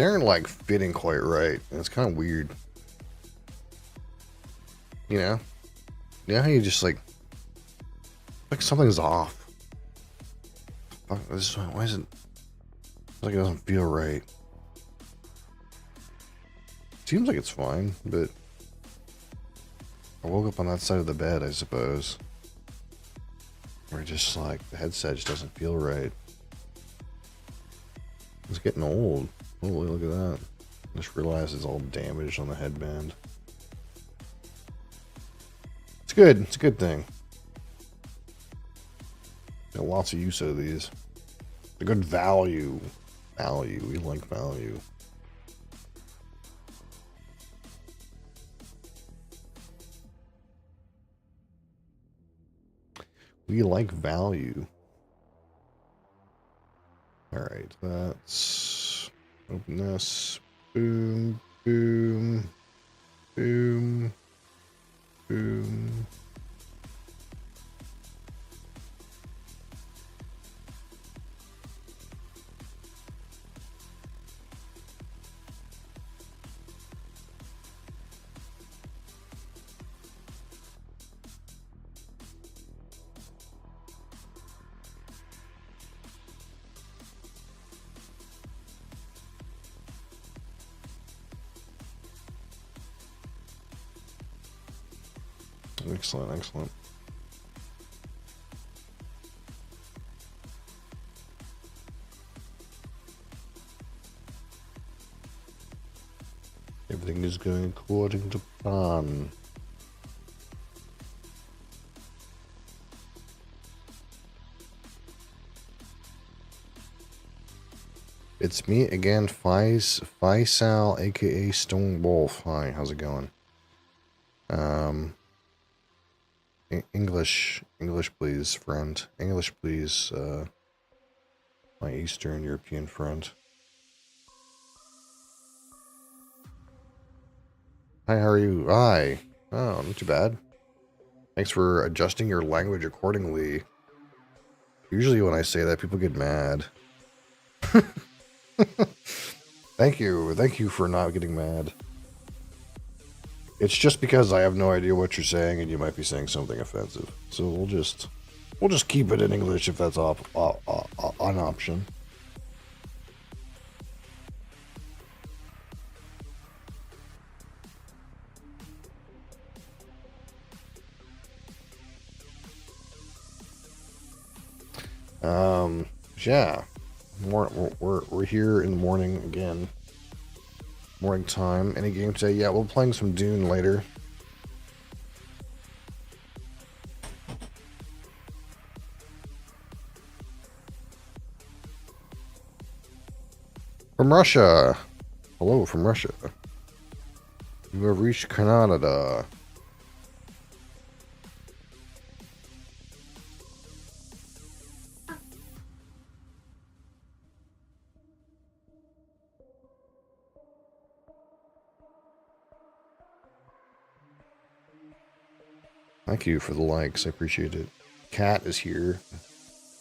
These aren't like fitting quite right. And it's kind of weird. You know? You know how you just like something's off. Fuck, why is it like it doesn't feel right? Seems like it's fine, but I woke up on that side of the bed, I suppose. Where just like the headset just doesn't feel right. It's getting old. Holy, look at that. I just realized it's all damaged on the headband. It's good. It's a good thing. Got lots of use out of these. They're good value. Value. We like value. We like value. Alright, let's open this. Boom, boom, boom, boom. Excellent, excellent. Everything is going according to plan. It's me again, Faisal, aka Stone Wolf. Hi, how's it going? English, please, friend. English, please, my Eastern European friend. Hi, how are you? Hi. Oh, not too bad. Thanks for adjusting your language accordingly. Usually when I say that, people get mad. Thank you. Thank you for not getting mad. It's just because I have no idea what you're saying and you might be saying something offensive. So we'll just keep it in English if that's an option. Yeah. We're here in the morning again. Morning time. Any game today? Yeah, we're playing some Dune later. From Russia. Hello from Russia. You have reached Canada. Thank you for the likes. I appreciate it. Cat is here.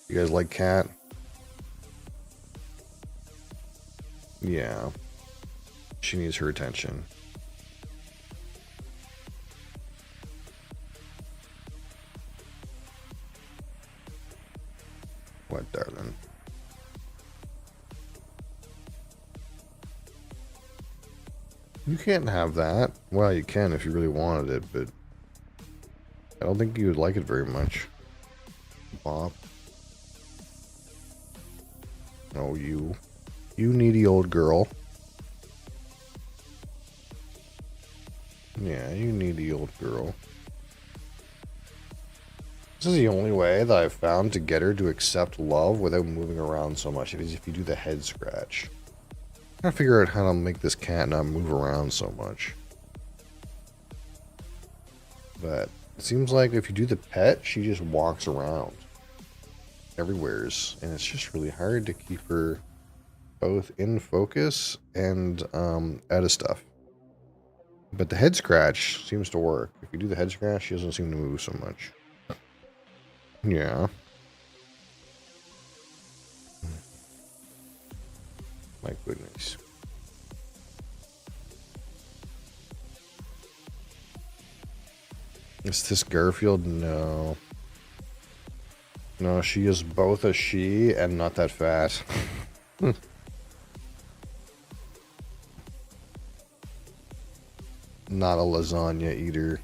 You guys like Cat? Yeah. She needs her attention. What, darling? You can't have that. Well, you can if you really wanted it, but I don't think you would like it very much. Bob. Oh, you needy old girl. Yeah, you needy old girl. This is the only way that I've found to get her to accept love without moving around so much. It is if you do the head scratch. I'm trying to figure out how to make this cat not move around so much. But it seems like if you do the pet, she just walks around everywheres, and it's just really hard to keep her both in focus and out of stuff. But the head scratch seems to work. If you do the head scratch, she doesn't seem to move so much. Yeah. My goodness. Is this Garfield? No. No, she is both a she and not that fat. Not a lasagna eater.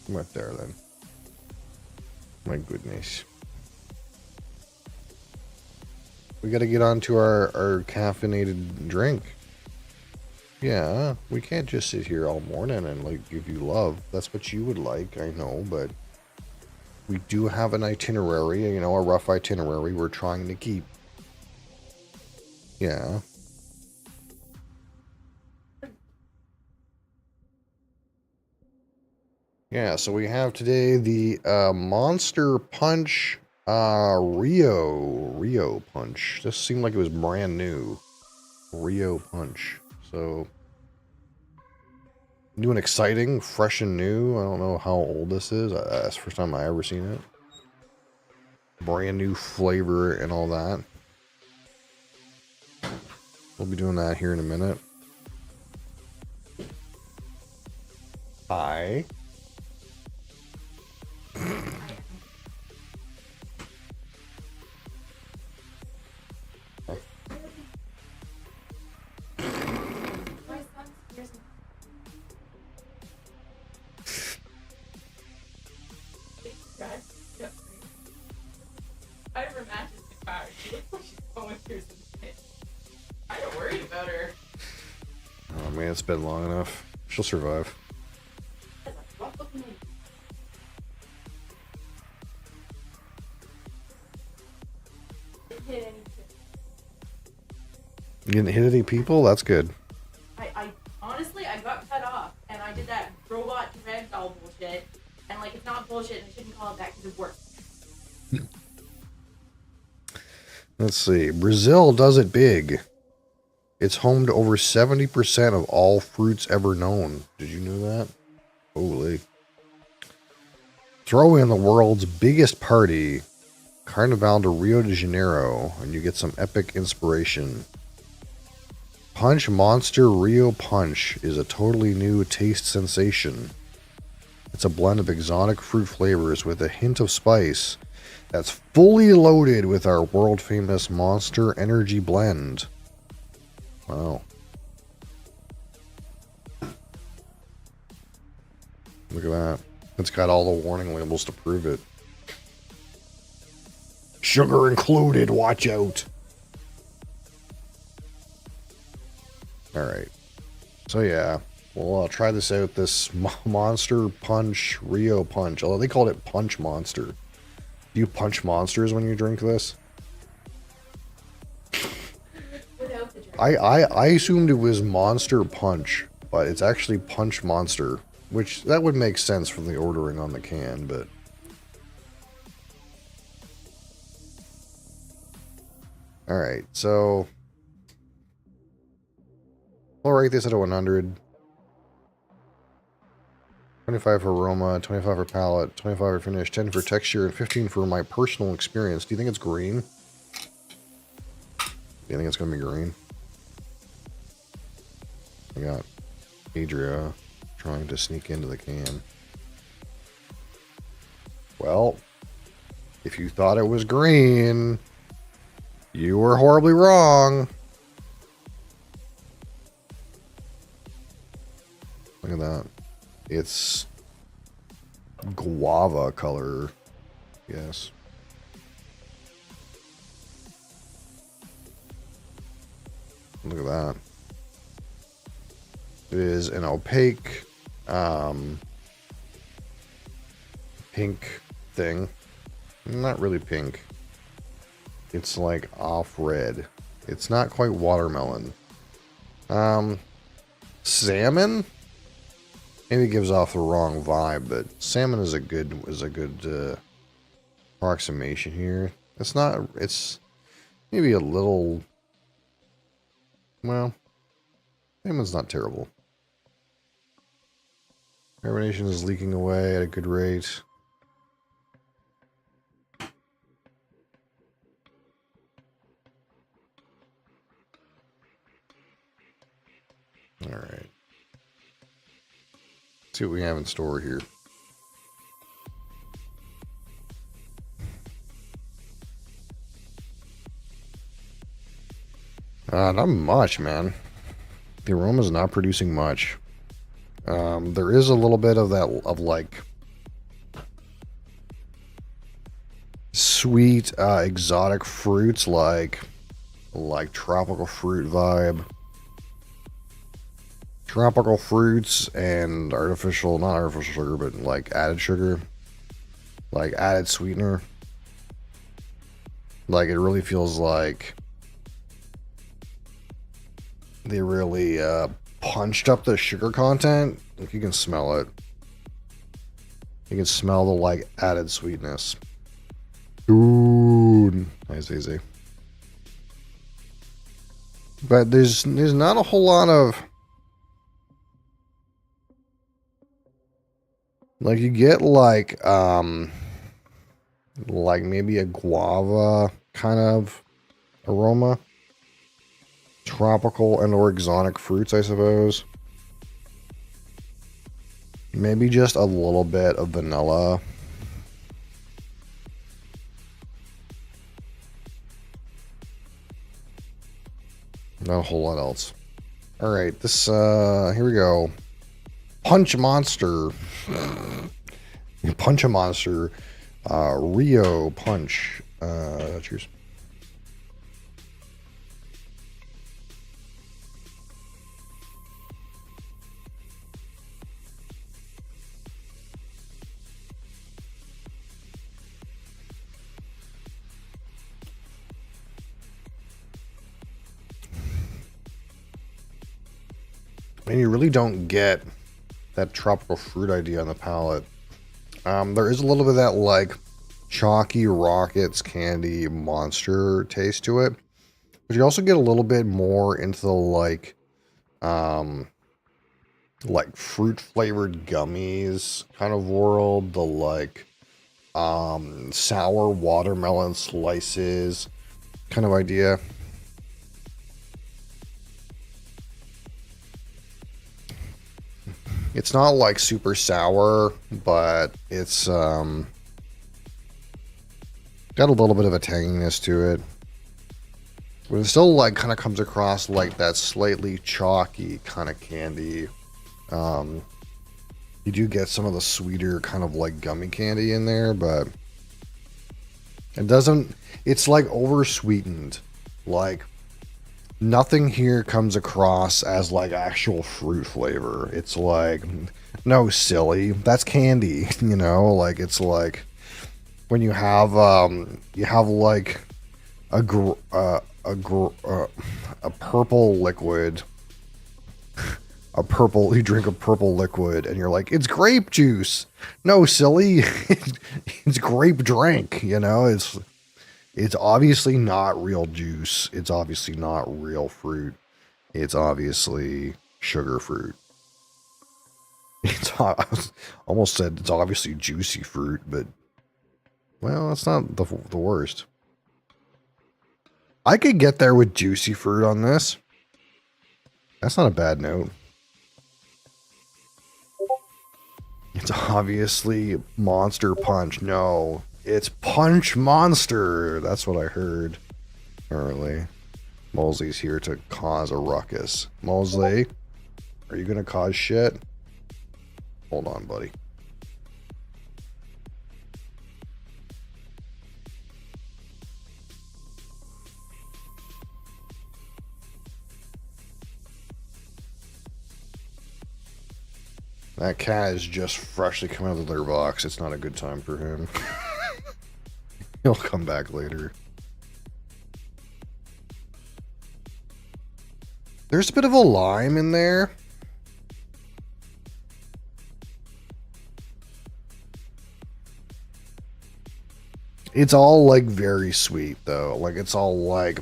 Right there then. My goodness. We gotta get on to our caffeinated drink. Yeah, we can't just sit here all morning and like give you love. That's what you would like, I know, but we do have an itinerary, you know, a rough itinerary we're trying to keep. Yeah. Yeah, so we have today the Monster Punch Rio Punch. This seemed like it was brand new. Rio Punch. So new and exciting, fresh and new. I don't know how old this is. That's the first time I ever seen it. Brand new flavor and all that. We'll be doing that here in a minute. Hi. I have her matches in the car. She looks like she's going through some shit. I'm kind of worried about her. Oh man, it's been long enough. She'll survive. That's a rough looking lady. Didn't hit any shit. You didn't hit any people? That's good. I honestly, I got cut off, and I did that robot to ragdoll bullshit, and like, it's not bullshit, and I shouldn't call it that because it works. Let's see. Brazil does it big. It's home to over 70% of all fruits ever known. Did you know that? Holy. Throw in the world's biggest party, Carnival de Rio de Janeiro, and you get some epic inspiration. Punch Monster Rio Punch is a totally new taste sensation. It's a blend of exotic fruit flavors with a hint of spice that's fully loaded with our world-famous Monster Energy blend. Wow. Look at that. It's got all the warning labels to prove it. Sugar included, watch out. Alright. So yeah, we'll try this out, this Monster Punch Rio Punch. Although they called it Punch Monster. Do you punch monsters when you drink this? Without the drink. I assumed it was Monster Punch, but it's actually Punch Monster, which that would make sense from the ordering on the can, but all right, so I'll rate this at a 100. 25 for aroma, 25 for palate, 25 for finish, 10 for texture, and 15 for my personal experience. Do you think it's green? Do you think it's going to be green? I got Adria trying to sneak into the can. Well, if you thought it was green, you were horribly wrong. Look at that. It's guava color. Yes. Look at that. It is an opaque pink thing. Not really pink. It's like off red. It's not quite watermelon. Salmon? Maybe gives off the wrong vibe, but salmon is a good approximation here. It's not, it's maybe a little, well, salmon's not terrible. Carbonation is leaking away at a good rate. All right. See what we have in store here. Not much, man. The aroma's not producing much. There is a little bit of that, of like sweet, exotic fruits, like tropical fruit vibe. Tropical fruits and artificial, not artificial sugar, but like added sugar, like added sweetener. Like it really feels like they really punched up the sugar content. Like you can smell it. You can smell the like added sweetness. Ooh, nice, easy. But there's not a whole lot of, like, you get like maybe a guava kind of aroma. Tropical and or exotic fruits, I suppose. Maybe just a little bit of vanilla. Not a whole lot else. All right, this here we go. Punch Monster. Punch a Monster. Rio Punch. Cheers. And you really don't get that tropical fruit idea on the palate. There is a little bit of that like chalky rockets candy monster taste to it, but you also get a little bit more into the like fruit flavored gummies kind of world, the like sour watermelon slices kind of idea. It's not like super sour, but it's got a little bit of a tanginess to it. But it still like kind of comes across like that slightly chalky kind of candy. You do get some of the sweeter kind of like gummy candy in there, but it doesn't, it's like over sweetened. Like nothing here comes across as like actual fruit flavor. It's like, no, silly, that's candy, you know? Like it's like when you have like a purple liquid, you drink a purple liquid and you're like, it's grape juice. No, silly, it's grape drink, you know? It's obviously not real juice. It's obviously not real fruit. It's obviously sugar fruit. I almost said it's obviously juicy fruit, but well, that's not the worst. I could get there with juicy fruit on this. That's not a bad note. It's obviously Monster Punch. No, it's Punch Monster. That's what I heard early. Mosley's here to cause a ruckus. Mosley, are you going to cause shit? Hold on, buddy. That cat is just freshly come out of the litter box. It's not a good time for him. He'll come back later. There's a bit of a lime in there. It's all like very sweet though. Like it's all like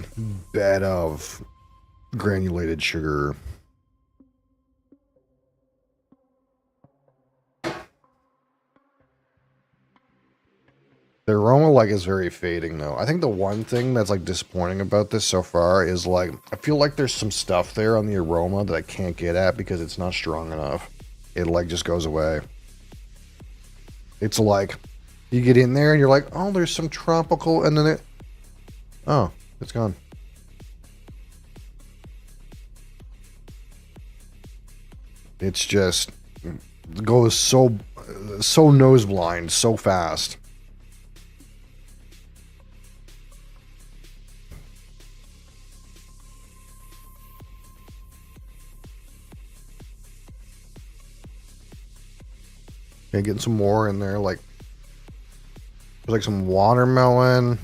bed of granulated sugar. The aroma aroma like is very fading though. I think the one thing that's like disappointing about this so far is like I feel like there's some stuff there on the aroma that I can't get at because it's not strong enough. It like just goes away. It's like you get in there and you're like, oh, there's some tropical, and then it's gone. It's just goes so nose blind so fast. Okay, getting some more in there, like there's like some watermelon.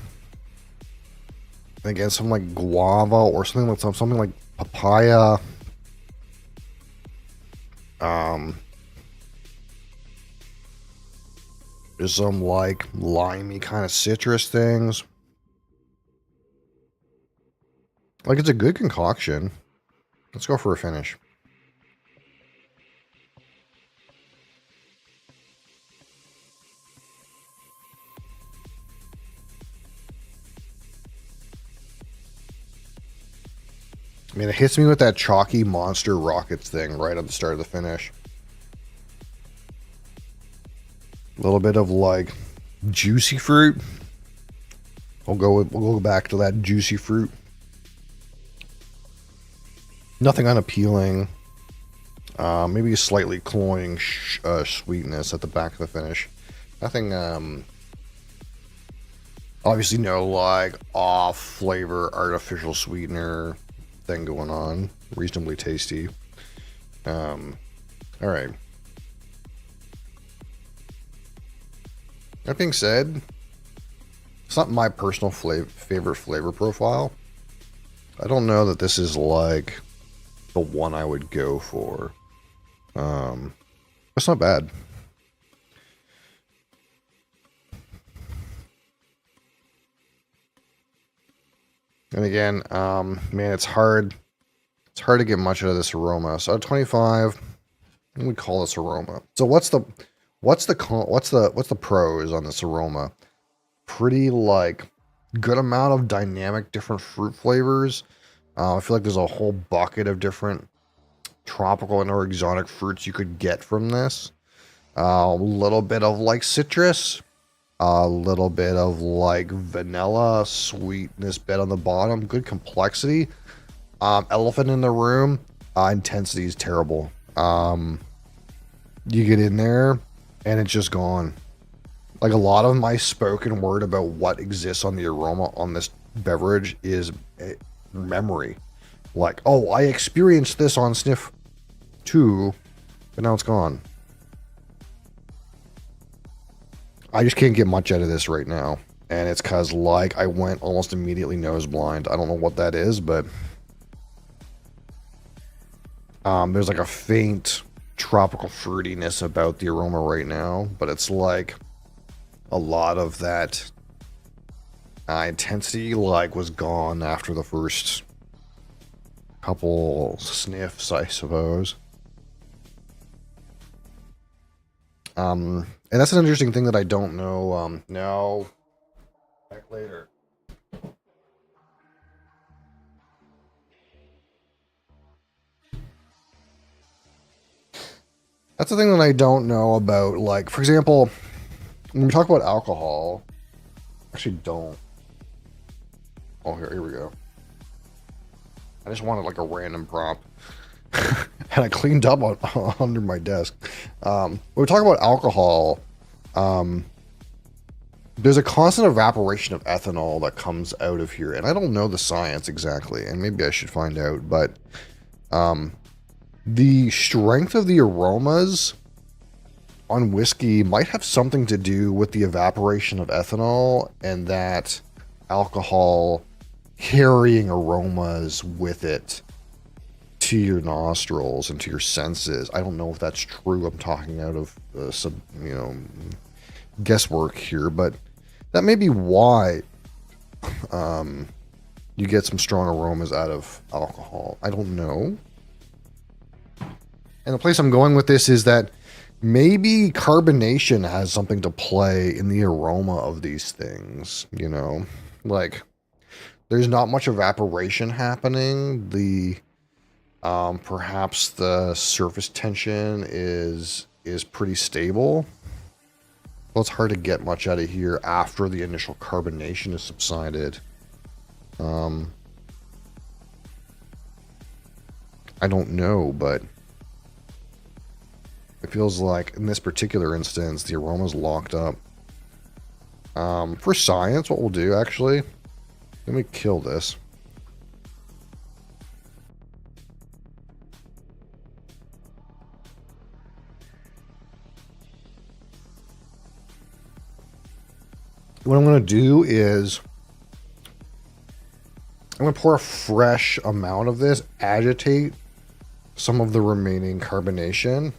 Again, some like guava or something like papaya. There's some like limey kind of citrus things. Like it's a good concoction. Let's go for a finish. I mean, it hits me with that chalky monster rockets thing right at the start of the finish. A little bit of like juicy fruit. We'll go back to that juicy fruit. Nothing unappealing. Maybe a slightly cloying sweetness at the back of the finish. Nothing. Obviously, no like off flavor artificial sweetener thing going on. Reasonably tasty. All right. That being said, it's not my personal favorite flavor profile. I don't know that this is like the one I would go for. That's not bad. And again, man, it's hard. It's hard to get much out of this aroma. So 25, we call this aroma. So what's the pros on this aroma? Pretty like good amount of dynamic different fruit flavors. I feel like there's a whole bucket of different tropical and or exotic fruits you could get from this. A little bit of like citrus, a little bit of like vanilla sweetness bit on the bottom. Good complexity. Elephant in the room. Intensity is terrible. You get in there and it's just gone. Like a lot of my spoken word about what exists on the aroma on this beverage is memory. Like, oh, I experienced this on sniff 2, but now it's gone. I just can't get much out of this right now. And it's because, like, I went almost immediately nose blind. I don't know what that is, but there's like a faint tropical fruitiness about the aroma right now, but it's like a lot of that intensity like was gone after the first couple sniffs, I suppose. And that's an interesting thing that I don't know. No, back later. That's the thing that I don't know about. Like, for example, when we talk about alcohol, actually don't. Oh, here we go. I just wanted like a random prop. And I cleaned up under my desk. When we talk about alcohol, there's a constant evaporation of ethanol that comes out of here. And I don't know the science exactly, and maybe I should find out. But the strength of the aromas on whiskey might have something to do with the evaporation of ethanol and that alcohol carrying aromas with it to your nostrils and to your senses. I don't know if that's true. I'm talking out of some, guesswork here, but that may be why you get some strong aromas out of alcohol. I don't know. And the place I'm going with this is that Maybe carbonation has something to play in the aroma of these things, you know? Like, there's not much evaporation happening. Perhaps the surface tension is pretty stable. Well, it's hard to get much out of here after the initial carbonation has subsided. I don't know, but it feels like in this particular instance, the aroma's locked up. For science, what we'll do, actually, let me kill this. What I'm going to do is I'm going to pour a fresh amount of this, agitate some of the remaining carbonation,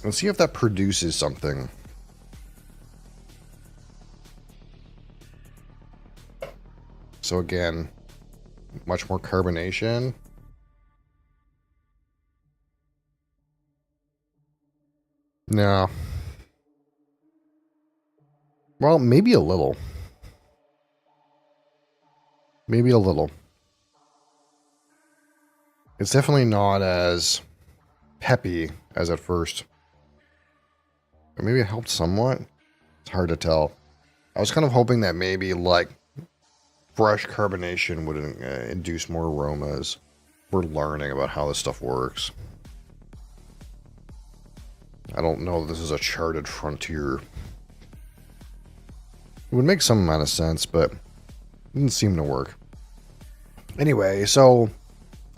and see if that produces something. So again, much more carbonation. No. Well, maybe a little. Maybe a little. It's definitely not as peppy as at first. Or maybe it helped somewhat. It's hard to tell. I was kind of hoping that maybe like fresh carbonation would induce more aromas. We're learning about how this stuff works. I don't know if this is a charted frontier. It would make some amount of sense, but it didn't seem to work. Anyway, so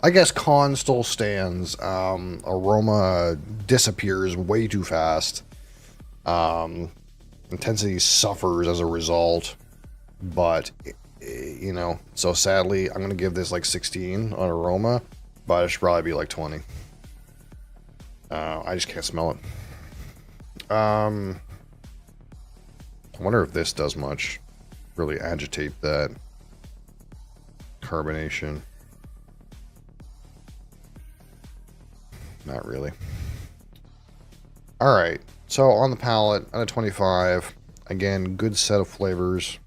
I guess con still stands. Aroma disappears way too fast. Intensity suffers as a result. But, you know, so sadly, I'm going to give this like 16 on aroma, but it should probably be like 20. I just can't smell it. I wonder if this does much. Really agitate that carbonation. Not really. Alright, so on the palate, on a 25. Again, good set of flavors.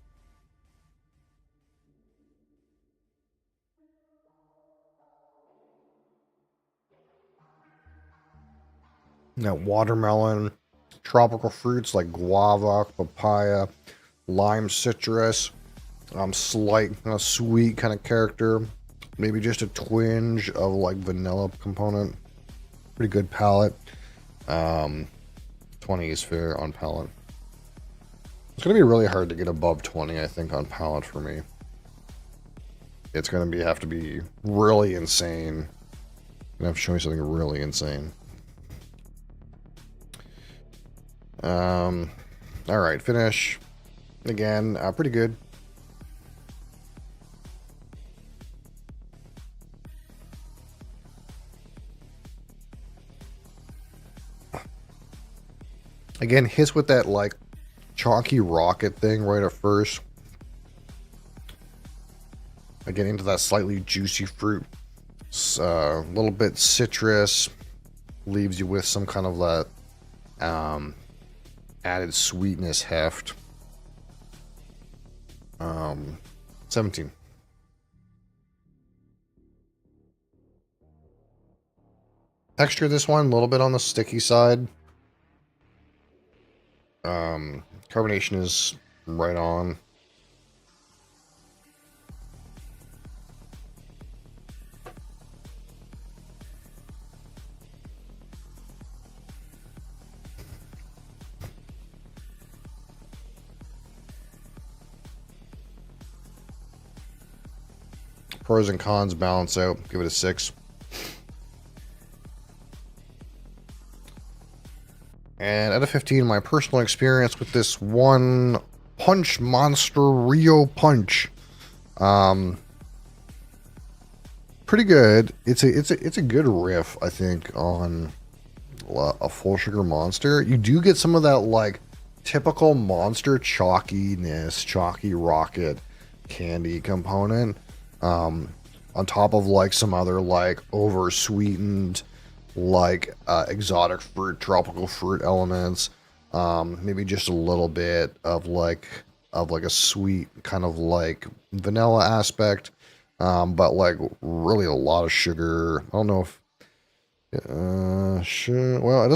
Now, watermelon, tropical fruits like guava, papaya, lime, citrus, slight sweet kind of character, maybe just a twinge of like vanilla component. Pretty good palate. 20 is fair on palate. It's gonna be really hard to get above 20, I think, on palate for me. It's gonna have to be really insane. I'm gonna have to show you something really insane. Alright, finish. Again, pretty good. Again, hits with that, like, chalky rocket thing right at first. Again, into that slightly juicy fruit. A little bit citrus. Leaves you with some kind of that, added sweetness heft. 17. Texture, this one, a little bit on the sticky side. Carbonation is right on. Pros and cons balance out. Give it a 6. And out of 15, my personal experience with this one Punch Monster Rio Punch. Pretty good. It's a good riff, I think, on a full sugar monster. You do get some of that like typical monster chalkiness, chalky rocket candy component. On top of like some other like over sweetened like exotic fruit, tropical fruit elements. Maybe just a little bit of like a sweet kind of like vanilla aspect. But like really a lot of sugar. I don't know if sure. Well, it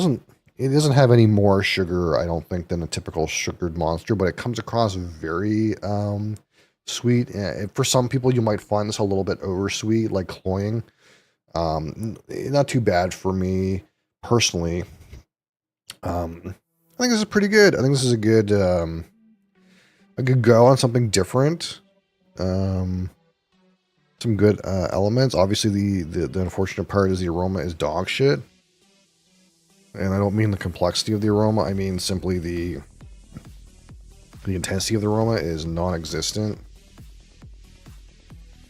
doesn't have any more sugar, I don't think, than a typical sugared monster, but it comes across very sweet. For some people, you might find this a little bit oversweet, like cloying. Not too bad for me personally. I think this is pretty good. I think this is a good go on something different. Some good elements. Obviously, the unfortunate part is the aroma is dog shit. And I don't mean the complexity of the aroma. I mean simply the intensity of the aroma is non-existent.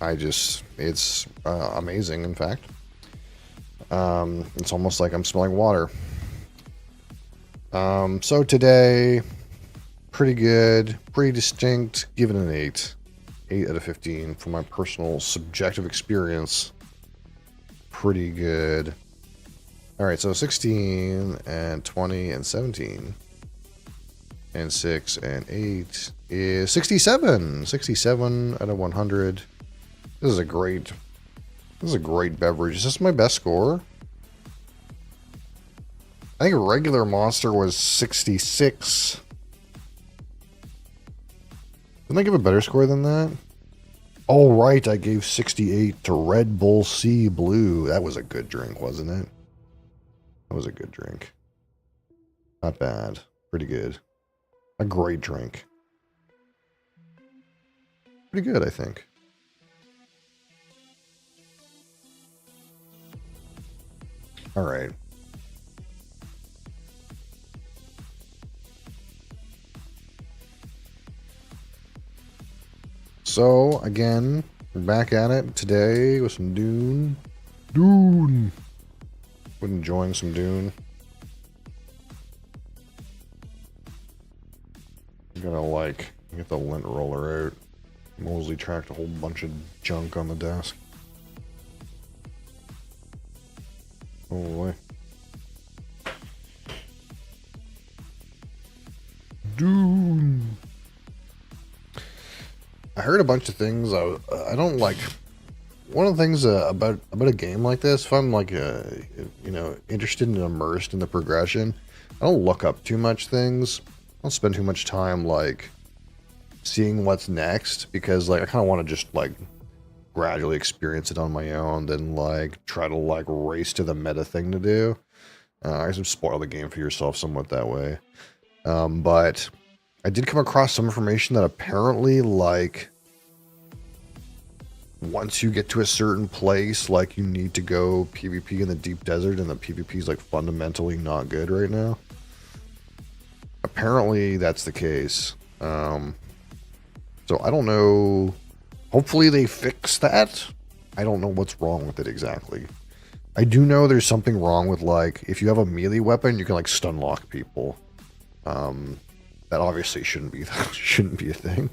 It's amazing, in fact. It's almost like I'm smelling water. So today, pretty good, pretty distinct. Give it an 8. 8 out of 15 for my personal subjective experience. Pretty good. Alright, so 16 and 20 and 17 and 6 and 8 is 67. 67 out of 100. This is a great beverage. Is this my best score? I think a regular monster was 66. Didn't I give a better score than that? Oh, right, I gave 68 to Red Bull Sea Blue. That was a good drink, wasn't it? That was a good drink. Not bad. Pretty good. A great drink. Pretty good, I think. All right. So, again, we're back at it today with some Dune. Been enjoying some Dune. I'm gonna, like, get the lint roller out. Mosley tracked a whole bunch of junk on the desk. Oh, boy. Dune. I heard a bunch of things. I don't like. One of the things about a game like this, if I'm like interested and immersed in the progression, I don't look up too much things. I don't spend too much time like seeing what's next, because like I kind of want to just like gradually experience it on my own, then like try to like race to the meta thing to do. I guess spoil the game for yourself somewhat that way. But I did come across some information that apparently, like, once you get to a certain place, like, you need to go PvP in the deep desert, and the PvP is, like, fundamentally not good right now. Apparently, that's the case. So, I don't know. Hopefully, they fix that. I don't know what's wrong with it exactly. I do know there's something wrong with, like, if you have a melee weapon, you can, like, stun lock people. That obviously shouldn't be a thing.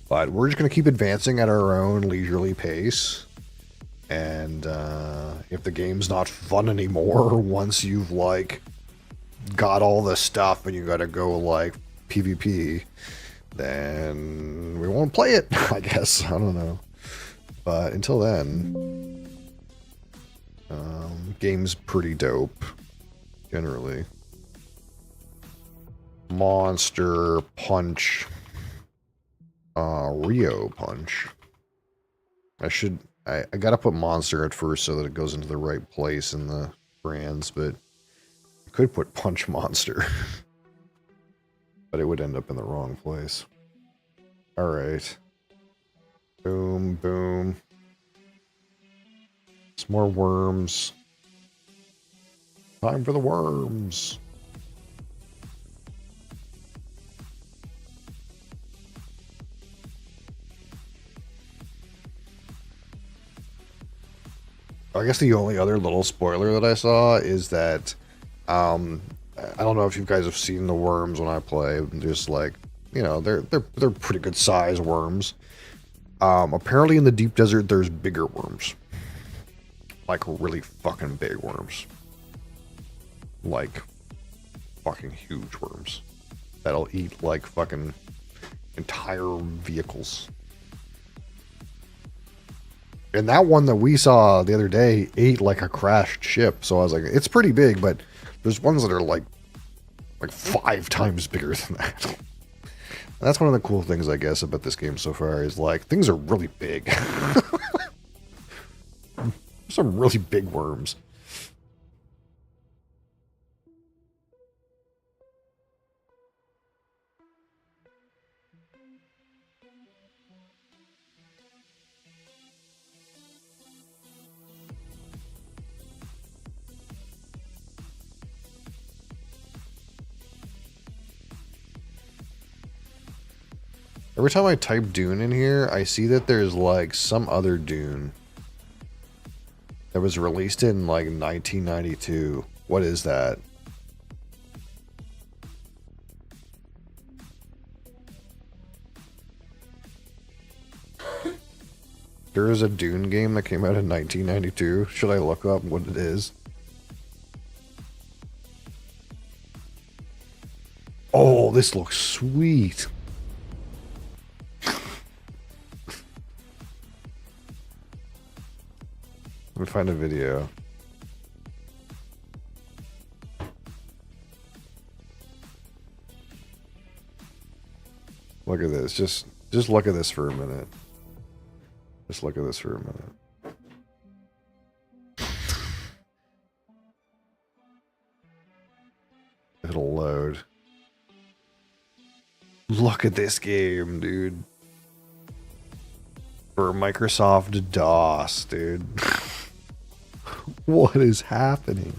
But we're just going to keep advancing at our own leisurely pace. And if the game's not fun anymore once you've like got all the stuff and you got to go like PvP, then we won't play it, I guess. I don't know. But until then, game's pretty dope generally. Monster Punch. Rio Punch. I gotta put Monster at first so that it goes into the right place in the brands, but I could put Punch Monster. But it would end up in the wrong place. Alright. Boom, boom. Some more worms. Time for the worms. I guess the only other little spoiler that I saw is that I don't know if you guys have seen the worms when I play. Just like, you know, they're pretty good size worms. Apparently in the deep desert there's bigger worms. like really fucking big worms. Like fucking huge worms. That'll eat like fucking entire vehicles. And that one that we saw the other day ate like a crashed ship. So I was like, it's pretty big, but there's ones that are like 5 times bigger than that. That's one of the cool things, I guess, about this game so far is like things are really big. Some really big worms. Every time I type Dune in here, I see that there's like some other Dune that was released in like 1992. What is that? There is a Dune game that came out in 1992. Should I look up what it is? Oh, this looks sweet. Let me find a video. Look at this. Just look at this for a minute. Just look at this for a minute. It'll load. Look at this game, dude. For Microsoft DOS, dude. What is happening?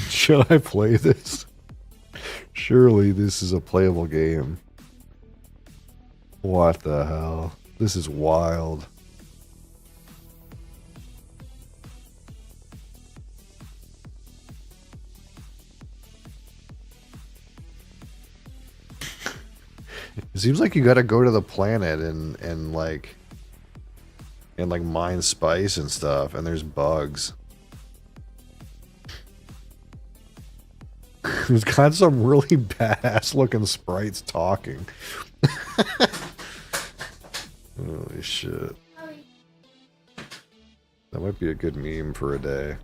Should I play this? Surely this is a playable game. What the hell? This is wild. It seems like you gotta go to the planet and mine spice and stuff, and there's bugs. There's got some really badass looking sprites talking. Holy shit. That might be a good meme for a day.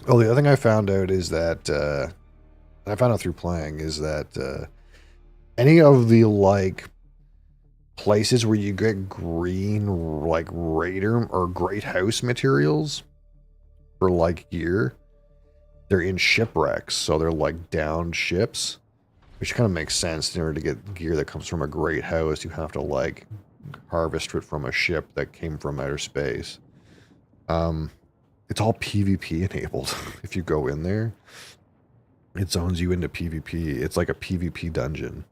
Oh, the other thing I found out is that, I found out through playing, is that any of the, like, places where you get green, like, Raider or Great House materials for, like, gear, they're in shipwrecks, so they're, like, downed ships, which kind of makes sense. In order to get gear that comes from a Great House, you have to, like, harvest it from a ship that came from outer space. It's all PvP enabled. If you go in there, it zones you into PvP. It's like a PvP dungeon.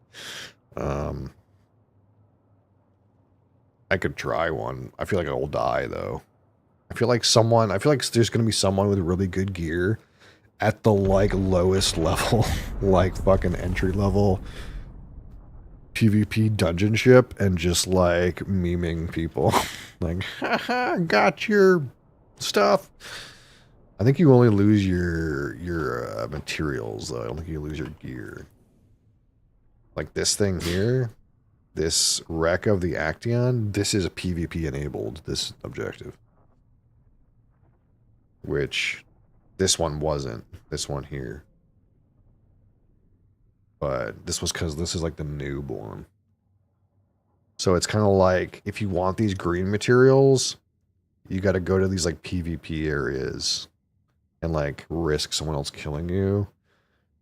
I could try one. I feel like I will die though. I feel like there's gonna be someone with really good gear at the like lowest level, like fucking entry level PvP dungeon ship, and just like memeing people. Like, haha, got your stuff. I think you only lose your materials though. I don't think you lose your gear. Like this thing here, this wreck of the Action, this is a PvP enabled, this objective. Which this one wasn't. This one here. But this was because this is like the noob one. So it's kind of like if you want these green materials, you got to go to these like PvP areas and like risk someone else killing you.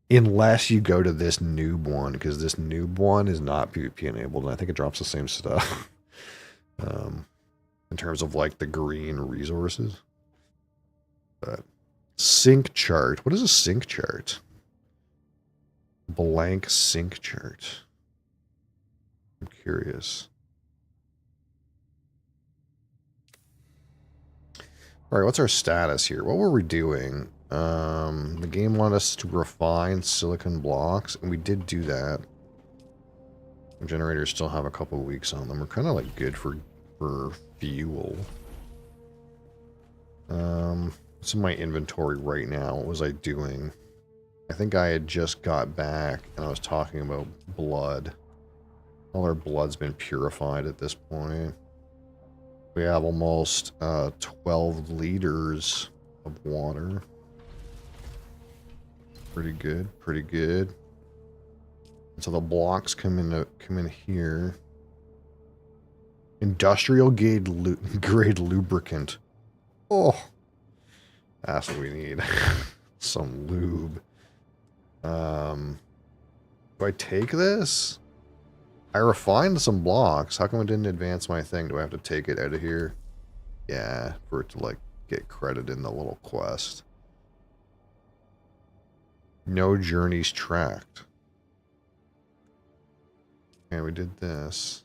Unless you go to this noob one, because this noob one is not PvP enabled, and I think it drops the same stuff. In terms of like the green resources. But sync chart. What is a sync chart? Blank sync chart. curious. All right, what's our status here? What were we doing? The game wanted us to refine silicon blocks, and we did do that. The generators still have a couple weeks on them. We're kind of like good for fuel. What's in my inventory right now? What was I doing? I think I had just got back, and I was talking about blood. All our blood's been purified at this point. We have almost 12 liters of water. Pretty good, pretty good. And so the blocks come in here. Industrial grade lubricant. Oh, that's what we need. Some lube. Do I take this? I refined some blocks. How come it didn't advance my thing? Do I have to take it out of here? Yeah, for it to like get credit in the little quest. No journeys tracked. And we did this.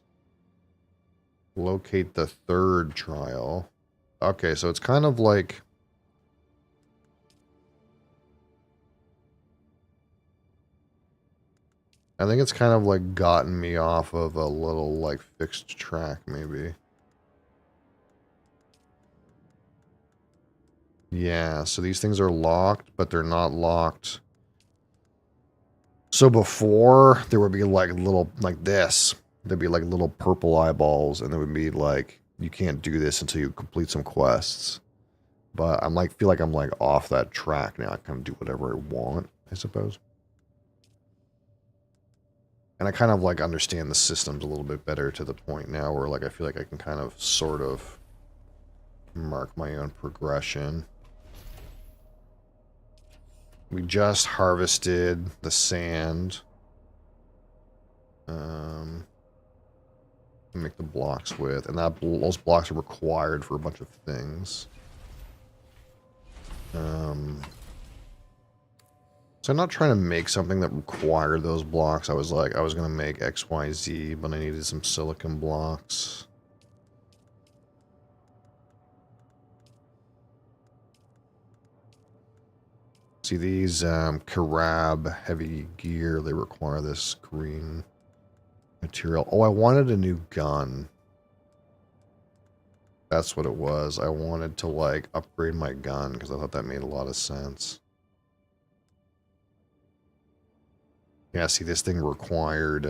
Locate the third trial. Okay, so it's kind of like... I think it's kind of like gotten me off of a little like fixed track, maybe. Yeah, so these things are locked, but they're not locked. So before, there would be like little, like this. There'd be like little purple eyeballs, and there would be like, you can't do this until you complete some quests. But I'm like, feel like I'm like off that track now. I can do whatever I want, I suppose. And I kind of like understand the systems a little bit better to the point now where like I feel like I can kind of sort of mark my own progression. We just harvested the sand. Make the blocks with, and those blocks are required for a bunch of things. So I'm not trying to make something that required those blocks. I was like, I was going to make X, Y, Z, but I needed some silicon blocks. See, these Karab heavy gear, they require this green material. Oh, I wanted a new gun. That's what it was. I wanted to, like, upgrade my gun because I thought that made a lot of sense. Yeah, see, this thing required,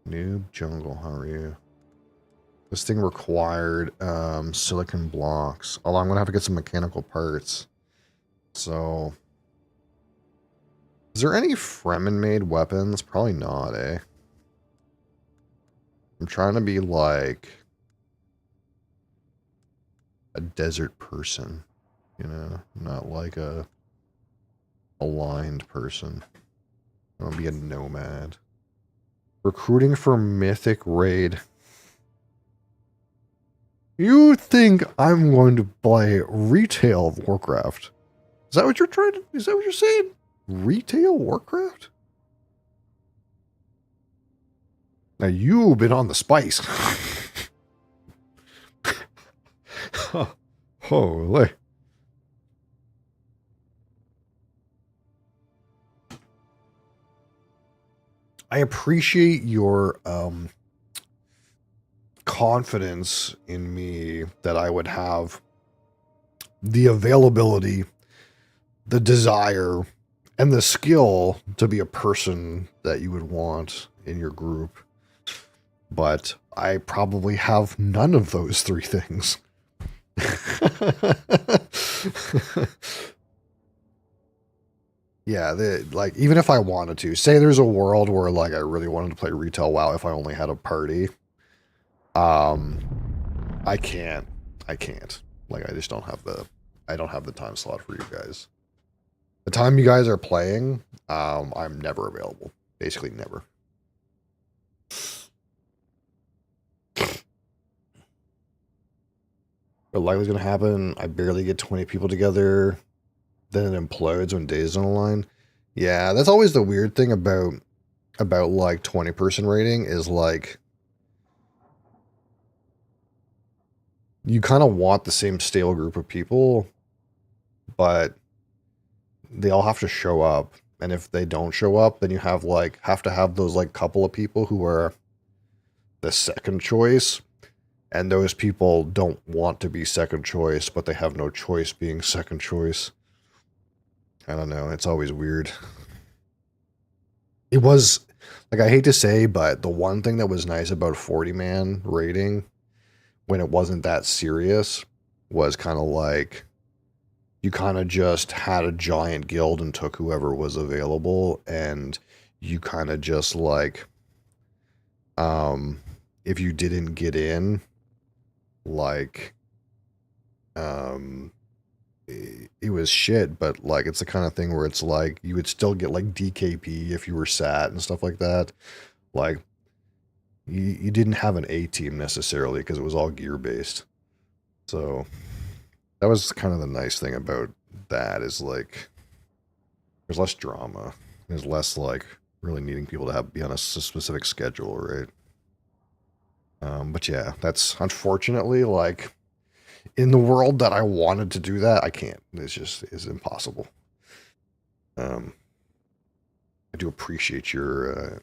Noob Jungle, how are you? This thing required, silicon blocks. Although I'm gonna have to get some mechanical parts. So... Is there any Fremen-made weapons? Probably not, eh? I'm trying to be, like... a desert person, you know, not like a aligned person. I want to be a nomad. Recruiting for Mythic Raid. You think I'm going to play retail Warcraft? Is that what you're trying to, is that what you're saying? Retail Warcraft? Now you've been on the spice. Holy. I appreciate your confidence in me that I would have the availability, the desire, and the skill to be a person that you would want in your group. But I probably have none of those three things. Yeah, like, even if I wanted to, say there's a world where, like, I really wanted to play retail WoW if I only had a party. I can't. Like, I just don't have the time slot for you guys. The time you guys are playing, I'm never available. Basically never. What likely is going to happen? I barely get 20 people together. then it implodes when days don't align. Yeah, that's always the weird thing about like 20-person rating is like you kind of want the same stale group of people, but they all have to show up. And if they don't show up, then you have to have those like couple of people who are the second choice. And those people don't want to be second choice, but they have no choice being second choice. I don't know. It's always weird. It was, like, I hate to say, but the one thing that was nice about 40-man rating when it wasn't that serious was kind of like you kind of just had a giant guild and took whoever was available, and you kind of just like, if you didn't get in, like, it was shit, but like it's the kind of thing where it's like you would still get like DKP if you were sat and stuff like that. Like you didn't have an A team necessarily because it was all gear based. So that was kind of the nice thing about that is like there's less drama. There's less like really needing people to be on a specific schedule, right? But yeah, that's unfortunately like in the world that I wanted to do that, I can't. It's impossible. I do appreciate your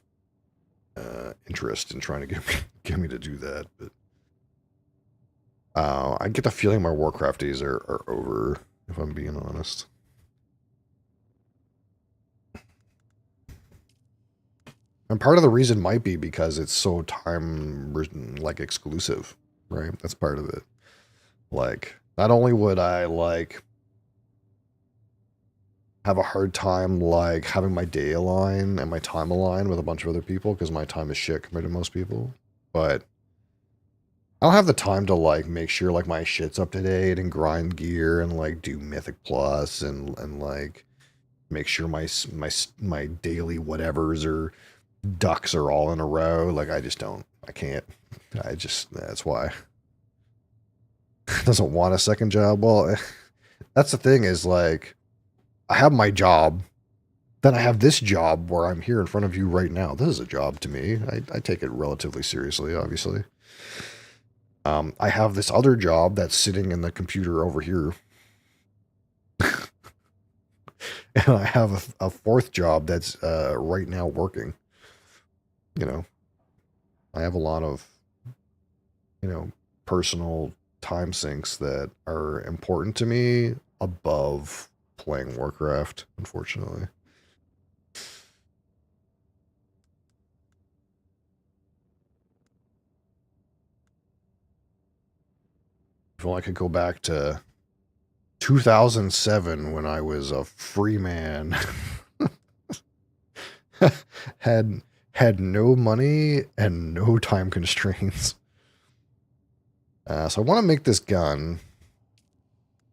interest in trying to get me to do that, but I get the feeling my Warcraft days are over, if I'm being honest. And part of the reason might be because it's so like exclusive, right? That's part of it. Like, not only would I like have a hard time like having my day align and my time align with a bunch of other people because my time is shit compared to most people, but I don't have the time to like make sure like my shit's up to date and grind gear and like do Mythic Plus and like make sure my daily whatevers or ducks are all in a row. Like I just don't. I can't. That's why. Doesn't want a second job. Well, that's the thing is like I have my job. Then I have this job where I'm here in front of you right now. This is a job to me. I take it relatively seriously, obviously. I have this other job that's sitting in the computer over here. And I have a fourth job that's right now working. You know, I have a lot of, personal time sinks that are important to me above playing Warcraft, unfortunately. If only I could go back to 2007 when I was a free man. had no money and no time constraints. So I want to make this gun,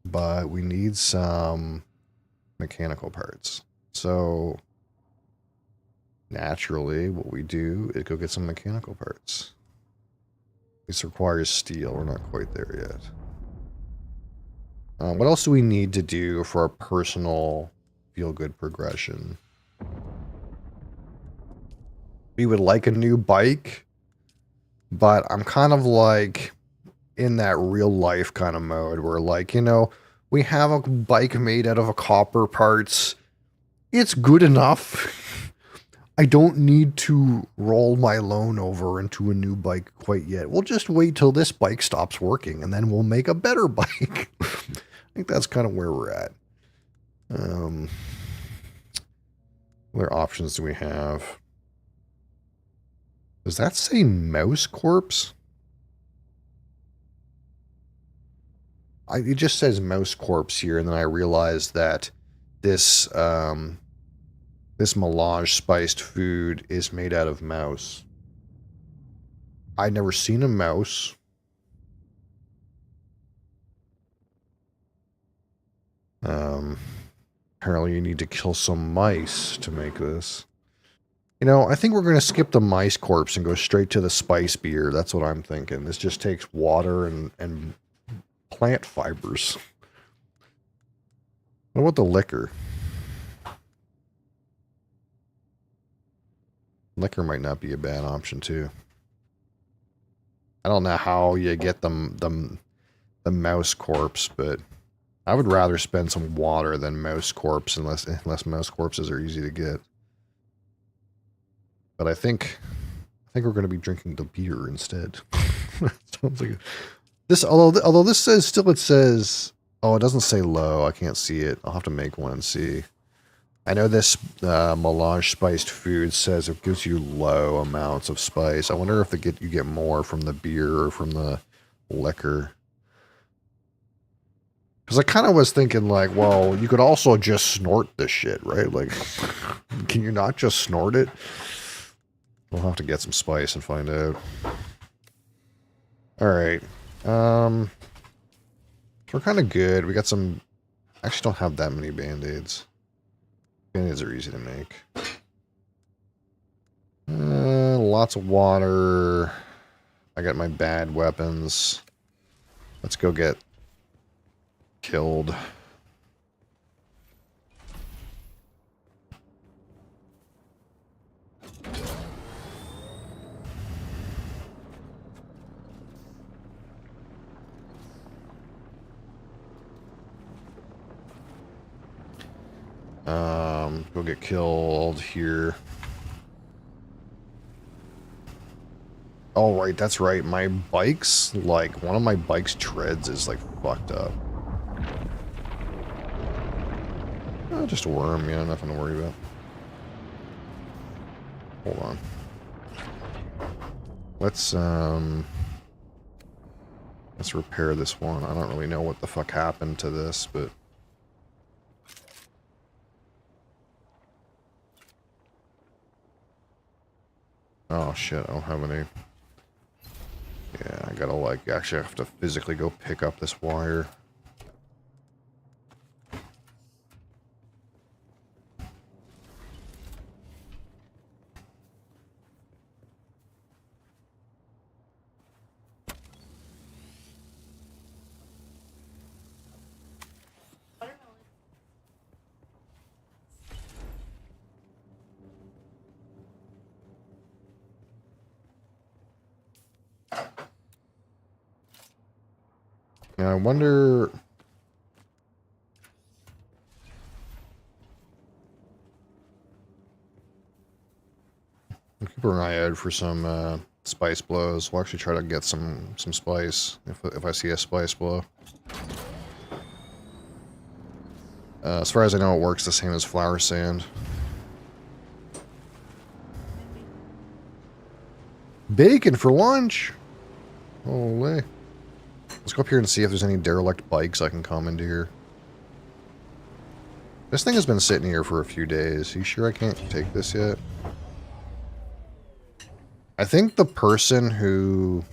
but we need some mechanical parts. So naturally, what we do is go get some mechanical parts. This requires steel. We're not quite there yet. What else do we need to do for our personal feel-good progression? We would like a new bike, but I'm kind of like in that real life kind of mode where like, we have a bike made out of a copper parts. It's good enough. I don't need to roll my loan over into a new bike quite yet. We'll just wait till this bike stops working and then we'll make a better bike. I think that's kind of where we're at. What options do we have? Does that say mouse corpse? It just says mouse corpse here, and then I realized that this this melange spiced food is made out of mouse. I'd never seen a mouse. Apparently you need to kill some mice to make this. I think we're going to skip the mice corpse and go straight to the spice beer. That's what I'm thinking. This just takes water and plant fibers. What about the liquor? Liquor might not be a bad option too. I don't know how you get the mouse corpse, but I would rather spend some water than mouse corpse unless mouse corpses are easy to get. But I think we're going to be drinking the beer instead. Sounds like this. Although this says it says. Oh, it doesn't say low. I can't see it. I'll have to make one and see. I know this melange spiced food says it gives you low amounts of spice. I wonder if you get more from the beer or from the liquor. Because I kind of was thinking like, well, you could also just snort this shit, right? Like, can you not just snort it? We'll have to get some spice and find out. All right. We're kind of good. We got some... Actually, don't have that many Band-Aids. Band-Aids are easy to make. Lots of water. I got my bad weapons. Let's go get killed. Go get killed here. Oh, right, that's right. My bike's, like, one of my bike's treads is, like, fucked up. Oh, just a worm, yeah, nothing to worry about. Hold on. Let's repair this one. I don't really know what the fuck happened to this, but... Oh shit, I don't have any. Yeah, I gotta like, actually have to physically go pick up this wire. And I wonder... I'll keep an eye out for some spice blows. We'll actually try to get some spice if I see a spice blow. As far as I know, it works the same as flour sand. Bacon for lunch? Holy. Let's go up here and see if there's any derelict bikes I can commandeer. This thing has been sitting here for a few days. Are you sure I can't take this yet? I think the person who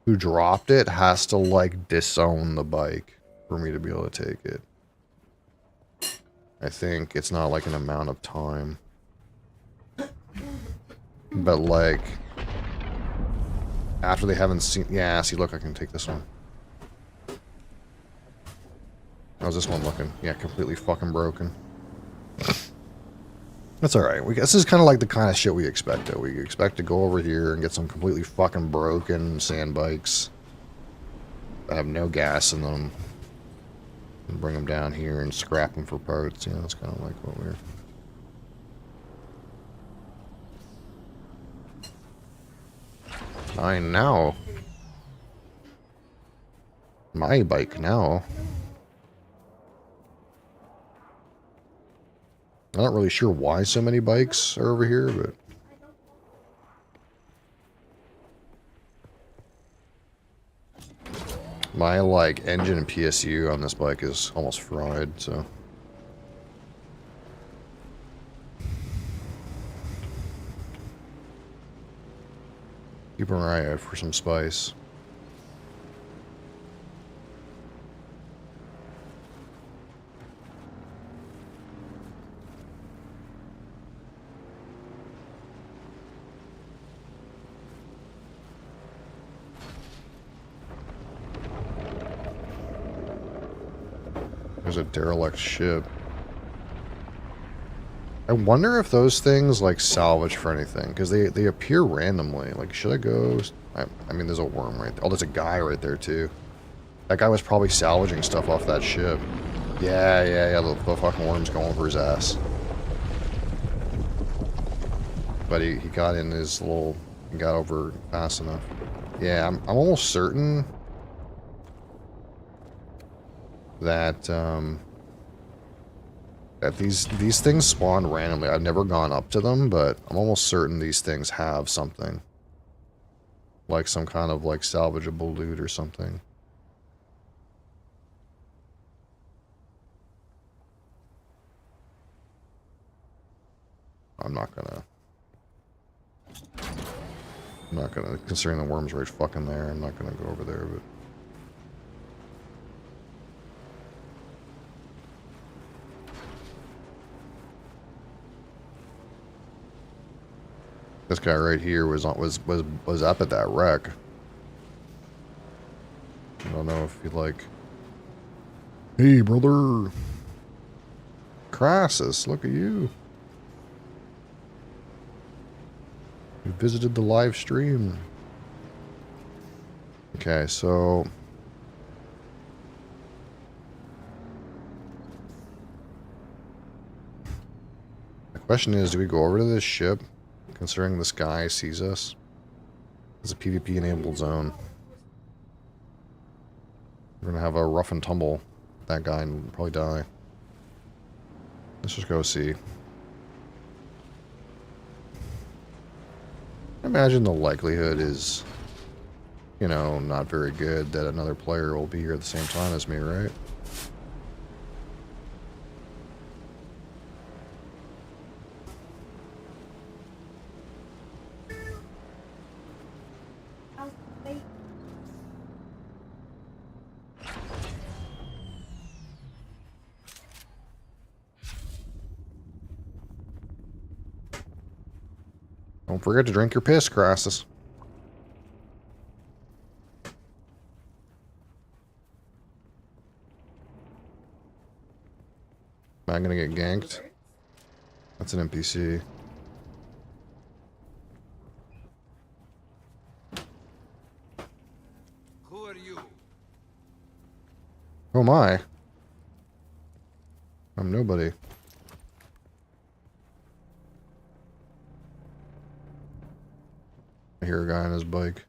dropped it has to, like, disown the bike for me to be able to take it. I think it's not, like, an amount of time. But, like... After they haven't seen... Yeah, see, look, I can take this one. How's this one looking? Yeah, completely fucking broken. That's alright. This is kind of like the kind of shit we expect, though. We expect to go over here and get some completely fucking broken sand bikes that have no gas in them. And bring them down here and scrap them for parts. Yeah, that's kind of like what we're... Mine now. My bike now. I'm not really sure why so many bikes are over here, but... My, like, engine and PSU on this bike is almost fried, so... Keep an eye out for some spice. There's a derelict ship. I wonder if those things, like, salvage for anything. Because they appear randomly. Like, should I go... I mean, there's a worm right there. Oh, there's a guy right there, too. That guy was probably salvaging stuff off that ship. Yeah. The fucking worm's going for his ass. But he got in his little... He got over fast enough. Yeah, I'm almost certain... that, that these things spawn randomly. I've never gone up to them, but I'm almost certain these things have something. Like some kind of, like, salvageable loot or something. I'm not gonna, considering the worm's right fucking there, I'm not gonna go over there, but... This guy right here was up at that wreck. I don't know if he'd like... Hey, brother! Crassus, look at you. You visited the live stream. Okay, so... The question is, do we go over to this ship? Considering this guy sees us. It's a PvP enabled zone. We're gonna have a rough and tumble with that guy and probably die. Let's just go see. I imagine the likelihood is, you know, not very good that another player will be here at the same time as me, right? Don't forget to drink your piss, Crassus. Am I gonna get ganked? That's an NPC. Who are you? Who am I? I'm nobody. I hear a guy on his bike.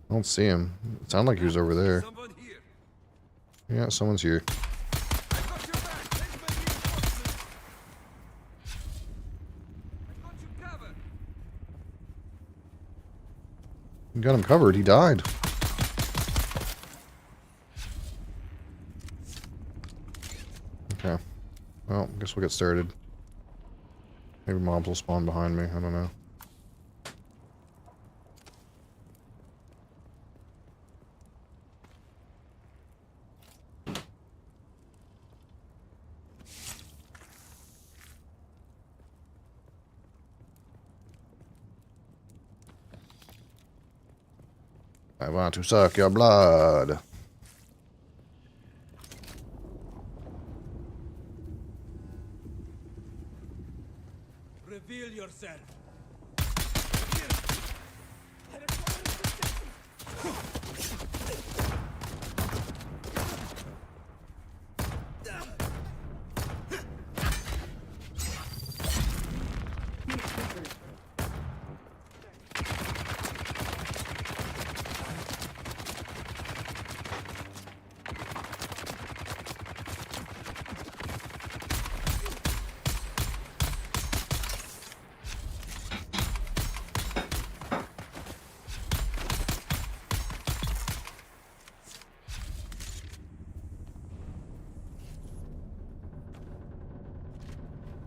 I don't see him. It sounded like he was over there. Someone here. Yeah, someone's here. I got your back. Thanks, my reinforcements. I got you covered. You got him covered. He died. Okay. Well, I guess we'll get started. Maybe mobs will spawn behind me. I don't know. I want to suck your blood. Reveal yourself.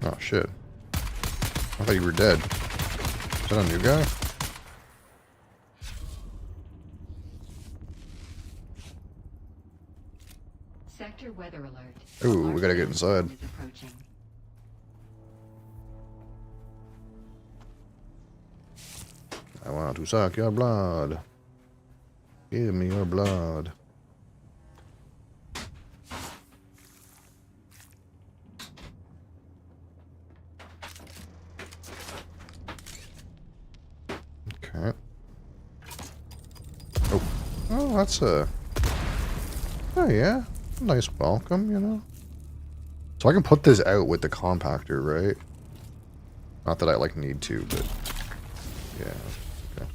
Oh shit. I thought you were dead. Is that a new guy? Sector weather alert. Ooh, we gotta get Sandstorm inside. is approaching. I want to suck your blood. Give me your blood. Okay. Oh, oh, that's a. Oh yeah, nice welcome, you know. So I can put this out with the compactor, right? Not that I like need to, but yeah. Okay.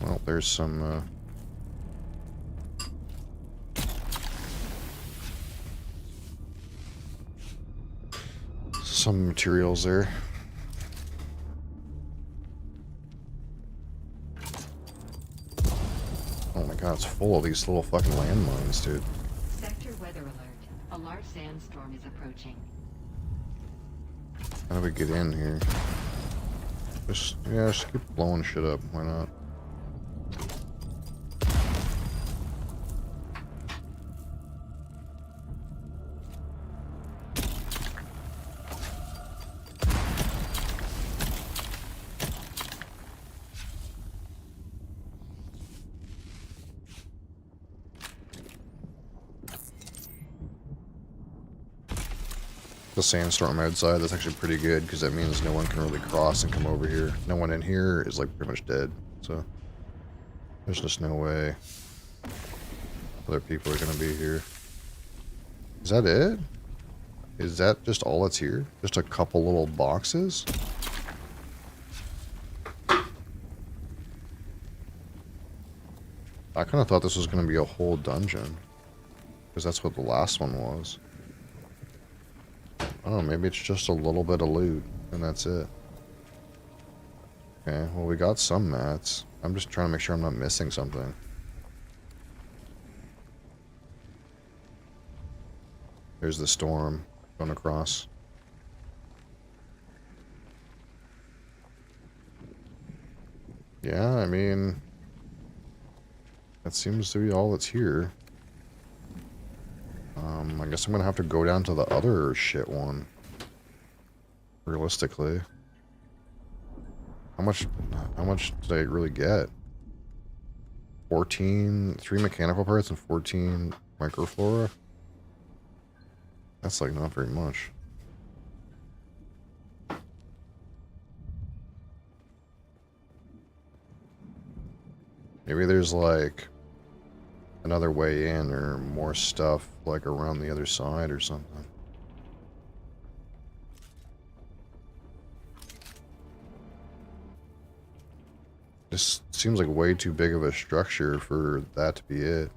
Well, there's some. Some materials there. Oh my god, it's full of these little fucking landmines, dude. Sector weather alert. A large sandstorm is approaching. How do we get in here? Just keep blowing shit up. Why not? The sandstorm outside, that's actually pretty good because that means no one can really cross and come over here. No one in here is like pretty much dead, so there's just no way other people are gonna be here. Is that it? Is that just all that's here? Just a couple little boxes? I kind of thought this was gonna be a whole dungeon because that's what the last one was. I don't know, maybe it's just a little bit of loot, and that's it. Okay, well we got some mats. I'm just trying to make sure I'm not missing something. There's the storm going across. Yeah, I mean, that seems to be all that's here. I guess I'm gonna have to go down to the other shit one. Realistically. How much did I really get? 14, 3 mechanical parts and 14 microflora? That's like not very much. Maybe there's like another way in or more stuff like around the other side or something. This seems like way too big of a structure for that to be it.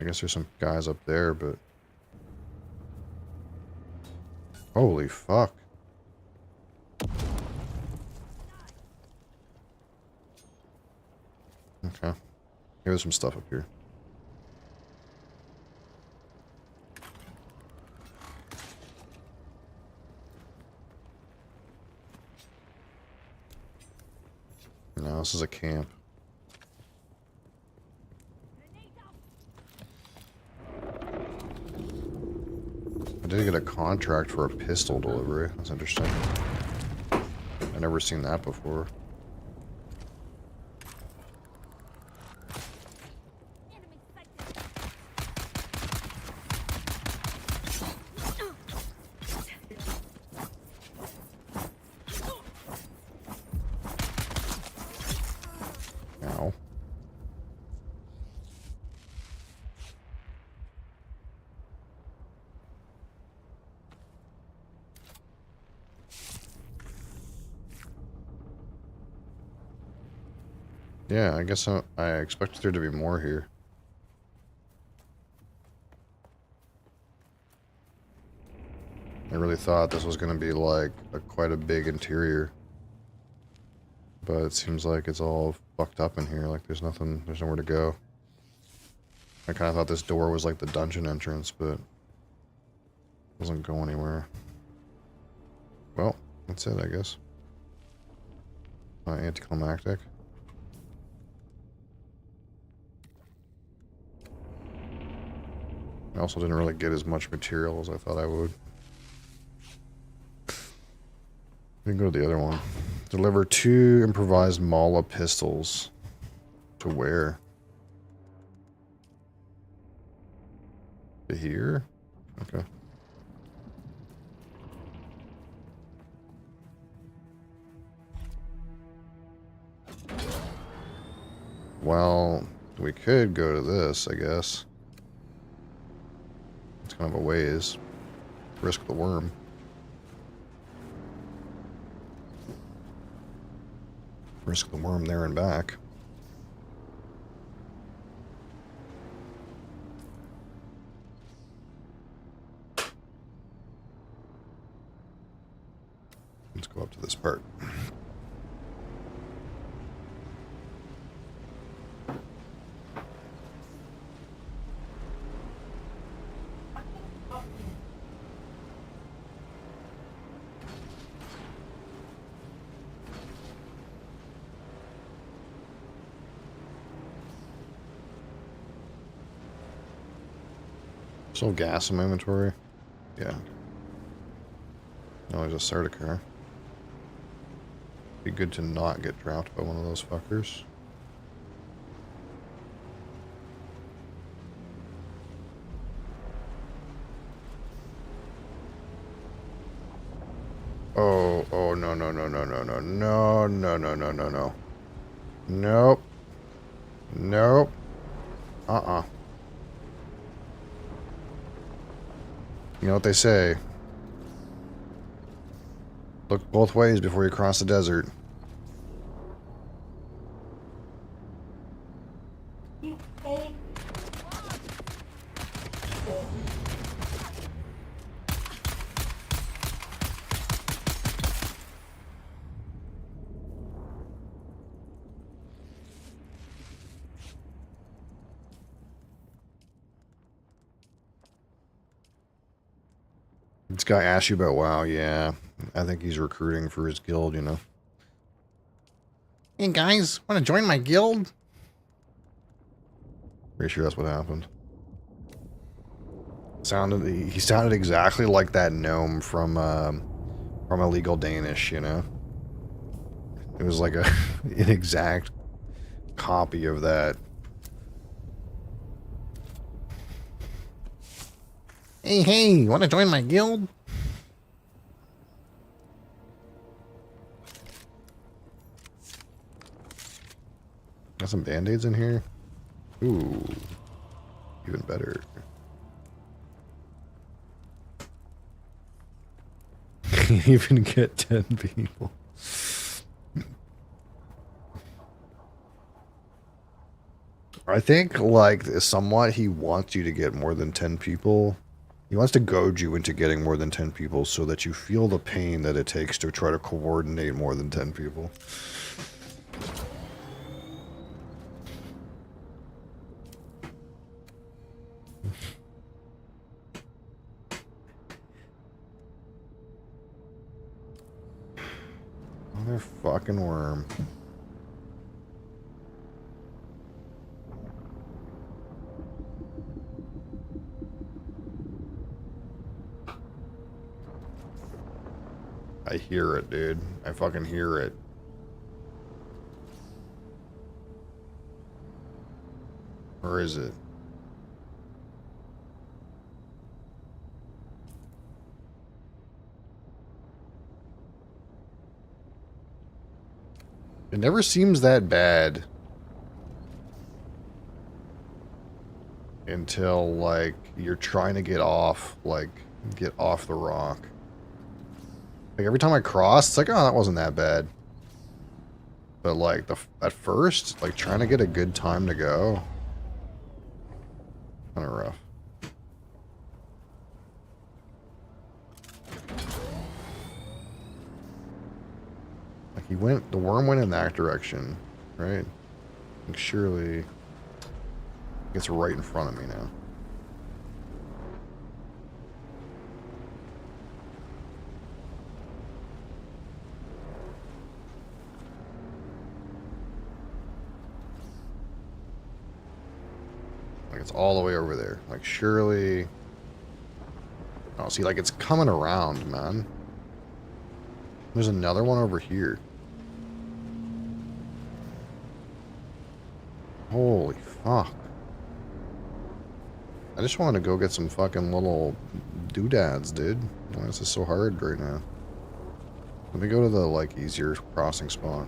I guess there's some guys up there, but... Holy fuck. Okay. There's some stuff up here. No, this is a camp. I did get a contract for a pistol delivery. That's interesting. I've never seen that before. Ow. Yeah, I guess I expected there to be more here. I really thought this was going to be like quite a big interior. But it seems like it's all fucked up in here. Like there's nowhere to go. I kind of thought this door was like the dungeon entrance, but it doesn't go anywhere. Well, that's it, I guess. Anticlimactic. I also didn't really get as much material as I thought I would. We can go to the other one. Deliver 2 improvised Mala pistols. To where? To here? Okay. Well, we could go to this, I guess. It's kind of a ways. Risk the worm. Risk the worm there and back. Let's go up to this part. Still gas in my inventory? Yeah. No, there's a starter car. Be good to not get dropped by one of those fuckers. Oh, no, no, no, no, no, no, no, no, no, no, no, no. Nope. Nope. Uh-uh. You know what they say. Look both ways before you cross the desert. This guy asked you about WoW, yeah. I think he's recruiting for his guild, you know. Hey guys, want to join my guild? Pretty sure that's what happened. He sounded exactly like that gnome from Illegal Danish, you know. It was like an exact copy of that. Hey, want to join my guild? Got some band-aids in here? Ooh, even better. Even get 10 people. I think, like, somewhat he wants you to get more than 10 people. He wants to goad you into getting more than 10 people so that you feel the pain that it takes to try to coordinate more than 10 people. Motherfucking worm. I hear it, dude. I fucking hear it. Where is it? It never seems that bad. Until, like, you're trying to get off the rock. Like, every time I cross, it's like, oh, that wasn't that bad. But, like, at first, like, trying to get a good time to go. Kind of rough. Like, the worm went in that direction, right? Like, surely... It's right in front of me now. Like, it's all the way over there. Like, surely... Oh, see, like, it's coming around, man. There's another one over here. Holy fuck. I just want to go get some fucking little doodads, dude. Why is this so hard right now? Let me go to the, like, easier crossing spot.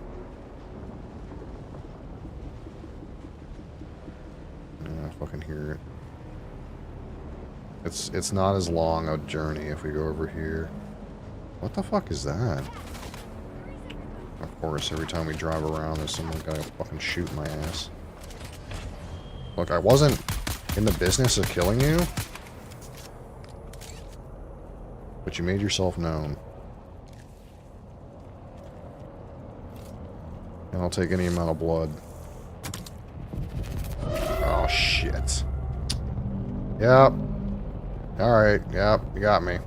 Yeah, I fucking hear it. It's not as long a journey if we go over here. What the fuck is that? Of course, every time we drive around, there's someone gonna fucking shoot my ass. Look, I wasn't in the business of killing you, but you made yourself known. And I'll take any amount of blood. Oh, shit. Yep. Alright, yep, you got me.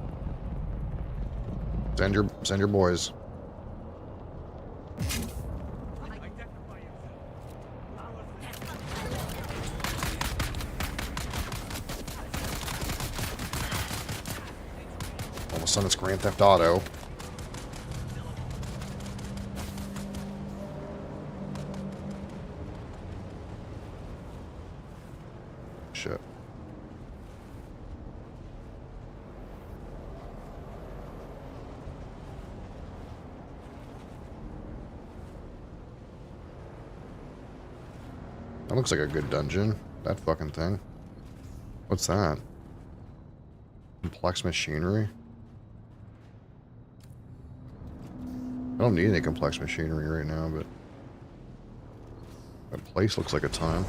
Send your boys. Identify yourself. All of a sudden it's Grand Theft Auto. Shit. That looks like a good dungeon. That fucking thing. What's that? Complex machinery? I don't need any complex machinery right now, but... that place looks like a time.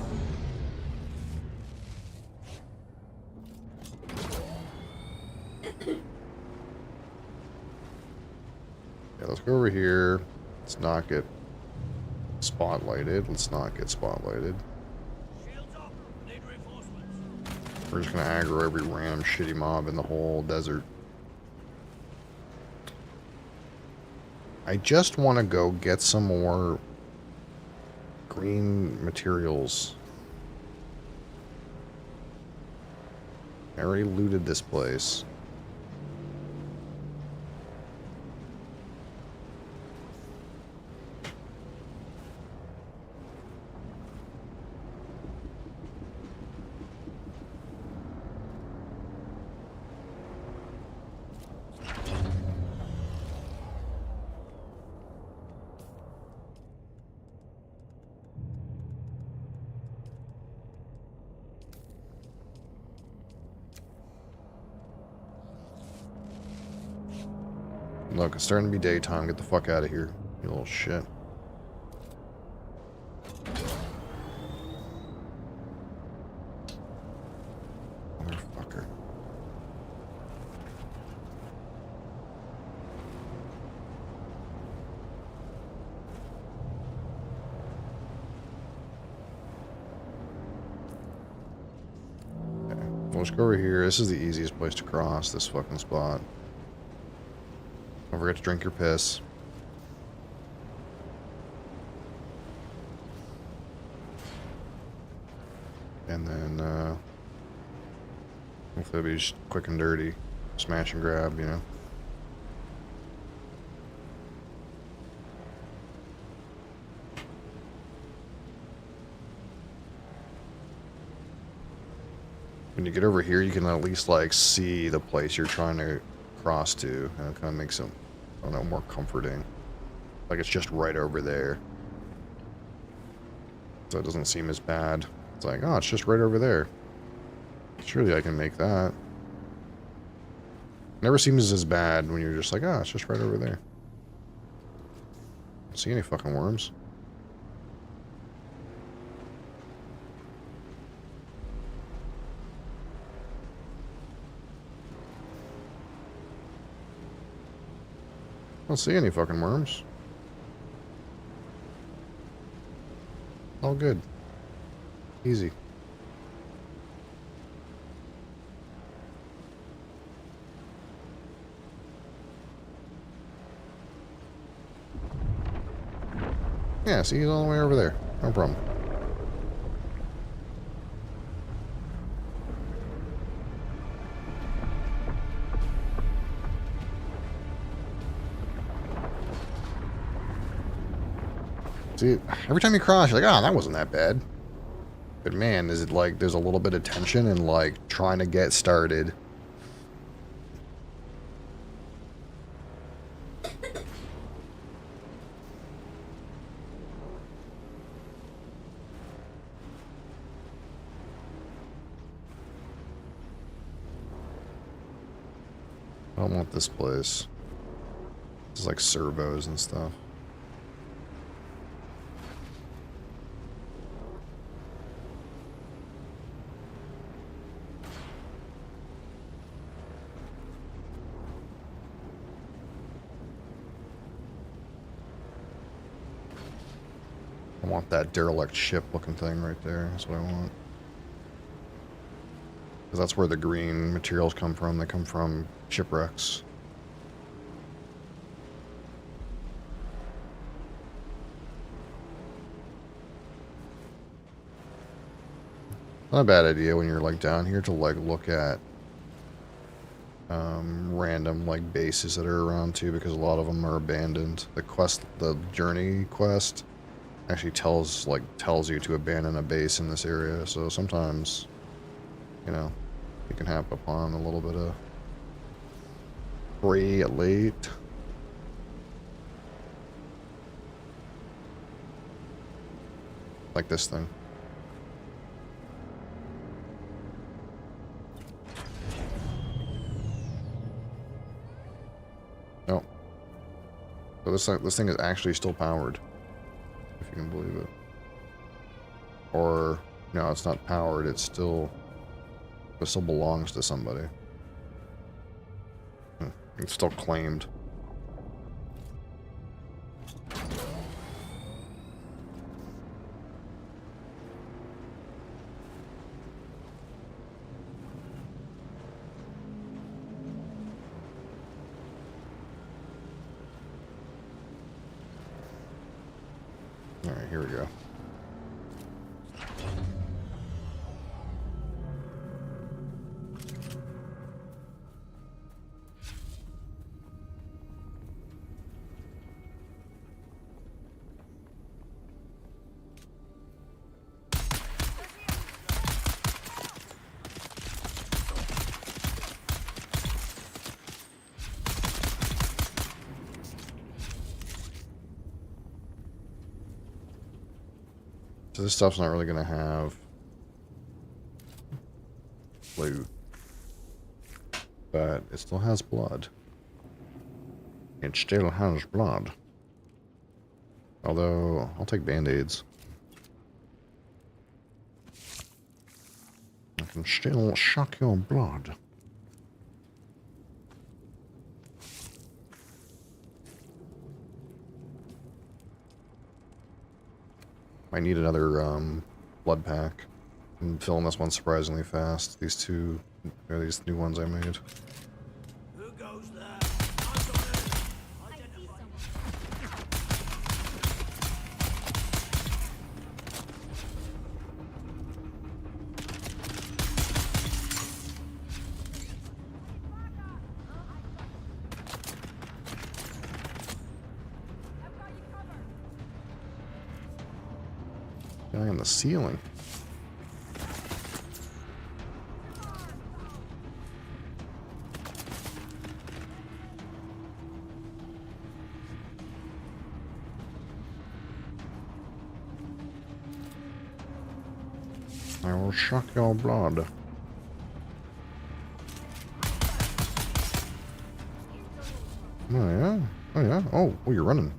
Yeah, let's go over here. Let's not get spotlighted. Let's not get spotlighted. Shields up. Need reinforcements. We're just gonna aggro every random shitty mob in the whole desert. I just want to go get some more green materials. I already looted this place. Look, it's starting to be daytime. Get the fuck out of here, you little shit. Motherfucker. Okay, we'll just go over here. This is the easiest place to cross this fucking spot. Don't forget to drink your piss. And then, hopefully it'll be just quick and dirty. Smash and grab, you know. When you get over here, you can at least, like, see the place you're trying to cross to, and it kind of makes it, I don't know, more comforting. Like it's just right over there. So it doesn't seem as bad. It's like, oh, it's just right over there. Surely I can make that. Never seems as bad when you're just like, oh, it's just right over there. Don't see any fucking worms. I don't see any fucking worms. All good. Easy. Yeah, see, he's all the way over there. No problem. See, every time you cross, you're like, oh, that wasn't that bad. But man, is it like there's a little bit of tension and like trying to get started. I don't want this place. It's like servos and stuff. I want that derelict ship looking thing right there. That's what I want. Because that's where the green materials come from. They come from shipwrecks. Not a bad idea when you're like down here to like look at random like bases that are around too, because a lot of them are abandoned. The quest, the journey quest, actually tells you to abandon a base in this area. So sometimes, you know, you can happen upon a little bit of free late. Like this thing. No. So this thing is actually still powered, if you can believe it. Or no, it's not powered. It still belongs to somebody. It's still claimed. All right, here we go. So this stuff's not really going to have loot, but it still has blood. It still has blood. Although, I'll take band-aids. I can still suck your blood. I need another blood pack. I'm filling this one surprisingly fast. These two, or these new ones I made. Who goes there? Identify. Guy on the ceiling. I will suck your blood. Oh yeah? Oh yeah? Oh, you're running.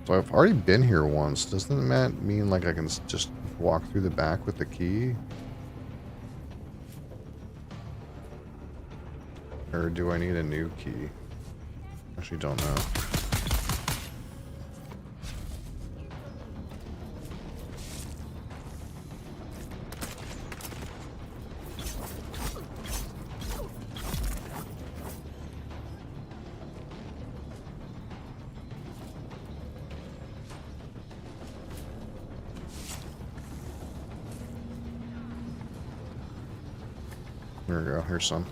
So I've already been here once. Doesn't that mean like I can just walk through the back with the key? Or do I need a new key? Actually don't know. Here we go. Here's some.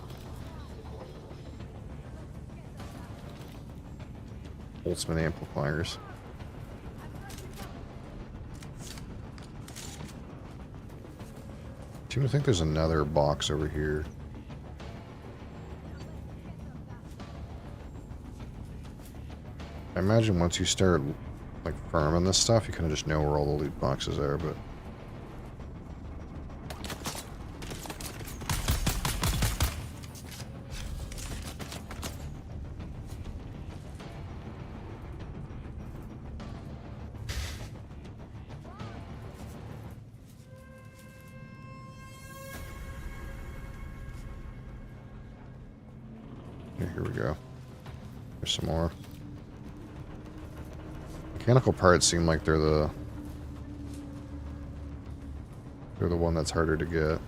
Boltzmann amplifiers. Do you think there's another box over here? I imagine once you start like farming this stuff, you kind of just know where all the loot boxes are, but here we go. There's some more. Mechanical parts seem like they're the one that's harder to get.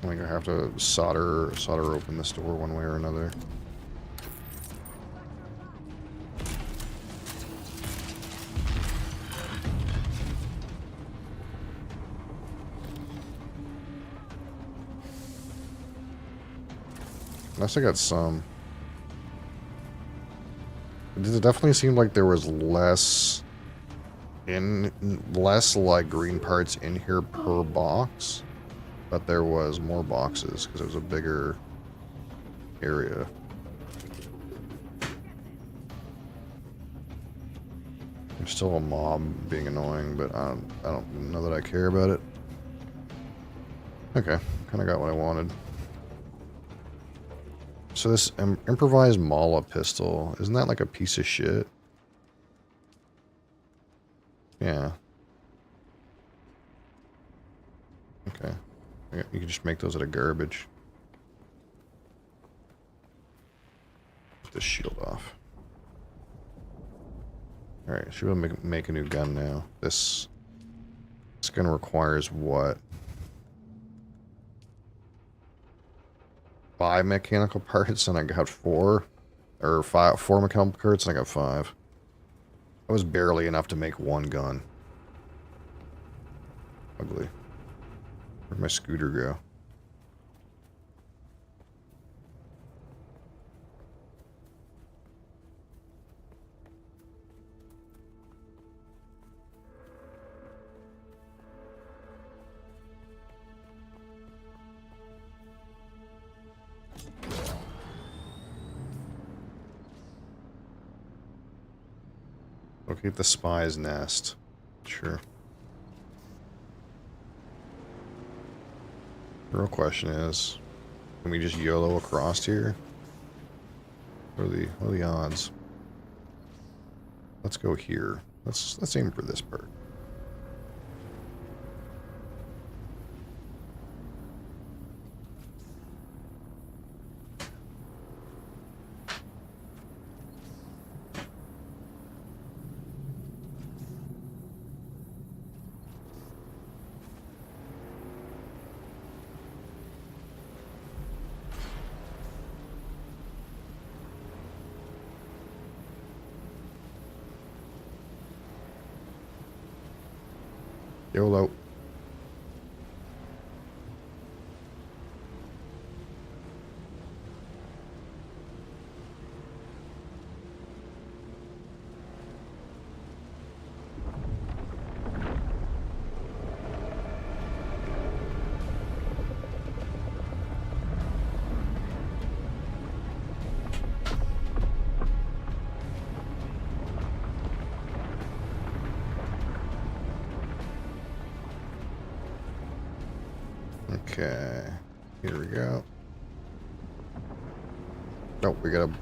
I think I have to solder open this door one way or another. Unless I got some. It definitely seemed like there was less like green parts in here per box, but there was more boxes because it was a bigger area. There's still a mob being annoying, but I don't know that I care about it. Okay, kind of got what I wanted. So this improvised Mala pistol, isn't that like a piece of shit? Yeah. Okay. You can just make those out of garbage. Put this shield off. Alright, should we make a new gun now? This gun requires what? 5 mechanical parts and I got 4, or 4 mechanical parts and I got 5. That was barely enough to make one gun. Ugly. Where'd my scooter go? Locate the spy's nest. Sure. The real question is, can we just YOLO across here? What are the odds? Let's go here. Let's aim for this part. YOLO. Okay, here we go. Oh, we gotta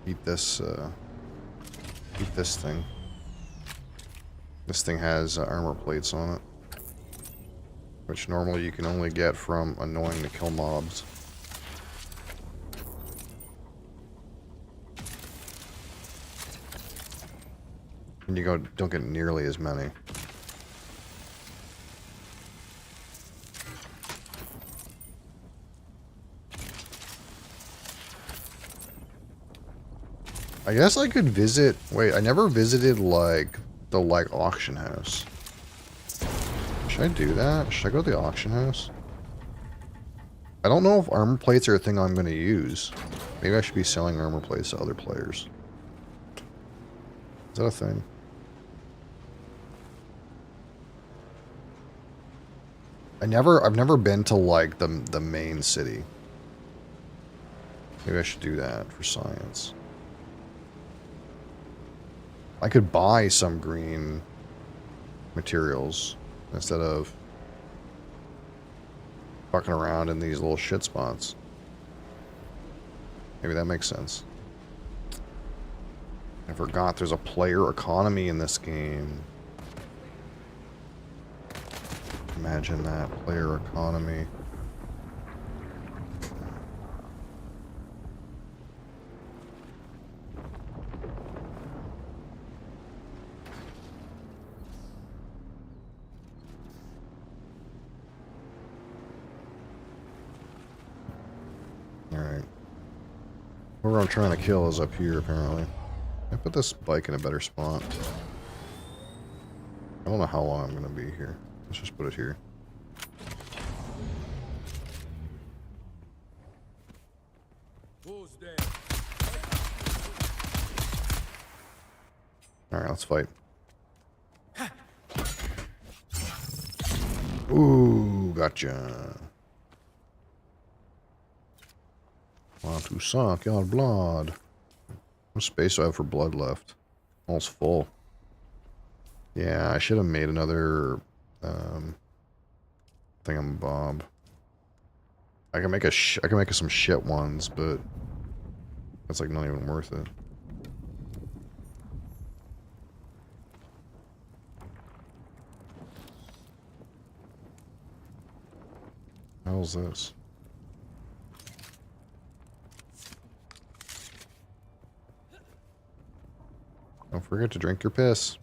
beat this thing. This thing has armor plates on it, which normally you can only get from annoying to kill mobs. And you don't get nearly as many. I guess I could visit... Wait, I never visited, like, the, like, auction house. Should I do that? Should I go to the auction house? I don't know if armor plates are a thing I'm going to use. Maybe I should be selling armor plates to other players. Is that a thing? I've never been to, like, the main city. Maybe I should do that for science. I could buy some green materials instead of fucking around in these little shit spots. Maybe that makes sense. I forgot there's a player economy in this game. Imagine that, player economy. Alright. Whoever I'm trying to kill is up here, apparently. I put this bike in a better spot. I don't know how long I'm going to be here. Let's just put it here. Who's there? Alright, let's fight. Ooh, gotcha. Want to suck your blood. How much space do I have for blood left? Almost full. Yeah, I should have made another thingamabob. I can make some shit ones, but that's like not even worth it. How's this? Don't forget to drink your piss.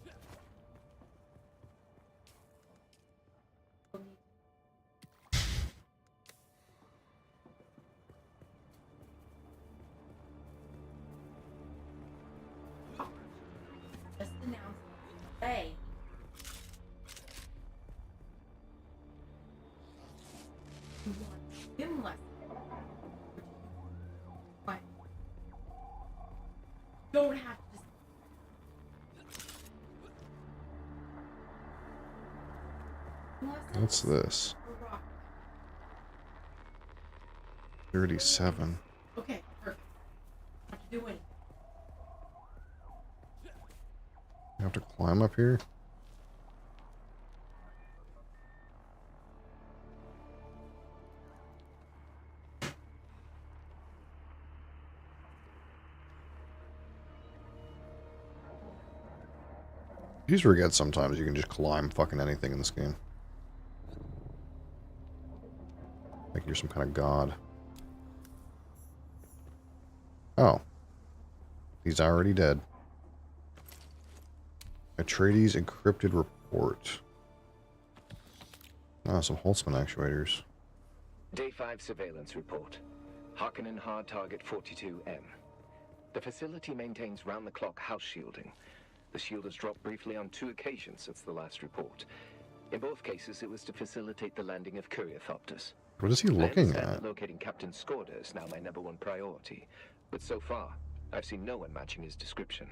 Just announced. Hey. You want him less. Fine. Don't have to. What's this? 37. Okay, perfect. Don't have to do anything. I have to climb up here? You just forget sometimes you can just climb fucking anything in this game. Like you're some kind of god. Oh. He's already dead. Atreides encrypted report. Ah, some Holtzman actuators. Day 5 surveillance report. Harkonnen hard target 42M. The facility maintains round-the-clock house shielding. The shield has dropped briefly on 2 occasions since the last report. In both cases, it was to facilitate the landing of Courier-thopters. What is he looking I understand at? that locating Captain Skorda is now my #1 priority, but so far, I've seen no one matching his description.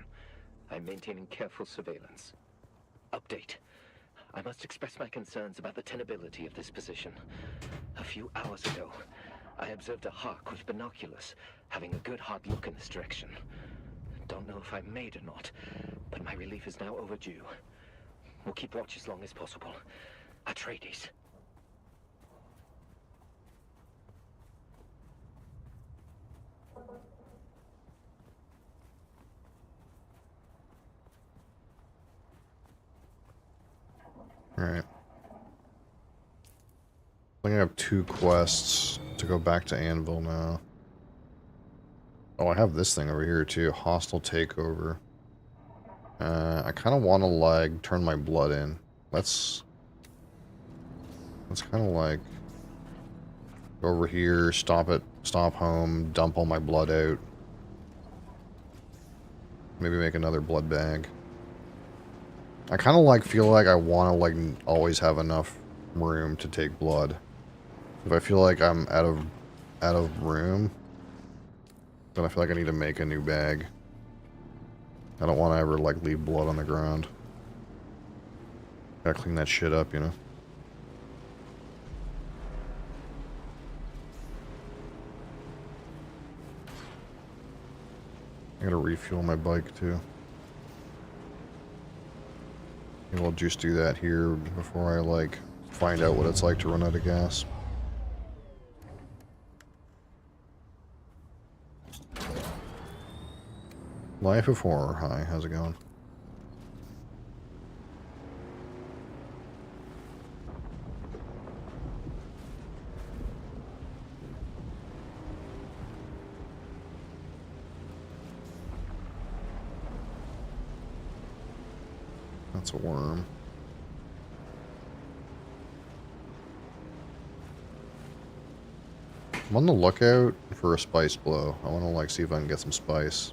I'm maintaining careful surveillance. Update. I must express my concerns about the tenability of this position. A few hours ago, I observed a hawk with binoculars, having a good hard look in this direction. Don't know if I'm made or not, but my relief is now overdue. We'll keep watch as long as possible. Atreides. Alright. I think I have 2 quests to go back to Anvil now. Oh, I have this thing over here too. Hostile takeover. I kind of want to like turn my blood in. Let's kind of like go over here, stop home, dump all my blood out. Maybe make another blood bag. I kind of like feel like I want to like always have enough room to take blood. If I feel like I'm out of room, then I feel like I need to make a new bag. I don't want to ever like leave blood on the ground. Gotta clean that shit up, you know? I gotta refuel my bike too. Maybe I'll just do that here before I like find out what it's like to run out of gas. Life of Horror, hi, how's it going? That's a worm. I'm on the lookout for a spice blow. I want to like see if I can get some spice.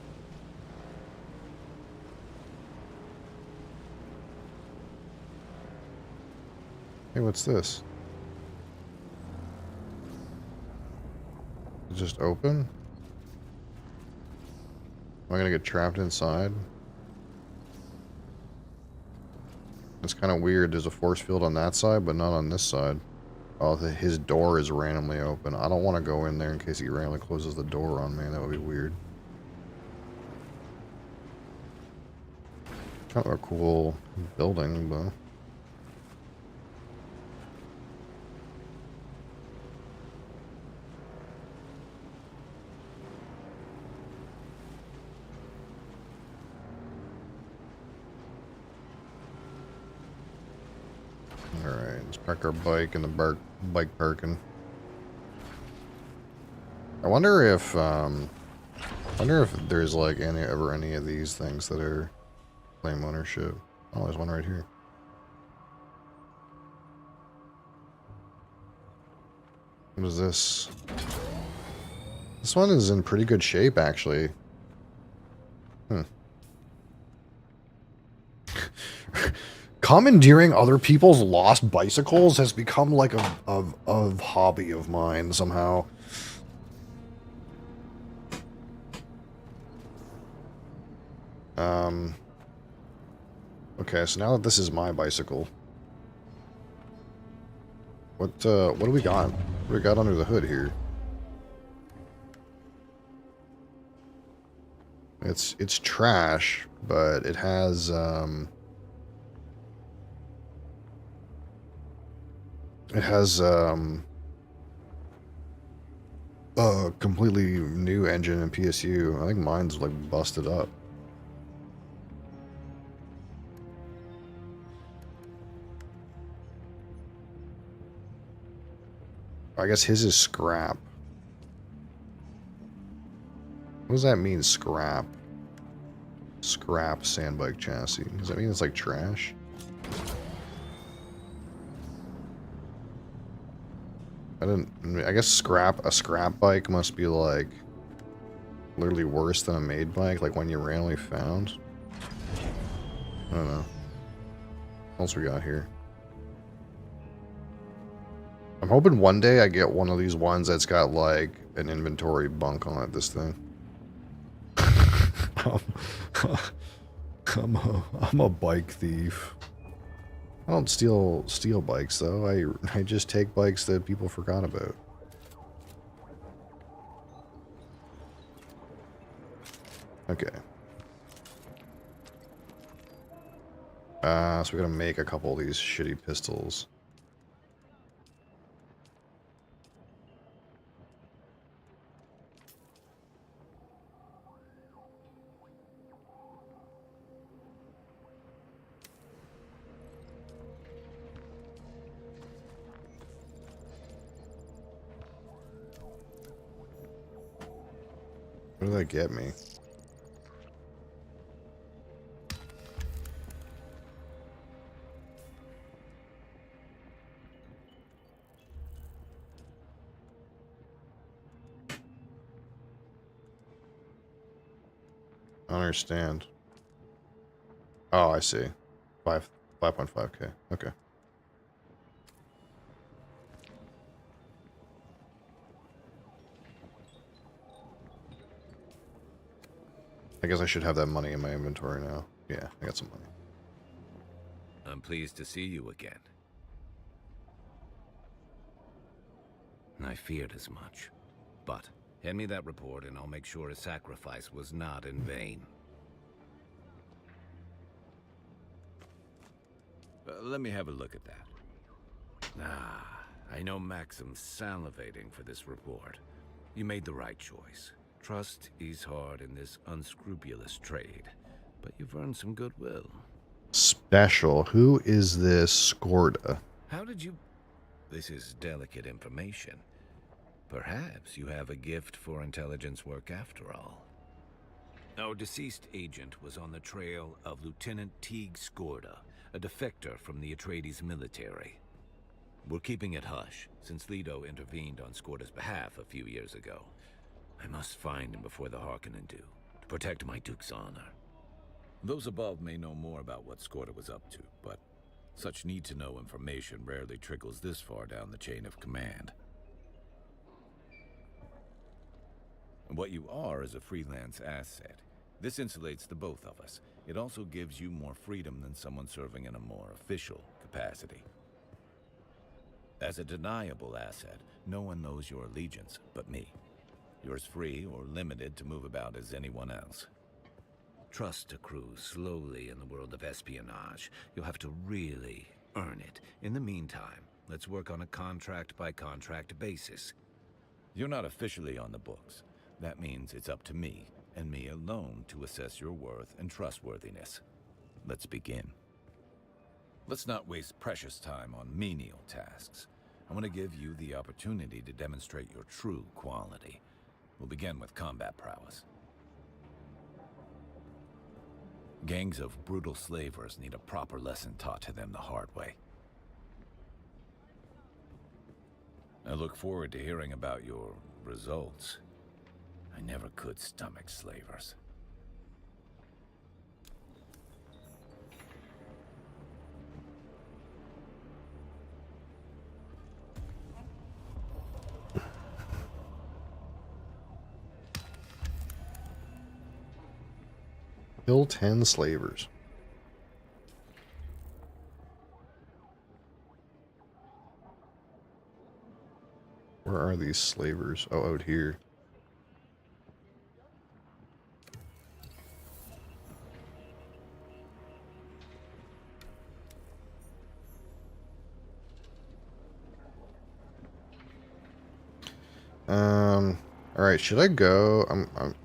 Hey, what's this? Is it just open? Am I gonna get trapped inside? It's kind of weird. There's a force field on that side, but not on this side. Oh, his door is randomly open. I don't want to go in there in case he randomly closes the door on me. That would be weird. Kind of a cool building, but... Alright, let's park our bike in the bike parking. I wonder if there's like ever any of these things that are claim ownership. Oh, there's one right here. What is this? This one is in pretty good shape, actually. Commandeering other people's lost bicycles has become like a hobby of mine somehow. Okay, so now that this is my bicycle, what do we got? What do we got under the hood here? It's trash, but it has a completely new engine and PSU. I think mine's like busted up. I guess his is scrap. What does that mean, scrap? Scrap sandbike chassis. Does that mean it's like trash? I guess a scrap bike must be like literally worse than a made bike, like when you randomly found. I don't know. What else we got here? I'm hoping one day I get one of these ones that's got like an inventory bunk on it, this thing. I'm a bike thief. I don't steal bikes though. I just take bikes that people forgot about. Okay. So we gotta make a couple of these shitty pistols. What did that get me? I don't understand. Oh, I see. 5.5K. Okay. I guess I should have that money in my inventory now. Yeah, I got some money. I'm pleased to see you again. I feared as much. But hand me that report and I'll make sure a sacrifice was not in vain. Let me have a look at that. Ah, I know Maxim's salivating for this report. You made the right choice. Trust is hard in this unscrupulous trade, but you've earned some goodwill. Special. Who is this Skorda? How did you... This is delicate information. Perhaps you have a gift for intelligence work after all. Our deceased agent was on the trail of Lieutenant Teague Skorda, a defector from the Atreides military. We're keeping it hush, since Leto intervened on Skorda's behalf a few years ago. I must find him before the Harkonnen do, to protect my Duke's honor. Those above may know more about what Skorda was up to, but such need-to-know information rarely trickles this far down the chain of command. What you are is a freelance asset. This insulates the both of us. It also gives you more freedom than someone serving in a more official capacity. As a deniable asset, no one knows your allegiance but me. You're as free or limited to move about as anyone else. Trust accrues slowly in the world of espionage. You'll have to really earn it. In the meantime, let's work on a contract-by-contract basis. You're not officially on the books. That means it's up to me, and me alone, to assess your worth and trustworthiness. Let's begin. Let's not waste precious time on menial tasks. I want to give you the opportunity to demonstrate your true quality. We'll begin with combat prowess. Gangs of brutal slavers need a proper lesson taught to them the hard way. I look forward to hearing about your results. I never could stomach slavers. Kill 10 slavers. Where are these slavers? Oh, out here. All right. Should I go?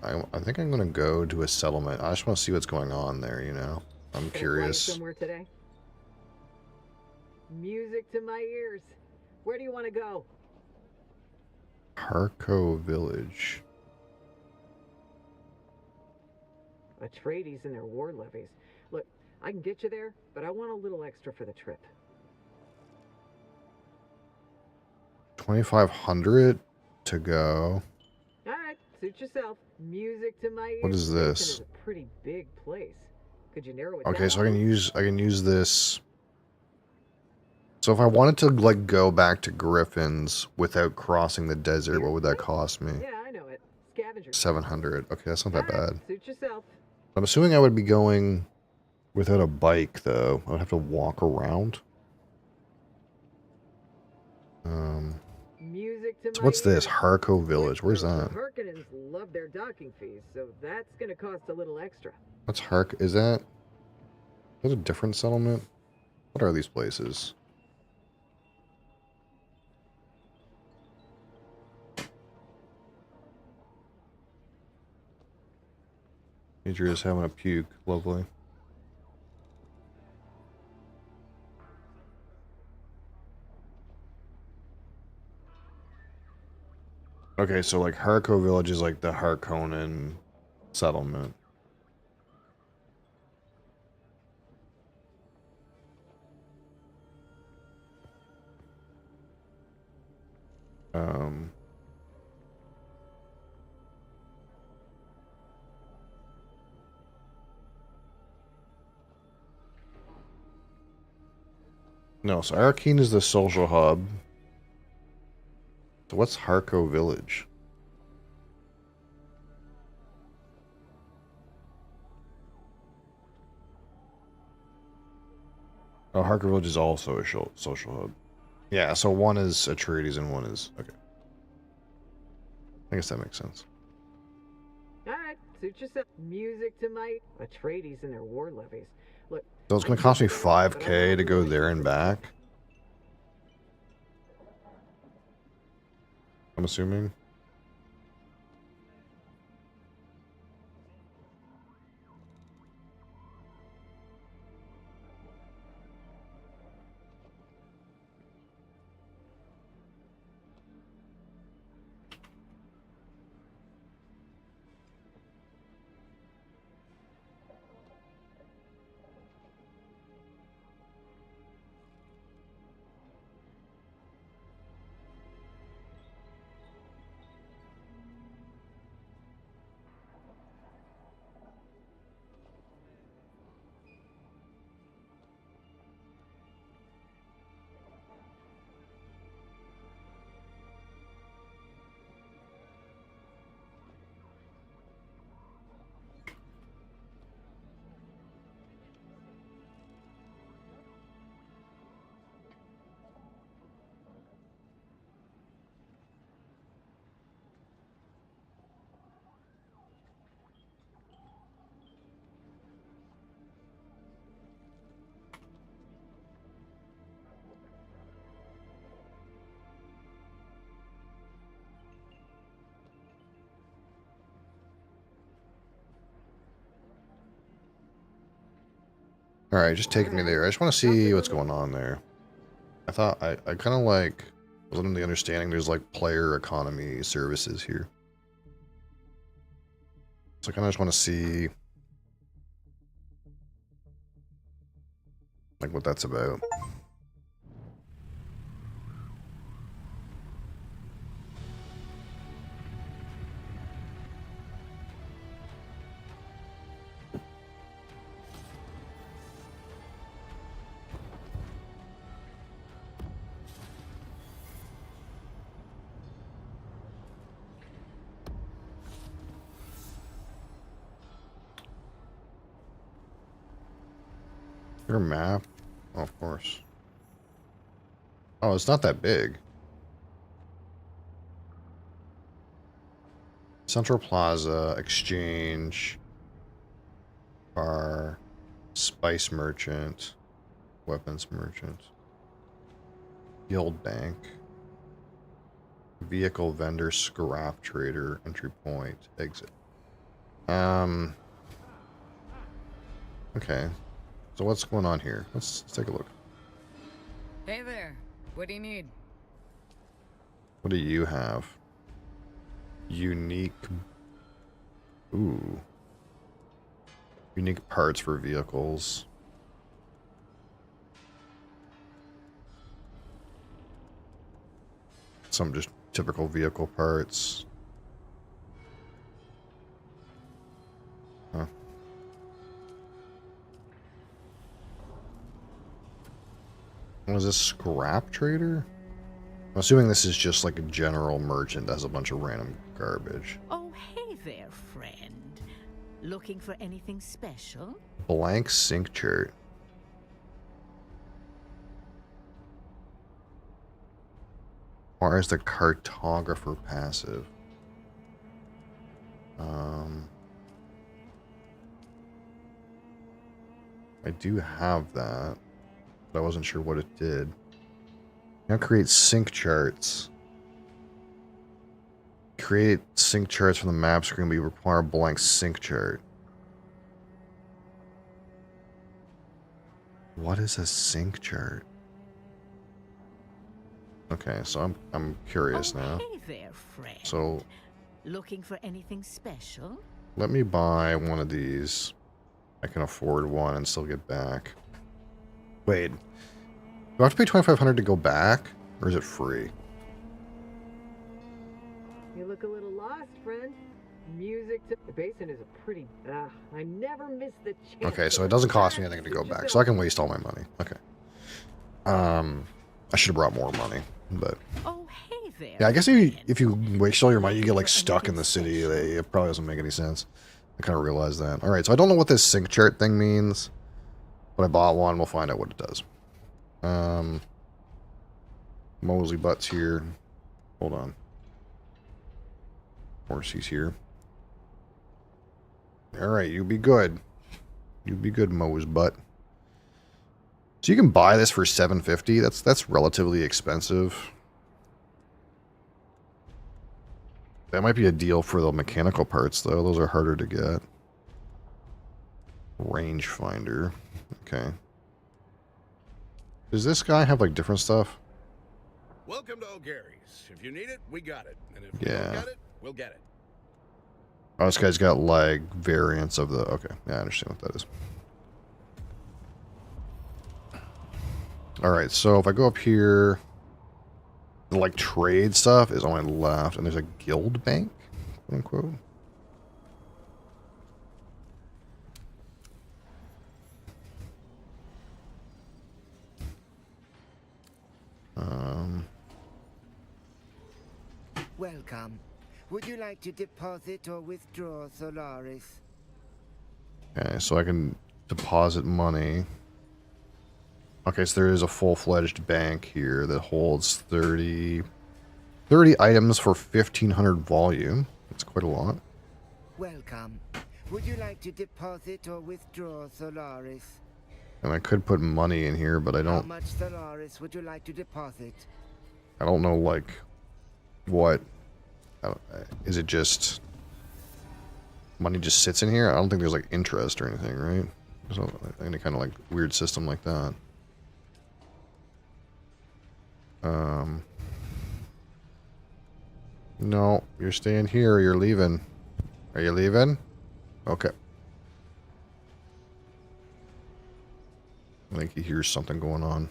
I think I'm gonna go to a settlement. I just want to see what's going on there. You know, I'm Gonna play curious. somewhere today? Music to my ears. Where do you want to go? Harco Village. Atreides and their war levies. Look, I can get you there, but I want a little extra for the trip. 2,500 to go. All right, suit yourself. Music to my ears. What is Jason this? is a pretty big place. Could you narrow it Okay, down? so I can use this. So if I wanted to like go back to Griffin's without crossing the desert, what would that cost me? Yeah, I know it. Scavenger. 700. Okay, that's not that All right, bad. suit yourself. I'm assuming I would be going without a bike though. I would have to walk around. Music to So my what's this? ears. Harco Village. Where's The that? Harkonnens love their docking fees, so that's gonna cost a little extra. What's Hark? Is that a different settlement? What are these places? Adria's having a puke. Lovely. Okay, so like Harco Village is like the Harkonnen settlement. Um, No, so Arcane is the social hub. So what's Harco Village? Oh, Harco Village is also a social hub. Yeah, so one is Atreides and one is... Okay. I guess that makes sense. Alright, suit yourself. Music to my Atreides and their war levies. Look, So it's going to cost me 5k to go there and back. I'm assuming. Alright, just take me there. I just want to see what's going on there. I thought, I kind of like, was under the understanding there's like player economy services here. So I kind of just want to see like what that's about. Your map? Oh, of course. Oh, it's not that big. Central Plaza, Exchange, Bar, Spice Merchant, Weapons Merchant, Guild Bank, Vehicle Vendor, Scrap Trader, Entry Point, Exit. Okay. So what's going on here? Let's take a look. Hey there. What do you need? What do you have? Unique... Ooh. Unique parts for vehicles. Some just typical vehicle parts. Huh. Was this scrap trader? I'm assuming this is just like a general merchant that has a bunch of random garbage. Oh, hey there, friend. Looking for anything special? Blank sync chart. Or is the cartographer passive? I do have that, but I wasn't sure what it did. Now create sync charts. Create sync charts from the map screen, but you require a blank sync chart. What is a sync chart? Okay, so I'm curious now. Hey there, friend. So Looking for anything special? let me buy one of these. I can afford one and still get back. Wait. Do I have to pay $2,500 to go back? Or is it free? You look a little lost, friend. Music to the basin is a pretty. I never miss the chance. Okay, so it doesn't cost me anything to go back, so I can waste all my money. Okay. I should have brought more money, but Oh, hey there. yeah, I guess friend. if you waste all your money, you get like Looking for stuck in anything the city. special? It probably doesn't make any sense. I kind of realized that. All right, so I don't know what this sync chart thing means, but I bought one. We'll find out what it does. Mosley Butt's here. Hold on. Horsey's here. All right, you be good. You be good, Mo's Butt. So you can buy this for $750. That's relatively expensive. That might be a deal for the mechanical parts, though. Those are harder to get. Rangefinder. Okay. Does this guy have, like, different stuff? Welcome to O'Gary's. If you need it, we got it. And if we Yeah. don't get it, we'll get it. Oh, this guy's got, like, variants of the... Okay, yeah, I understand what that is. Alright, so if I go up here... The, like, trade stuff is on my left, and there's a guild bank, quote unquote. Welcome. Would you like to deposit or withdraw Solaris? Okay, so I can deposit money. Okay, so there is a full-fledged bank here that holds 30 items for 1,500 volume. That's quite a lot. Welcome. Would you like to deposit or withdraw Solaris? And I could put money in here, but I How don't... much Solaris would you like to deposit? I don't know, like, what... Is it just... Money just sits in here? I don't think there's, like, interest or anything, right? There's no, any kind of, like, weird system like that. No, you're staying here or you're leaving. Are you leaving? Okay. I think he hears something going on.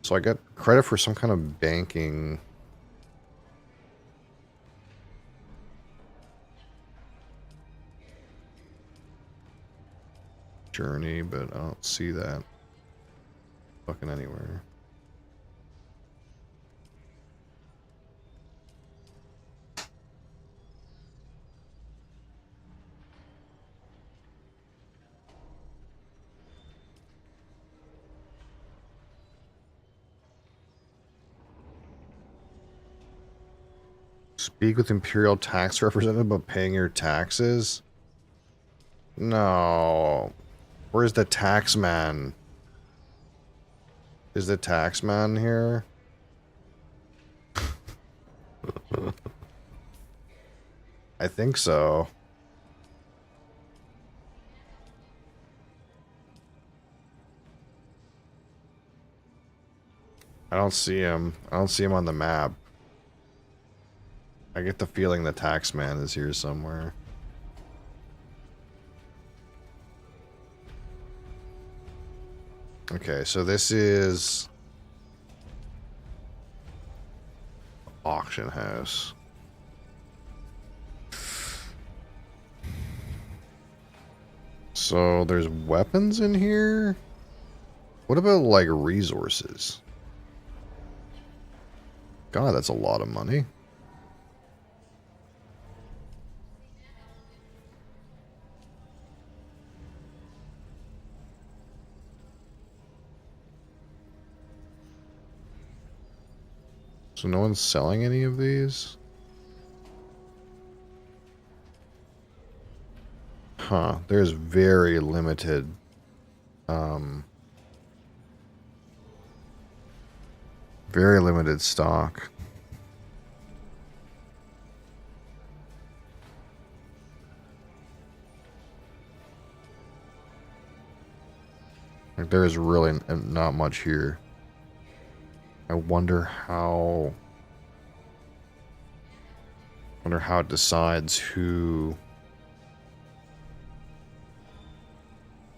So I got credit for some kind of banking... journey, but I don't see that fucking anywhere. Speak with Imperial Tax Representative about paying your taxes? No. Where's the tax man? Is the tax man here? I think so. I don't see him. I don't see him on the map. I get the feeling the tax man is here somewhere. Okay, so this is auction house. So there's weapons in here? What about like resources? God, that's a lot of money. So no one's selling any of these? Huh, there's very limited stock. Like there is really not much here. I wonder how it decides who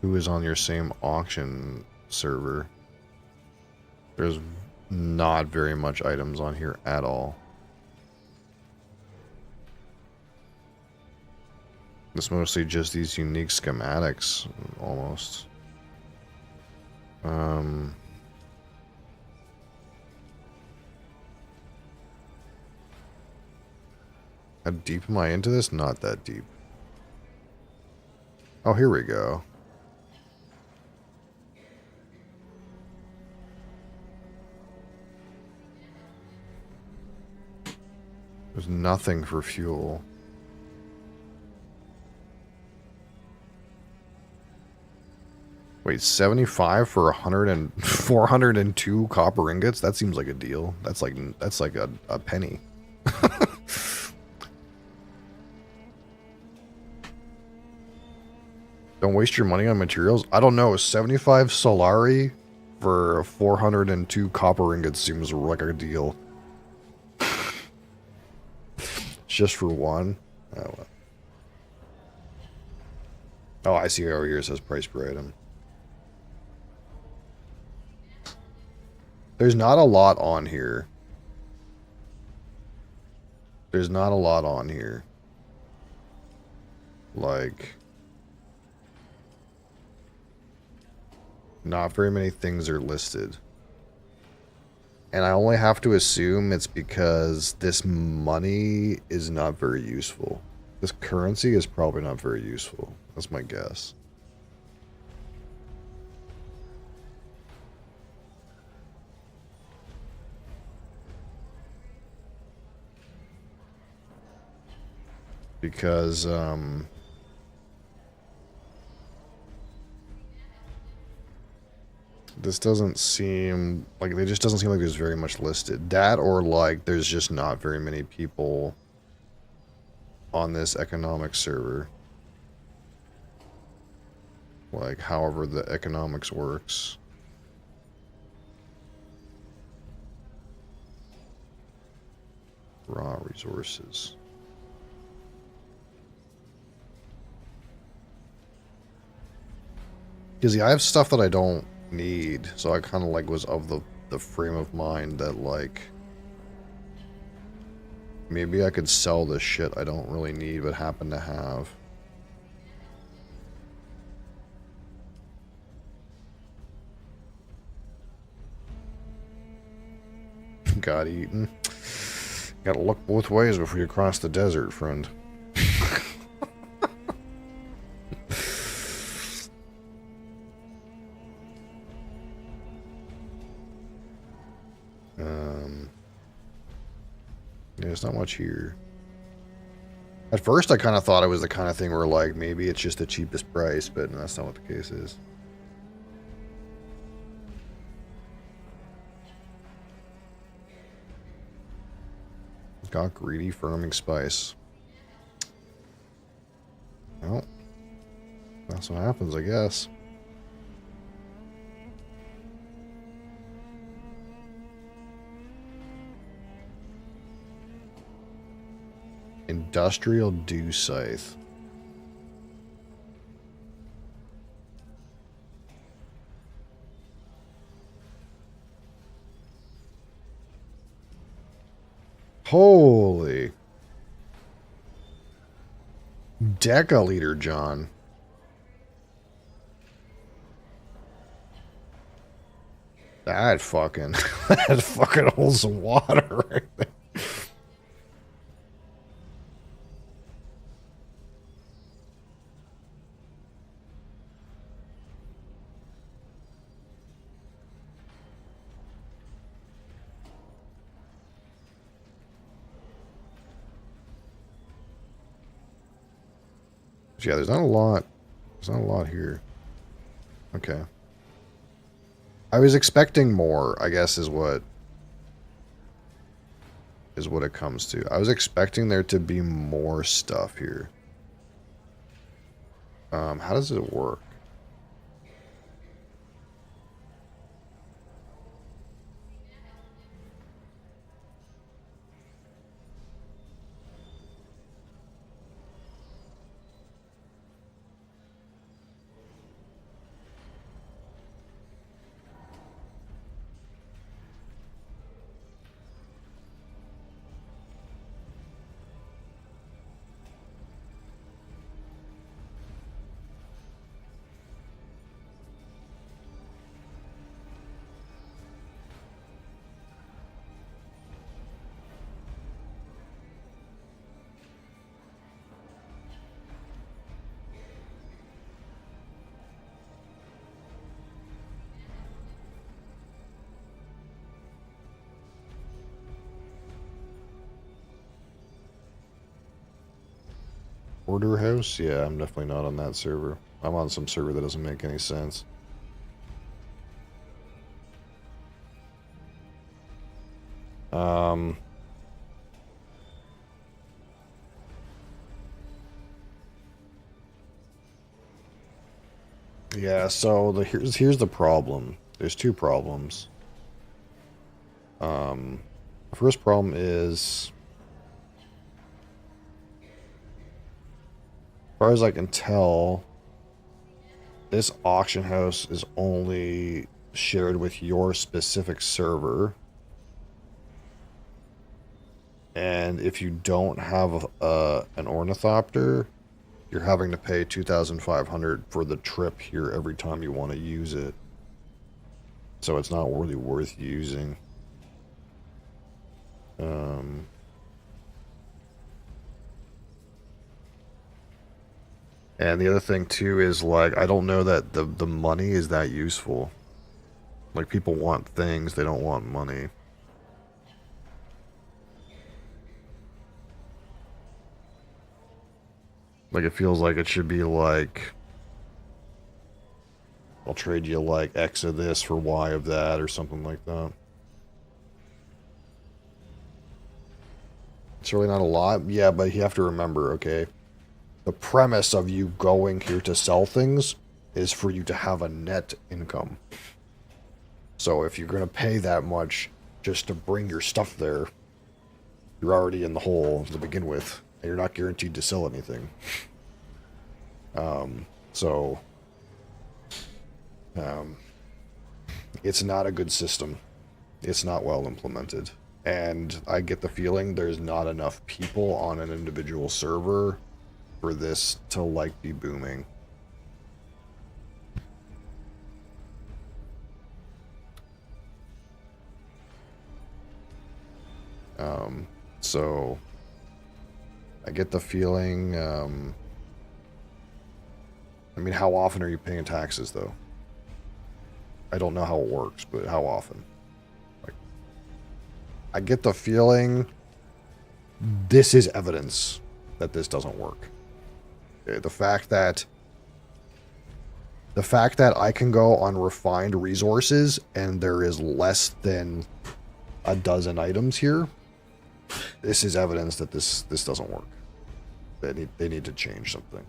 is on your same auction server. There's not very much items on here at all. It's mostly just these unique schematics, almost. Um, how deep am I into this? Not that deep. Oh, here we go. There's nothing for fuel. Wait, 75 for 402 copper ingots? That seems like a deal. That's like a penny. Don't waste your money on materials. I don't know. 75 Solari for 402 copper ingots seems like a deal. Just for one? Oh, well. Oh, I see over here it says price per item. There's not a lot on here. There's not a lot on here. Like, not very many things are listed. And I only have to assume it's because this money is not very useful. This currency is probably not very useful. That's my guess. Because, this doesn't seem like, it just doesn't seem like there's very much listed. That or like there's just not very many people on this economic server. Like however the economics works. Raw resources. Because yeah, I have stuff that I don't need, so I kind of like was of the frame of mind that like maybe I could sell this shit I don't really need but happen to have. Got eaten. Gotta look both ways before you cross the desert, friend. Yeah, there's not much here. At first, I kind of thought it was the kind of thing where, like, maybe it's just the cheapest price, but that's not what the case is. Got greedy firming spice. Well, that's what happens, I guess. Industrial dew scythe. Holy. Decaliter, John. That fucking that fucking holds some water right there. Yeah, there's not a lot. There's not a lot here. Okay. I was expecting more, I guess is what it comes to. I was expecting there to be more stuff here. How does it work? Order house? Yeah, I'm definitely not on that server. I'm on some server that doesn't make any sense. Yeah, so here's the problem. There's two problems. The first problem is, as far as I can tell, this auction house is only shared with your specific server. And if you don't have an ornithopter, you're having to pay 2,500 for the trip here every time you want to use it. So it's not really worth using. And the other thing too is, like, I don't know that the money is that useful. Like, people want things, they don't want money. Like, it feels like it should be like, I'll trade you like X of this for Y of that, or something like that. It's really not a lot. Yeah, but you have to remember, okay, the premise of you going here to sell things is for you to have a net income. So if you're going to pay that much just to bring your stuff there, you're already in the hole to begin with, and you're not guaranteed to sell anything. It's not a good system. It's not well implemented. And I get the feeling there's not enough people on an individual server for this to, like, be booming. So I get the feeling, I mean, how often are you paying taxes, though? I don't know how it works, but how often? Like, I get the feeling this is evidence that this doesn't work. The fact that I can go on refined resources and there is less than a dozen items here, this is evidence that this doesn't work. They need to change something.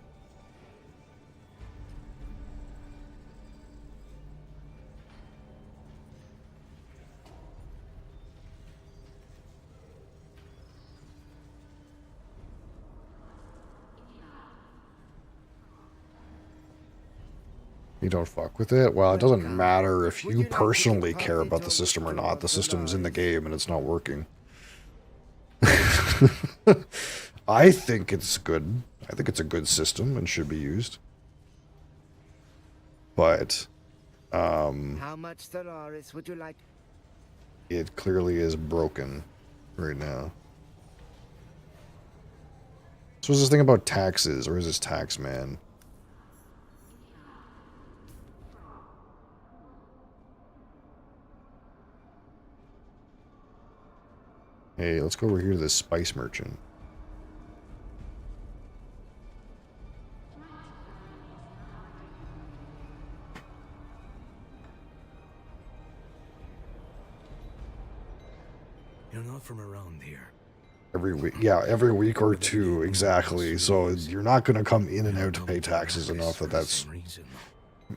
You don't fuck with it? Well, it doesn't matter if you personally care about the system or not. The system's in the game and it's not working. I think it's good. I think it's a good system and should be used. But, how much Solaris would you like? It clearly is broken right now. So is this thing about taxes, or is this tax man? Hey, let's go over here to this spice merchant. You're not from around here. Every week, yeah, every week or two, exactly. So you're not going to come in and out to pay taxes enough that that's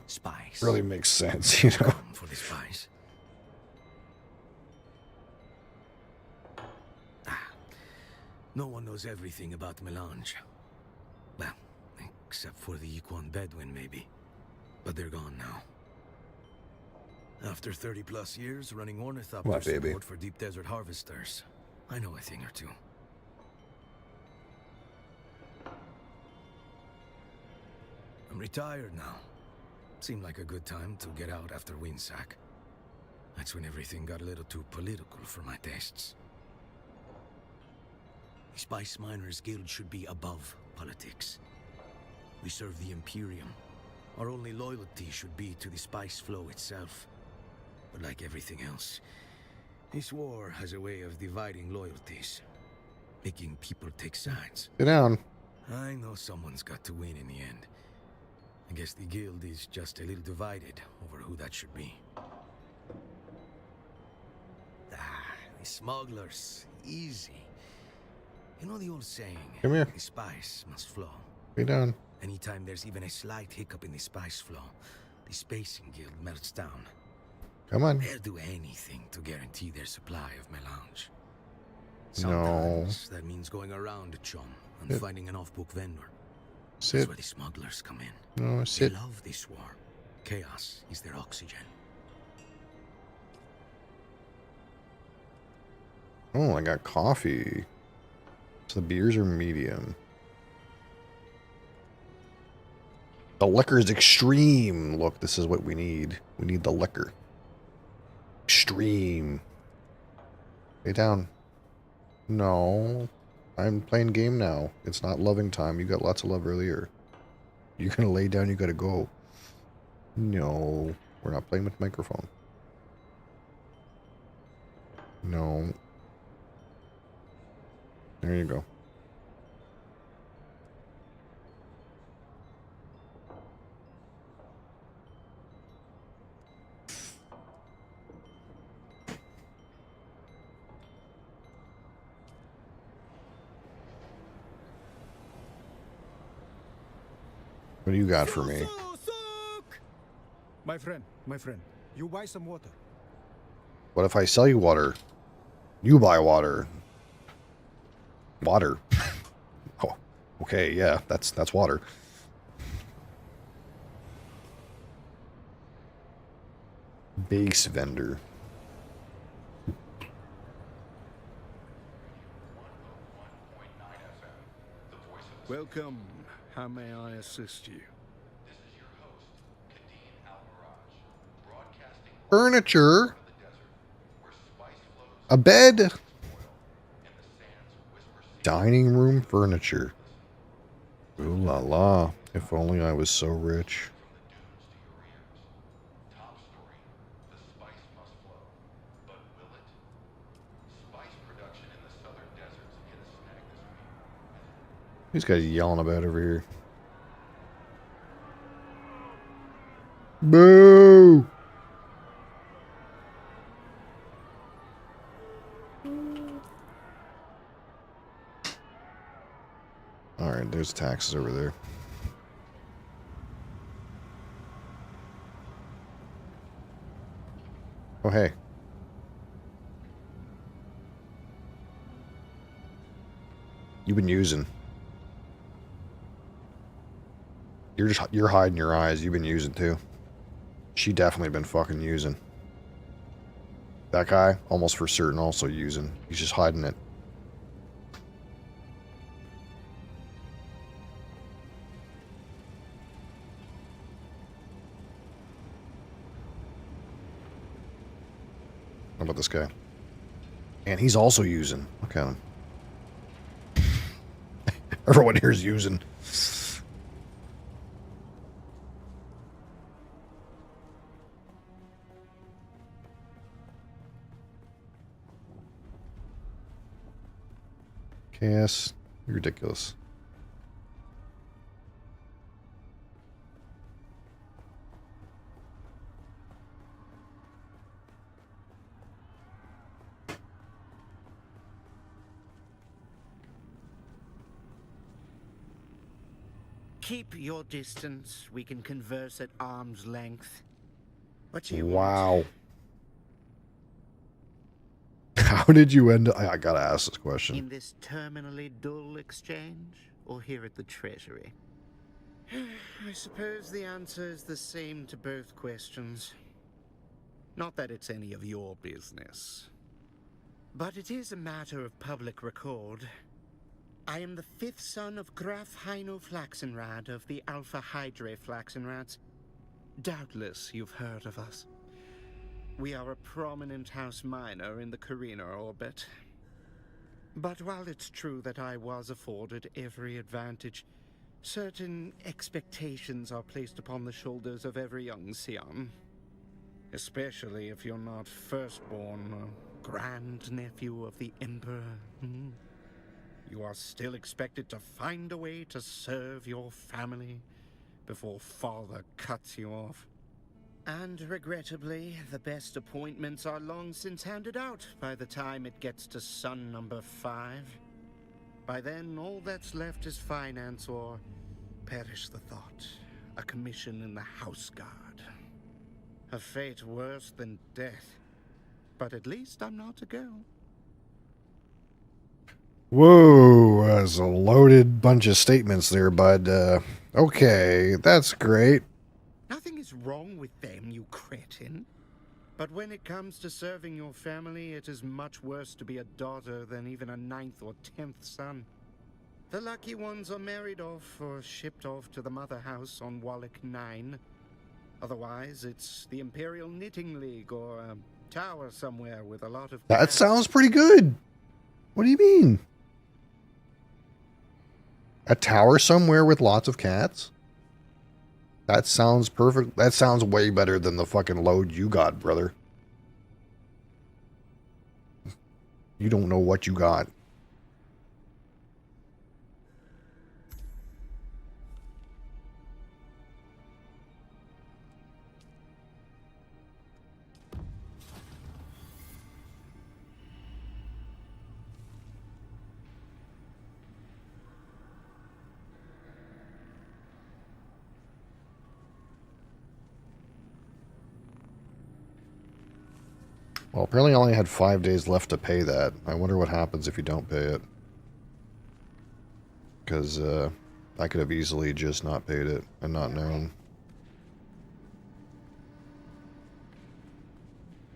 Spice. really makes sense, you know. For the spice. No one knows everything about Melange. Well, except for the Yquan Bedouin, maybe. But they're gone now. After 30+ years running ornithopter support for deep desert harvesters, I know a thing or two. I'm retired now. Seemed like a good time to get out after Windsack. That's when everything got a little too political for my tastes. The Spice Miners Guild should be above politics. We serve the Imperium. Our only loyalty should be to the spice flow itself. But like everything else, this war has a way of dividing loyalties, making people take sides. Sit down. I know someone's got to win in the end. I guess the guild is just a little divided over who that should be. The smugglers. Easy. You know the old saying, Come here. the spice must flow. Lay down. Anytime there's even a slight hiccup in the spice flow, the Spacing Guild melts down. Come on. They'll do anything to guarantee their supply of melange. No. Sometimes that means going around the chum and Sit. finding an off-book vendor. Sit. That's where the smugglers come in. No, They sit. love this war. Chaos is their oxygen. Oh, I got coffee. So the beers are medium. The liquor is extreme. Look, this is what we need. We need the liquor. Extreme. Lay down. No. I'm playing game now. It's not loving time. You got lots of love earlier. You're gonna lay down, you gotta go. No. We're not playing with the microphone. No. There you go. What do you got for me? My friend, you buy some water. What if I sell you water? You buy water. Water. Oh, okay, yeah, that's water. Base vendor. Welcome. How may I assist you? Furniture. A bed. Dining room furniture. Ooh la la. If only I was so rich. These guys yelling about over here. Boo! Alright, there's taxes over there. Oh, hey. You've been using. You're hiding your eyes. You've been using too. She definitely been fucking using. That guy, almost for certain, also using. He's just hiding it. How about this guy? And he's also using. Look at him. Everyone here's using. Cass, you're ridiculous. Keep your distance. We can converse at arm's length. What do you Wow. want? How did you end up? I gotta ask this question. In this terminally dull exchange, or here at the Treasury? I suppose the answer is the same to both questions. Not that it's any of your business. But it is a matter of public record. I am the fifth son of Graf Heino Flaxenrad of the Alpha Hydrae Flaxenrads. Doubtless you've heard of us. We are a prominent house minor in the Carina orbit. But while it's true that I was afforded every advantage, certain expectations are placed upon the shoulders of every young scion. Especially if you're not firstborn, grandnephew of the Emperor. you are still expected to find a way to serve your family before father cuts you off. And regrettably, the best appointments are long since handed out by the time it gets to son number 5. By then, all that's left is finance or, perish the thought, a commission in the House Guard. A fate worse than death. But at least I'm not a girl. Whoa, that's a loaded bunch of statements there, bud. Okay, that's great. Nothing is wrong with them, you cretin. But when it comes to serving your family, it is much worse to be a daughter than even a 9th or 10th son. The lucky ones are married off or shipped off to the mother house on Wallach 9. Otherwise, it's the Imperial Knitting League or a tower somewhere with a lot of That cats. sounds pretty good. What do you mean? A tower somewhere with lots of cats? That sounds perfect. That sounds way better than the fucking load you got, brother. You don't know what you got. Well, apparently I only had 5 days left to pay that. I wonder what happens if you don't pay it. Because I could have easily just not paid it and not known.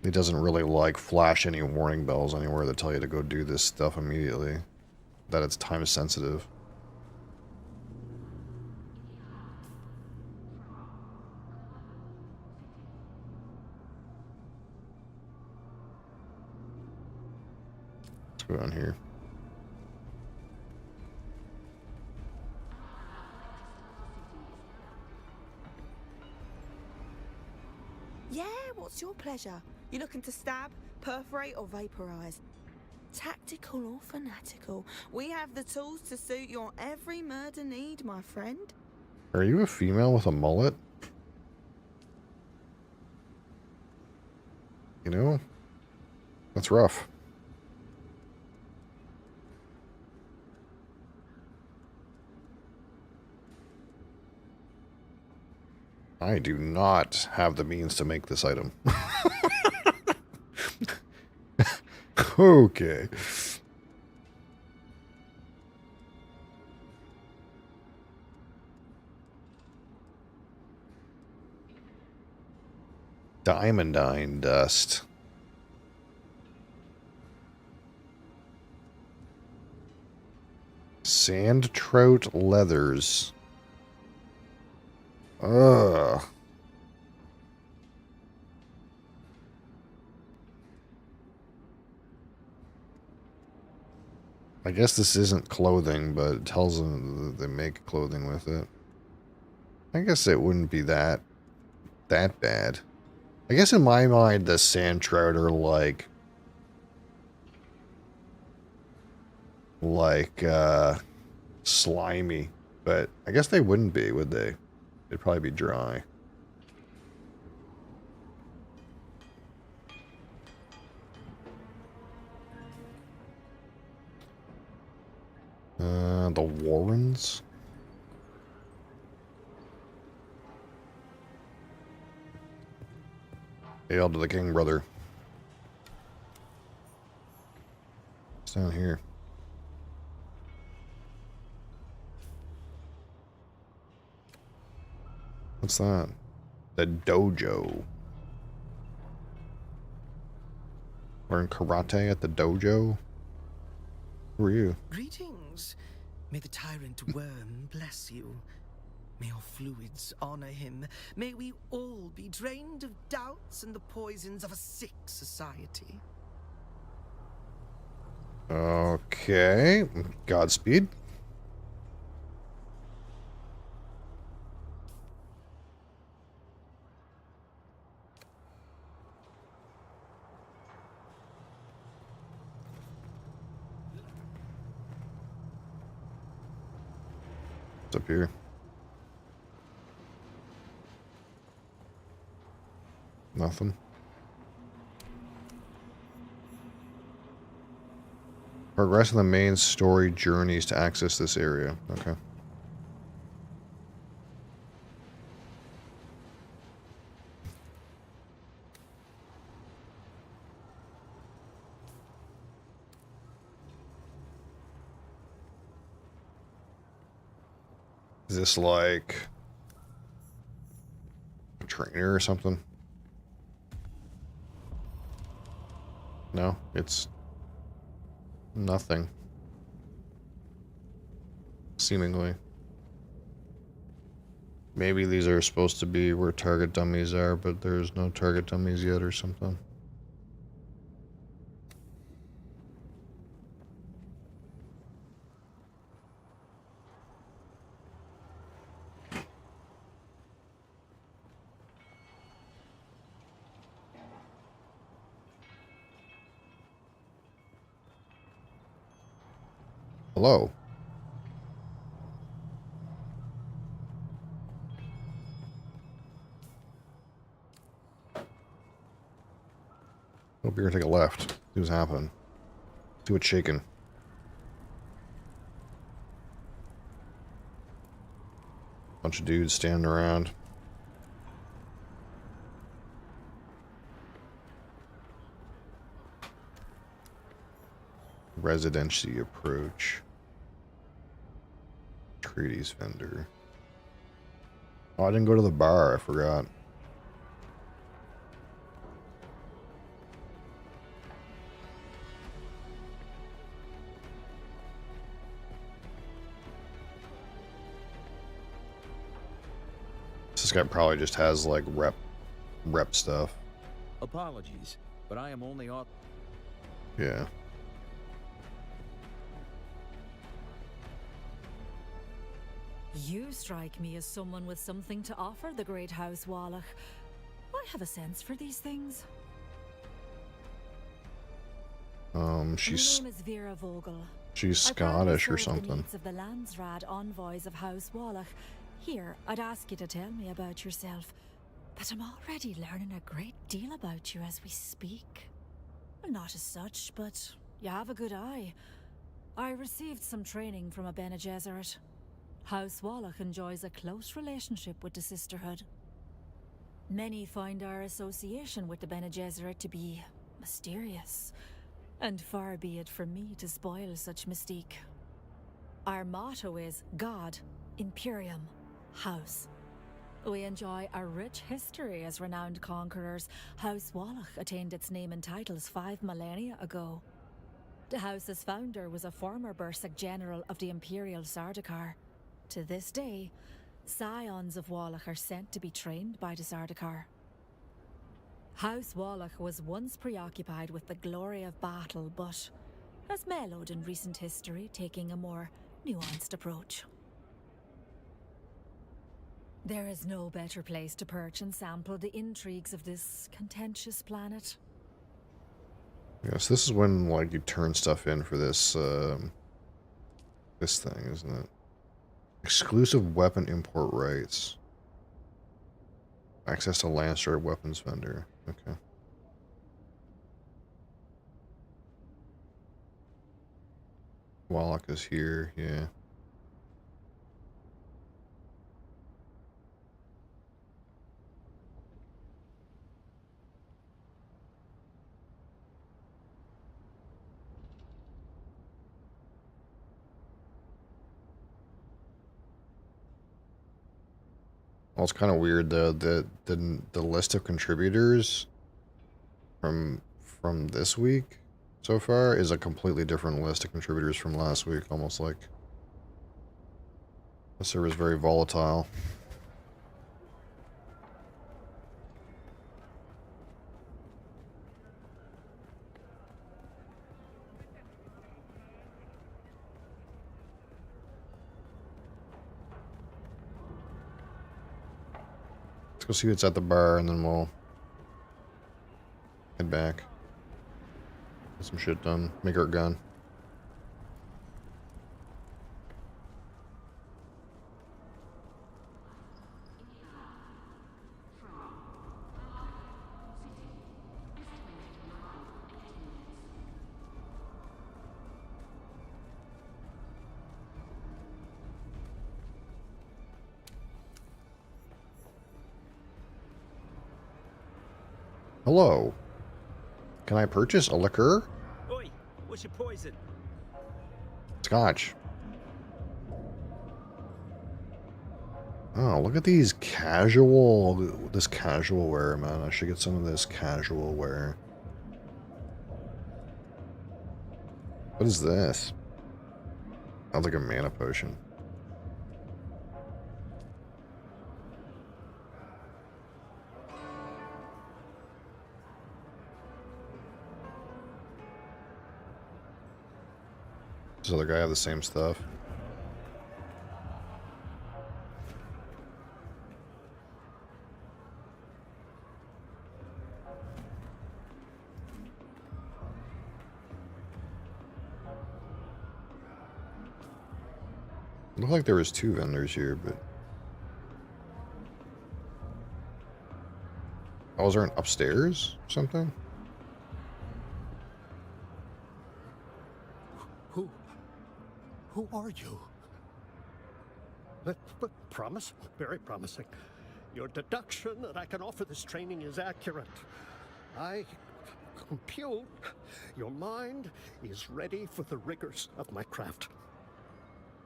It doesn't really like flash any warning bells anywhere that tell you to go do this stuff immediately. That it's time sensitive. Let's go down here. Yeah, what's your pleasure? You looking to stab, perforate, or vaporize? Tactical or fanatical? We have the tools to suit your every murder need, my friend. Are you a female with a mullet? You know? That's rough. I do not have the means to make this item. Okay. Diamondine dust. Sand trout leathers. Ugh. I guess this isn't clothing, but it tells them that they make clothing with it. I guess it wouldn't be that bad. I guess in my mind, the sand trout are like slimy, but I guess they wouldn't be, would they? They'd probably be dry. The Warrens? Hail to the king, brother. It's down here. What's that? The dojo. Learn karate at the dojo? Who are you? Greetings. May the tyrant worm bless you. May your fluids honor him. May we all be drained of doubts and the poisons of a sick society. Okay. Godspeed. What's up here? Nothing. Progress in the main story journeys to access this area. Okay. Is this like a trainer or something? No, it's nothing. Seemingly. Maybe these are supposed to be where target dummies are, but there's no target dummies yet or something. Hello. Hope you're gonna take a left. See what's happening. See what's shaking. Bunch of dudes standing around. Residency approach. Treaties vendor. Oh, I didn't go to the bar. I forgot. This guy probably just has like rep stuff. Apologies, but I am only off. Yeah. You strike me as someone with something to offer the great House Wallach. I have a sense for these things. She's My name is Vera Vogel. She's I proudly Scottish or serve the something. needs of the Landsrad envoys of House Wallach. Here, I'd ask you to tell me about yourself, but I'm already learning a great deal about you as we speak. Well, not as such, but you have a good eye. I received some training from a Bene Gesserit. House Wallach enjoys a close relationship with the Sisterhood. Many find our association with the Bene Gesserit to be mysterious, and far be it from me to spoil such mystique. Our motto is God, Imperium, House. We enjoy a rich history as renowned conquerors. House Wallach attained its name and titles 5 millennia ago. The house's founder was a former Bursik general of the Imperial Sardaukar. To this day, scions of Wallach are sent to be trained by the Sardaukar. House Wallach was once preoccupied with the glory of battle, but has mellowed in recent history, taking a more nuanced approach. There is no better place to perch and sample the intrigues of this contentious planet. Yes, this is when like you turn stuff in for this this thing, isn't it? Exclusive weapon import rights. Access to Lancer weapons vendor. Okay. Wallach is here, yeah. Well, it's kind of weird though that the list of contributors from this week so far is a completely different list of contributors from last week. Almost like the server is very volatile. Let's go see what's at the bar, and then we'll head back. Get some shit done. Make our gun. Hello. Can I purchase a liquor? Oi, what's your poison? Scotch. Oh, look at these casual, this casual wear, man. I should get some of this casual wear. What is this? Sounds like a mana potion. Does this other guy have the same stuff? Looked like there was 2 vendors here, but... Oh, is there an upstairs or something? Who are you? Promise? Very promising. Your deduction that I can offer this training is accurate. I compute your mind is ready for the rigors of my craft.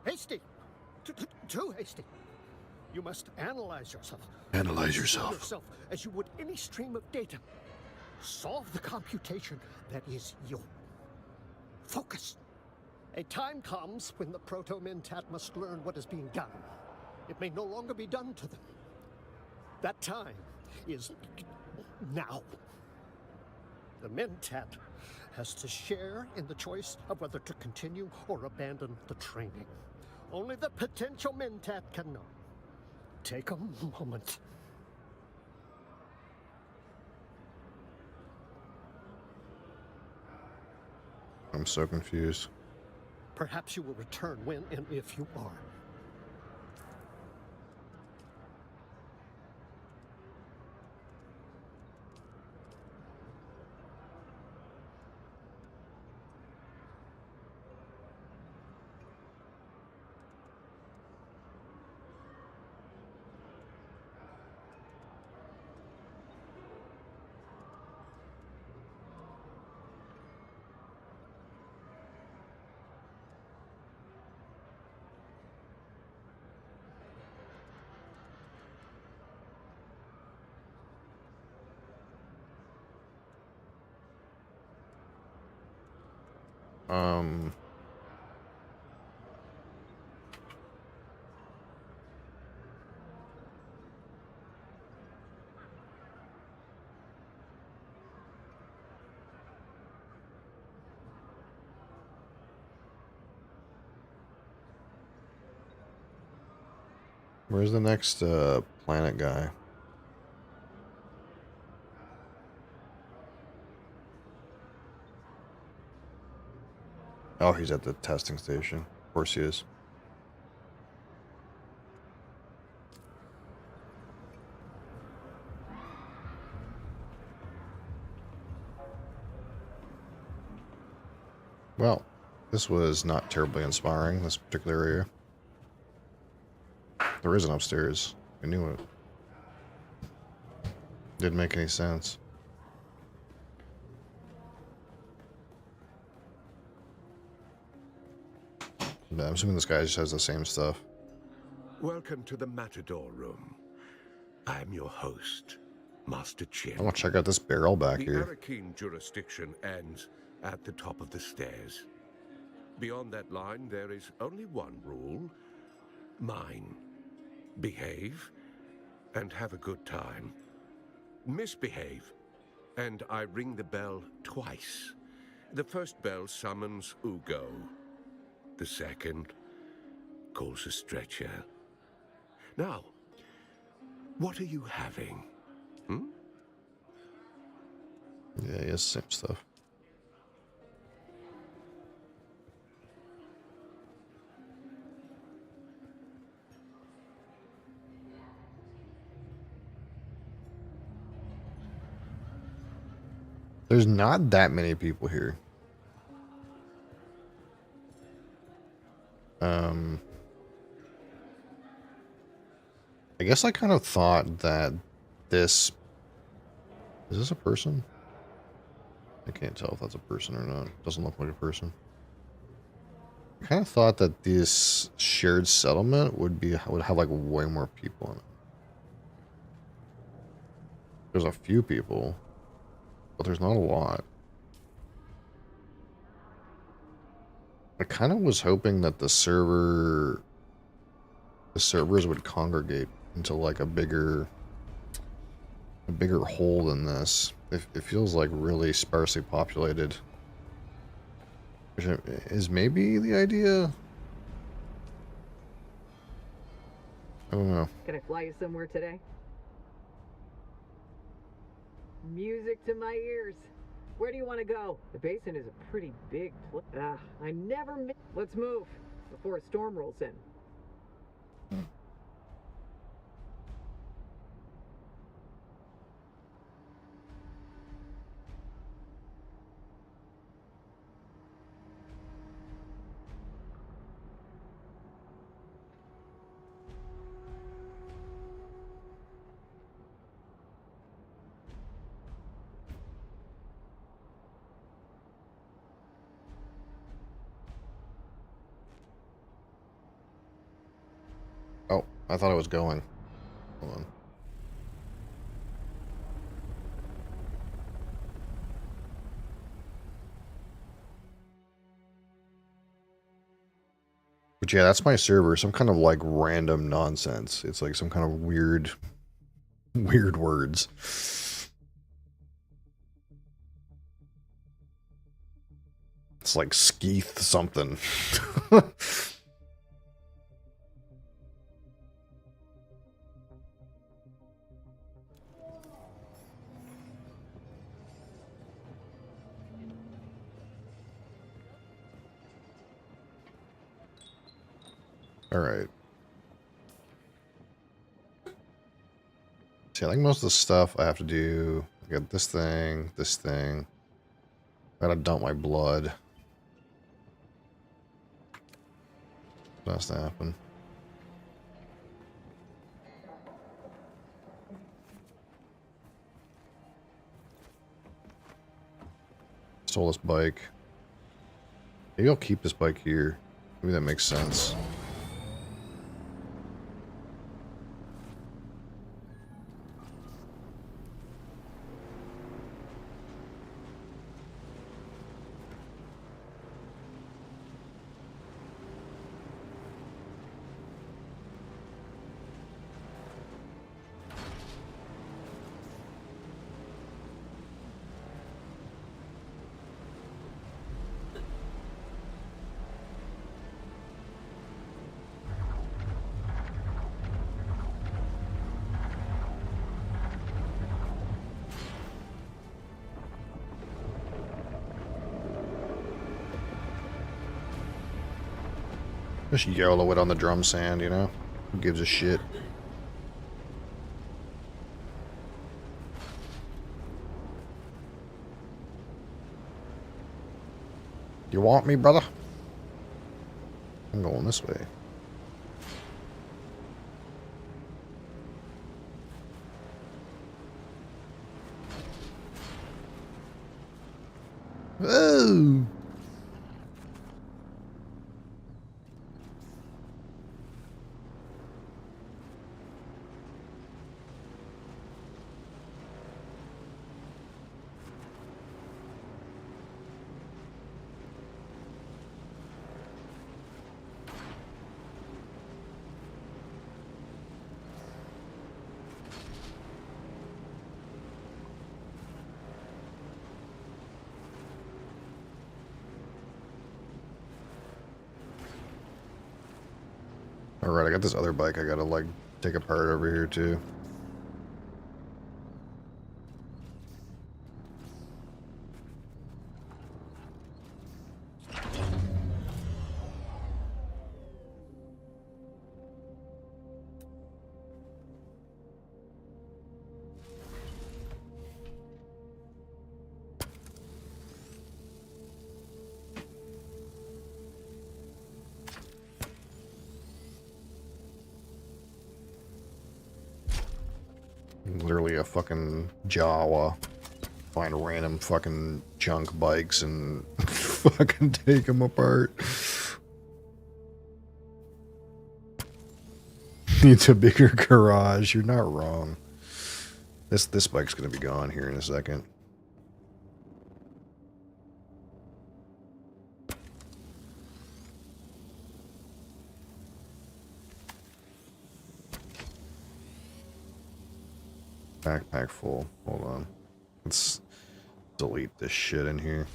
Hasty! Too hasty! You must analyze yourself. Analyze yourself. Yourself as you would any stream of data. Solve the computation that is you. Focus. A time comes when the Proto-Mentat must learn what is being done. It may no longer be done to them. That time is now. The Mentat has to share in the choice of whether to continue or abandon the training. Only the potential Mentat can know. Take a moment. I'm so confused. Perhaps you will return when and if you are. Where's the next planet guy? Oh, he's at the testing station. Of course he is. Well, this was not terribly inspiring, this particular area. There is an upstairs. I knew it. Didn't make any sense. But I'm assuming this guy just has the same stuff. Welcome to the Matador Room. I am your host, Master Chin. I want to check out this barrel back here. The Arakeen jurisdiction ends at the top of the stairs. Beyond that line, there is only one rule. Mine. Behave and have a good time. Misbehave, and I ring the bell twice. The first bell summons Ugo. The second calls a stretcher. Now, what are you having? Yeah, he has the same stuff. There's not that many people here. I guess I kind of thought that this Is this a person? I can't tell if that's a person or not. Doesn't look like a person. I kind of thought that this shared settlement would have like way more people in it. There's a few people, but there's not a lot. I kind of was hoping that the servers would congregate into like a bigger hole than this. It feels like really sparsely populated. Which is maybe the idea? I don't know. Can I fly you somewhere today? Music to my ears. Where do you want to go? The basin is a pretty big place. I never... Let's move before a storm rolls in. Oh, I thought I was going. Hold on. But yeah, that's my server. Some kind of like random nonsense. It's like some kind of weird words. It's like skeeth something. All right. See, I think most of the stuff I have to do, I got this thing. I gotta dump my blood. What has to happen? Stole this bike. Maybe I'll keep this bike here. Maybe that makes sense. Just YOLO it on the drum sand, you know? Who gives a shit? You want me, brother? I'm going this way. Oh! Alright, I got this other bike I gotta, like, take apart over here, too. Literally a fucking Jawa. find random fucking junk bikes and fucking take them apart. Needs a bigger garage. You're not wrong. This bike's gonna be gone here in a second. Backpack full. Hold on. Let's delete this shit in here.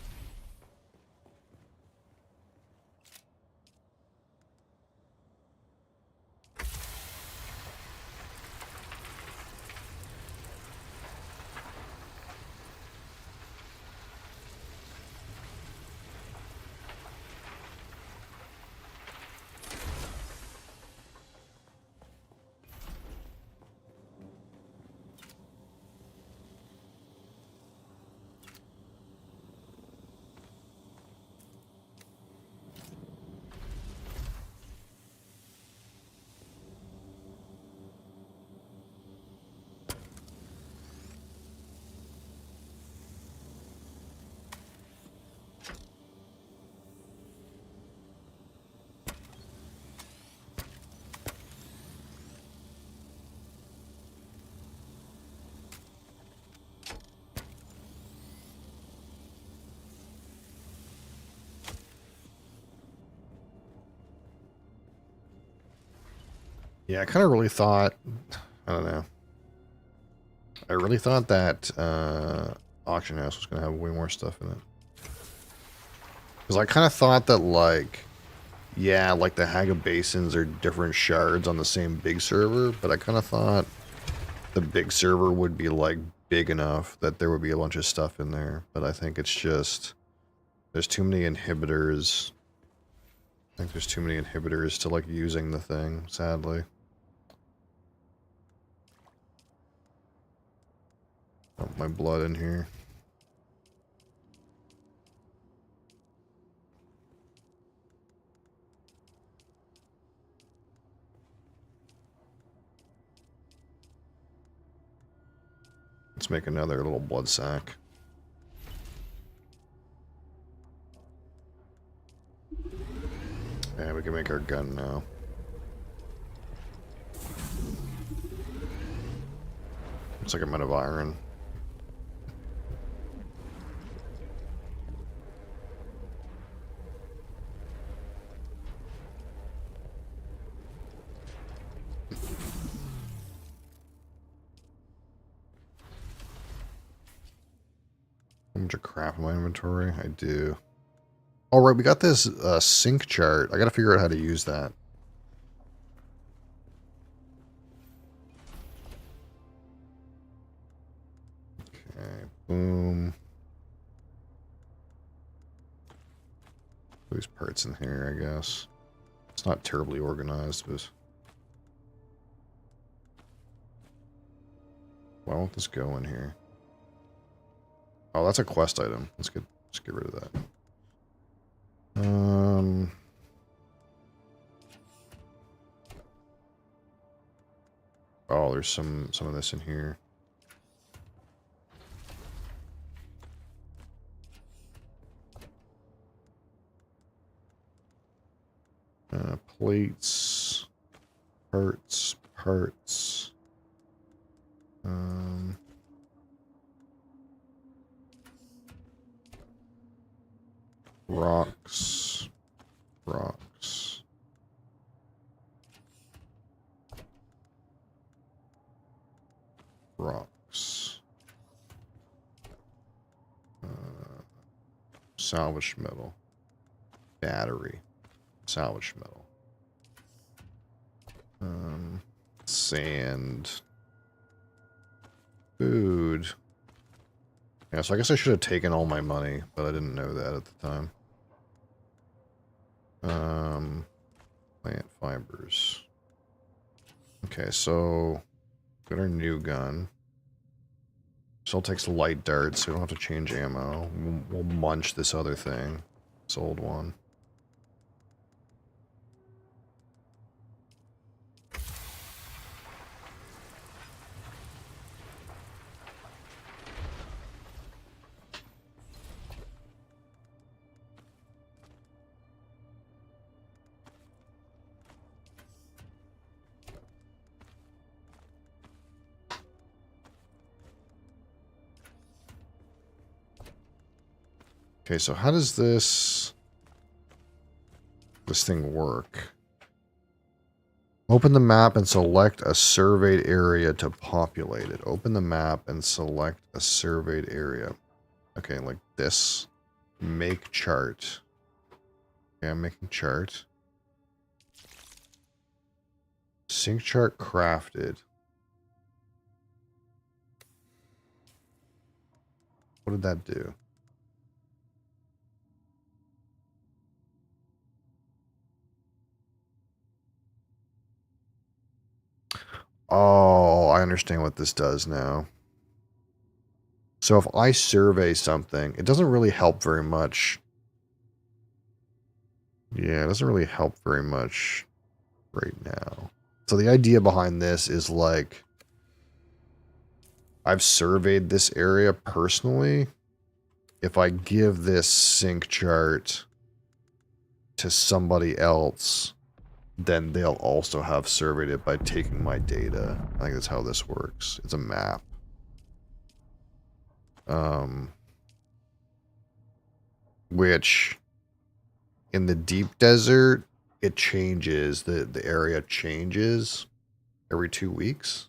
Yeah, I kind of really thought, I don't know. I really thought that auction house was going to have way more stuff in it. Because I kind of thought that, like, yeah, like the Haga Basins are different shards on the same big server, but I kind of thought the big server would be, like, big enough that there would be a bunch of stuff in there. But I think it's just, there's too many inhibitors. I think there's too many inhibitors to, like, using the thing, sadly. Dump my blood in here. Let's make another little blood sack. Yeah, we can make our gun now. Looks like I'm out of iron. How much of crap in my inventory? I do. Alright, we got this sync chart. I gotta figure out how to use that. Okay, boom. These parts in here, I guess. It's not terribly organized, but... Why won't this go in here? Oh, that's a quest item. Let's get rid of that. Oh, there's some of this in here. Plates, parts. Rocks. Salvage metal. Battery. Salvage metal. Sand. Food. Yeah, so I guess I should have taken all my money, but I didn't know that at the time. Plant fibers. Okay, so got our new gun. Still takes light darts, so we don't have to change ammo. We'll munch this other thing. This old one. Okay, so how does this thing work? Open the map and select a surveyed area to populate it. Open the map and select a surveyed area. Okay, like this. Make chart. Okay, I'm making chart. Sync chart crafted. What did that do? Oh, I understand what this does now. So if I survey something, it doesn't really help very much. Yeah, it doesn't really help very much right now. So the idea behind this is like, I've surveyed this area personally. If I give this sync chart to somebody else, then they'll also have surveyed it by taking my data. I think that's how this works. It's a map. Which in the deep desert, it changes. The area changes every 2 weeks.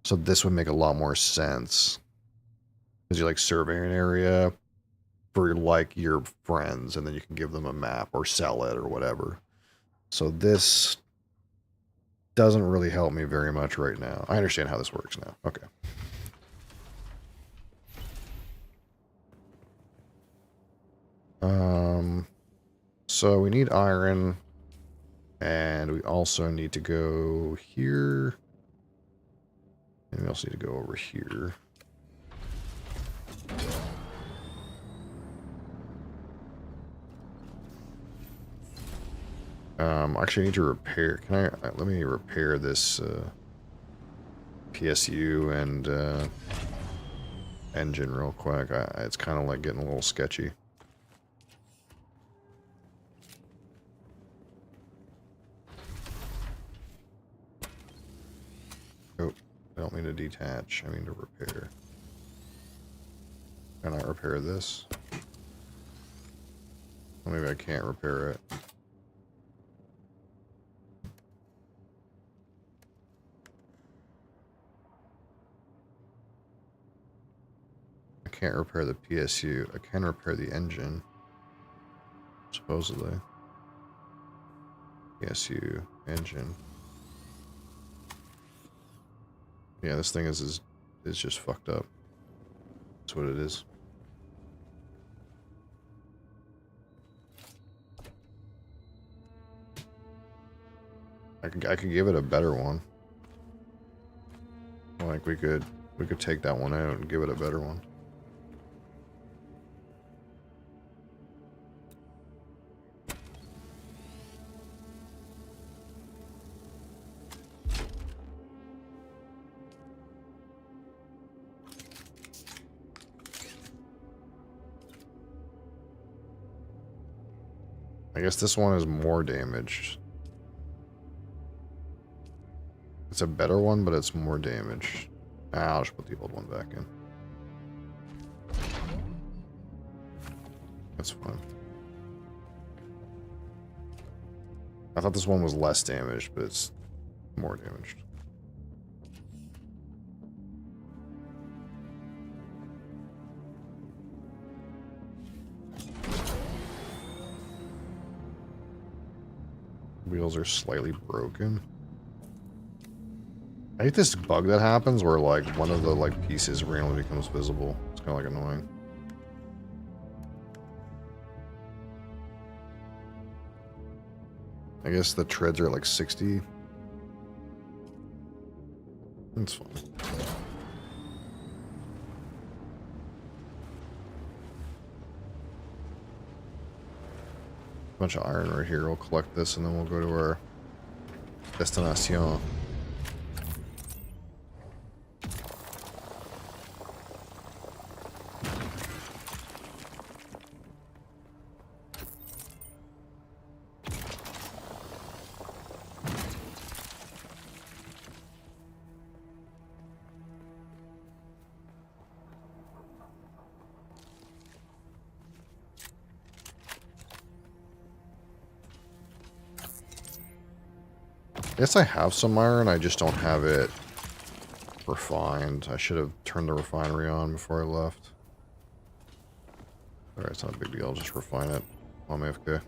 So this would make a lot more sense. Because you like survey an area for like your friends, and then you can give them a map or sell it or whatever. So this doesn't really help me very much right now. I understand how this works now. Okay. So we need iron, and we also need to go here, and we also need to go over here. Actually I need to repair, can I, let me repair this, PSU and, engine real quick. It's kind of like getting a little sketchy. Oh, I don't mean to detach, I mean to repair. Can I repair this? Well, maybe I can't repair it. I can't repair the PSU. I can repair the engine. Supposedly. PSU, engine. Yeah, this thing is just fucked up. That's what it is. I could give it a better one. Like we could take that one out and give it a better one. I guess this one is more damaged. It's a better one, but it's more damaged. I'll just put the old one back in. That's fine. I thought this one was less damaged, but it's more damaged. Wheels are slightly broken. I hate this bug that happens where like one of the like pieces randomly becomes visible. It's kind of like annoying. I guess the treads are at like 60. That's fine. Bunch of iron right here. We'll collect this and then we'll go to our destination. guess I have some iron, I just don't have it refined. I should have turned the refinery on before I left. Alright, it's not a big deal, I'll just refine it. I'm AFK.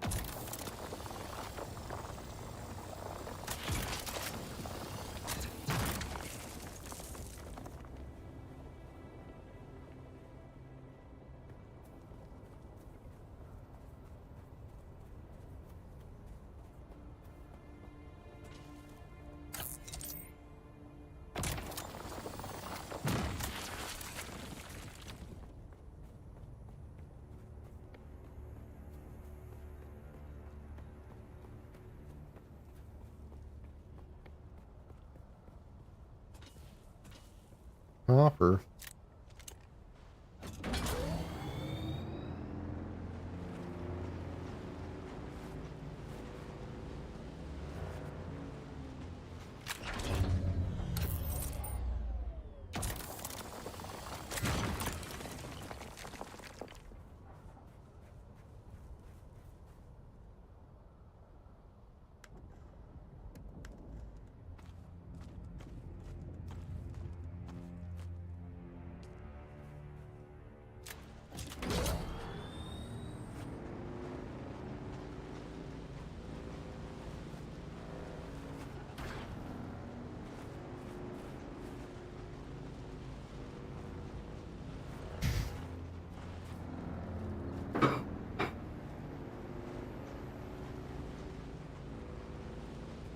Hopper.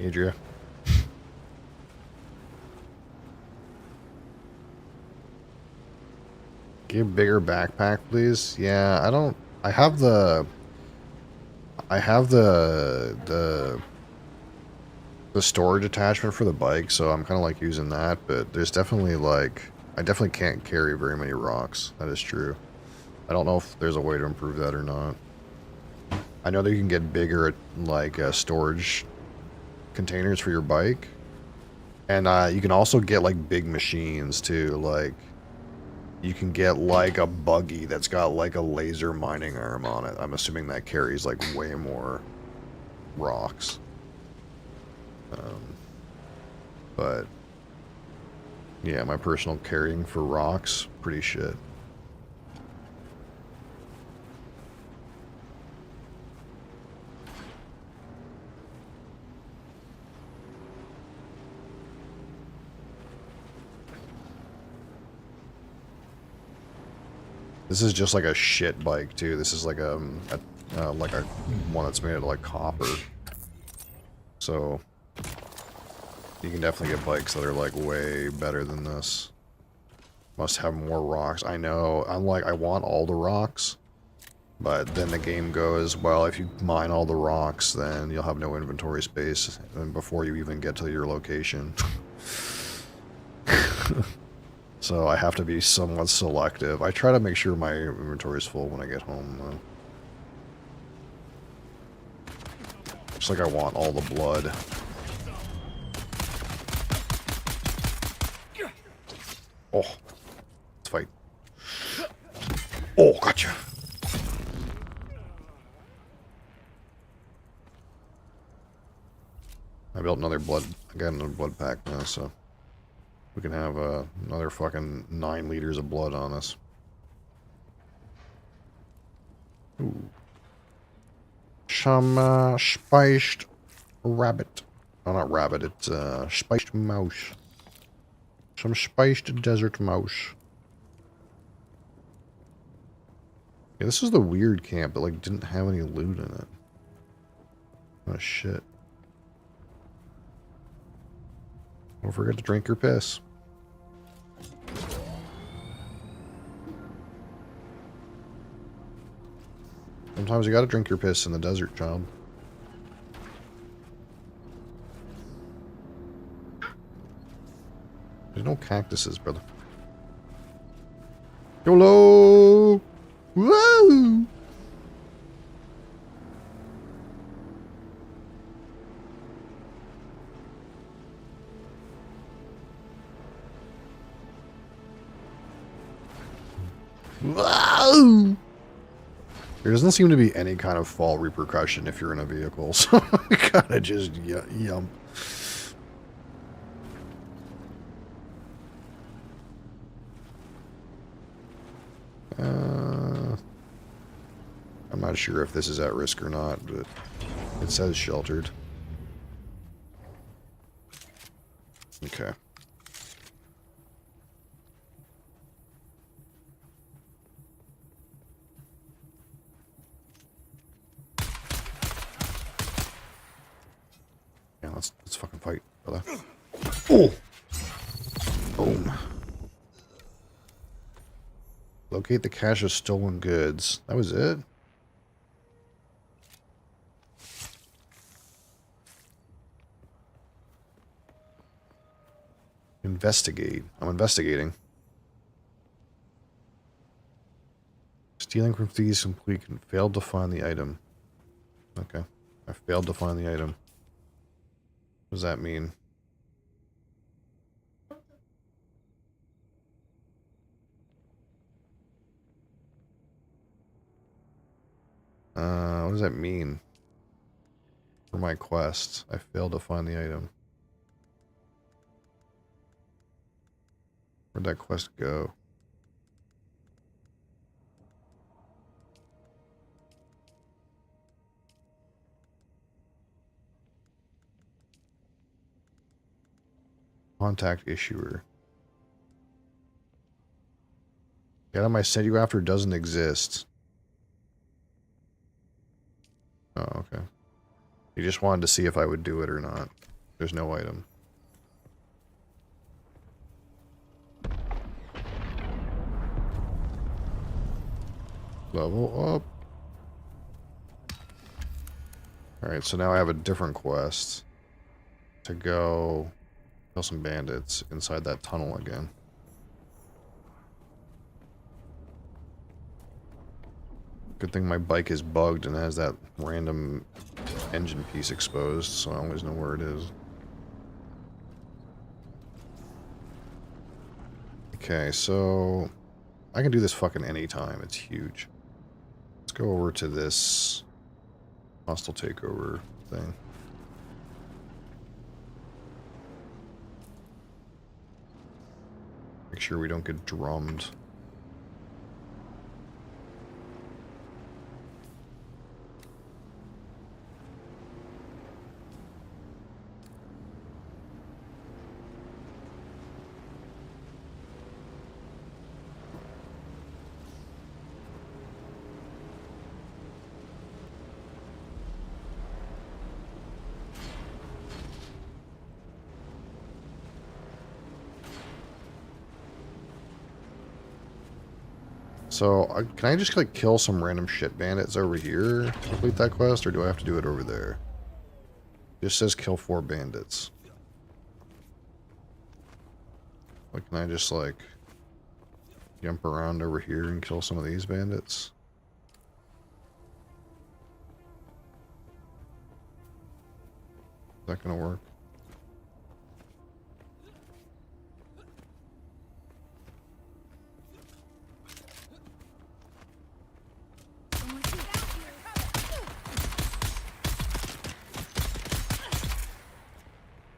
Adria. Get a bigger backpack, please. Yeah, I have the storage attachment for the bike, so I'm kind of like using that, but there's definitely like, I definitely can't carry very many rocks. That is true. I don't know if there's a way to improve that or not. I know that you can get bigger, like, storage containers for your bike. And you can also get, like, big machines, too. Like, you can get, like, a buggy that's got, like, a laser mining arm on it. I'm assuming that carries, like, way more rocks. But, yeah, my personal carrying for rocks, pretty shit. This is just like a shit bike too. This is like a one that's made out of like copper. So you can definitely get bikes that are like way better than this. Must have more rocks. I know. I'm like, I want all the rocks, but then the game goes, well, if you mine all the rocks, then you'll have no inventory space and before you even get to your location. So I have to be somewhat selective. I try to make sure my inventory is full when I get home, though. Just like I want all the blood. Oh. Let's fight. Oh, gotcha. I built another blood. I got another blood pack now, so we can have another fucking 9 liters of blood on us. Ooh. Some spiced rabbit. Oh, not rabbit. It's spiced mouse. Some spiced desert mouse. Yeah, this is the weird camp that like didn't have any loot in it. Oh shit. Don't forget to drink your piss. Sometimes you gotta drink your piss in the desert, child. There's no cactuses, brother. YOLO! Woo! Whoa! There doesn't seem to be any kind of fall repercussion if you're in a vehicle, so you gotta just yump. I'm not sure if this is at risk or not, but it says sheltered. Okay. Yeah, let's fucking fight, brother. Oh! Boom. Locate the cache of stolen goods. That was it? Investigate. I'm investigating. Stealing from thieves complete. Failed to find the item. Okay. I failed to find the item. What does that mean? What does that mean? For my quest, I failed to find the item. Where'd that quest go? Contact issuer. The item I sent you after doesn't exist. Oh, okay. You just wanted to see if I would do it or not. There's no item. Level up. Alright, so now I have a different quest. To go kill some bandits inside that tunnel again. Good thing my bike is bugged and has that random engine piece exposed, so I always know where it is. Okay, so I can do this fucking anytime. It's huge. Let's go over to this hostile takeover thing. Make sure we don't get drummed. So, can I just like kill some random shit bandits over here to complete that quest, or do I have to do it over there? It just says kill 4 bandits. Like, can I just like jump around over here and kill some of these bandits? Is that gonna work?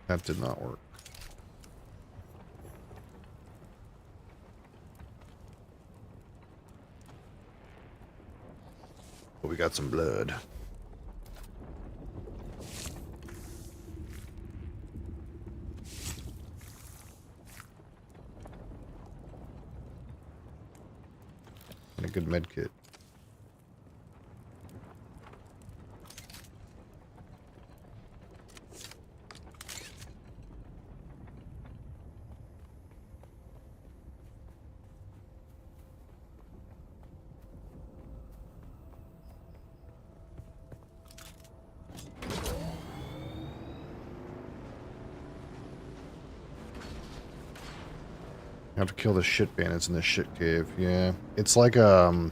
That did not work. But we got some blood. And a good med kit. I have to kill the shit bandits in this shit cave. Yeah, it's like a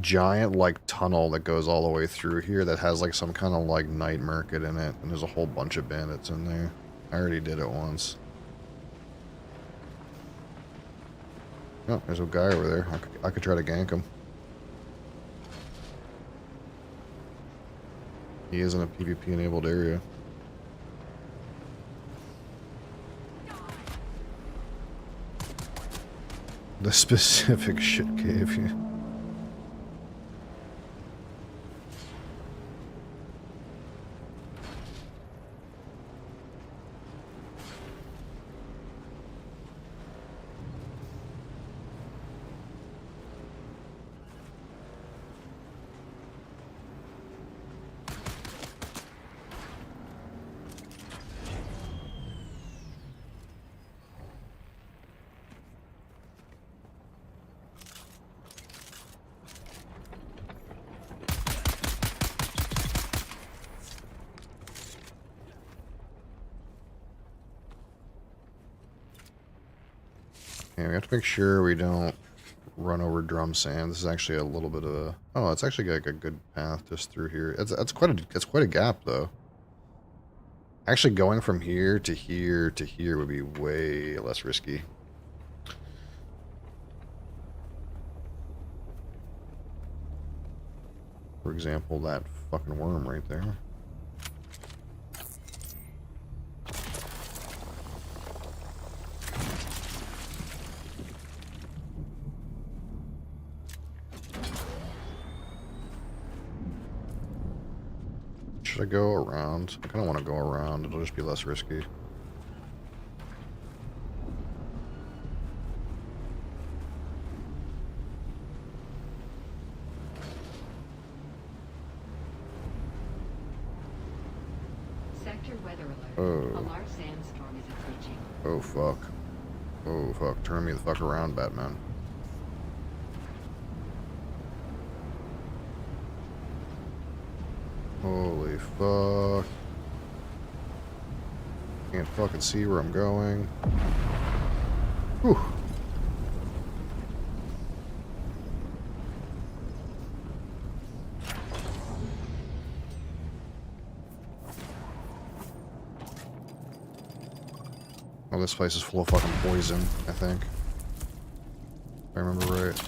giant like tunnel that goes all the way through here that has like some kind of like night market in it, and there's a whole bunch of bandits in there. I already did it once. Oh, there's a guy over there. I could try to gank him. He is in a PvP enabled area. The specific shit cave. Yeah. Yeah, we have to make sure we don't run over drum sand. This is actually a little bit of a... Oh, it's actually like a good path just through here. That's quite a gap, though. Actually, going from here to here to here would be way less risky. For example, that fucking worm right there. Should I go around? I kind of want to go around. It'll just be less risky. Sector weather alert. Oh. A large sandstorm is approaching. Oh, fuck. Oh, fuck. Turn me the fuck around, Batman. Holy fuck. Can't fucking see where I'm going. Whew. Oh, this place is full of fucking poison, I think. If I remember right.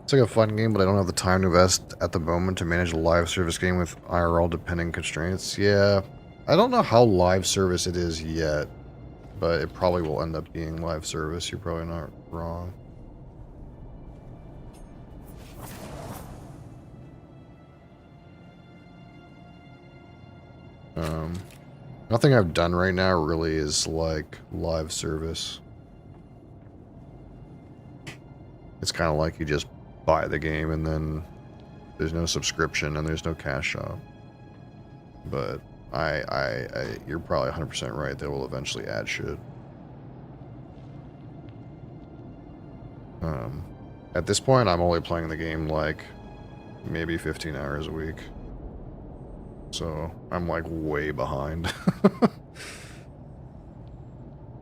It's like a fun game, but I don't have the time to invest at the moment to manage a live service game with IRL depending constraints. Yeah, I don't know how live service it is yet, but it probably will end up being live service. You're probably not wrong. Nothing I've done right now really is like live service. It's kind of like you just buy the game and then there's no subscription and there's no cash shop. But you're probably 100% right. They will eventually add shit. At this point, I'm only playing the game like maybe 15 hours a week. So I'm like way behind.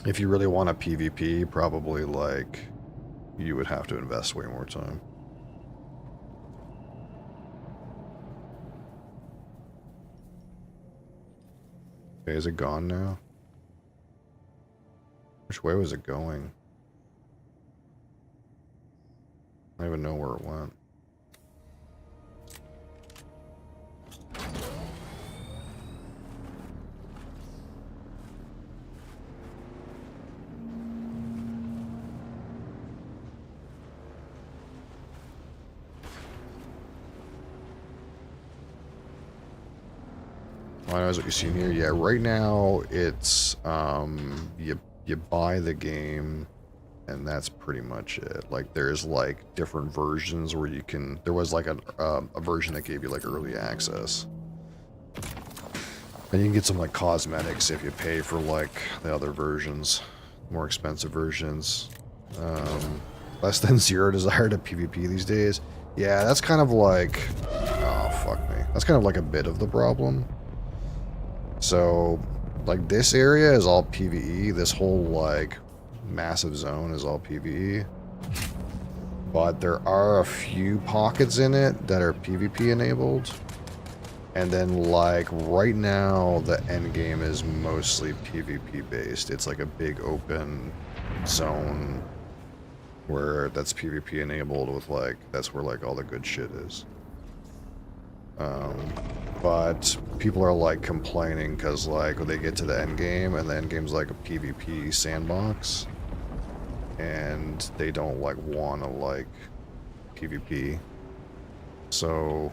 If you really want a PvP, probably like you would have to invest way more time. Okay, is it gone now? Which way was it going? I don't even know where it went. I know what you see here. Yeah, right now it's you buy the game and that's pretty much it. Like there's like different versions where you can. There was like a version that gave you like early access, and you can get some like cosmetics if you pay for like the other versions, more expensive versions. Less than zero desire to PvP these days. Yeah, that's kind of like, oh fuck me. That's kind of like a bit of the problem. So, like, this area is all PvE. This whole, like, massive zone is all PvE. But there are a few pockets in it that are PvP enabled. And then, like, right now, the end game is mostly PvP based. It's like a big open zone where that's PvP enabled with, like, that's where, like, all the good shit is. but people are like complaining because like when they get to the end game, and the end game's like a PvP sandbox, and they don't like want to like PvP, so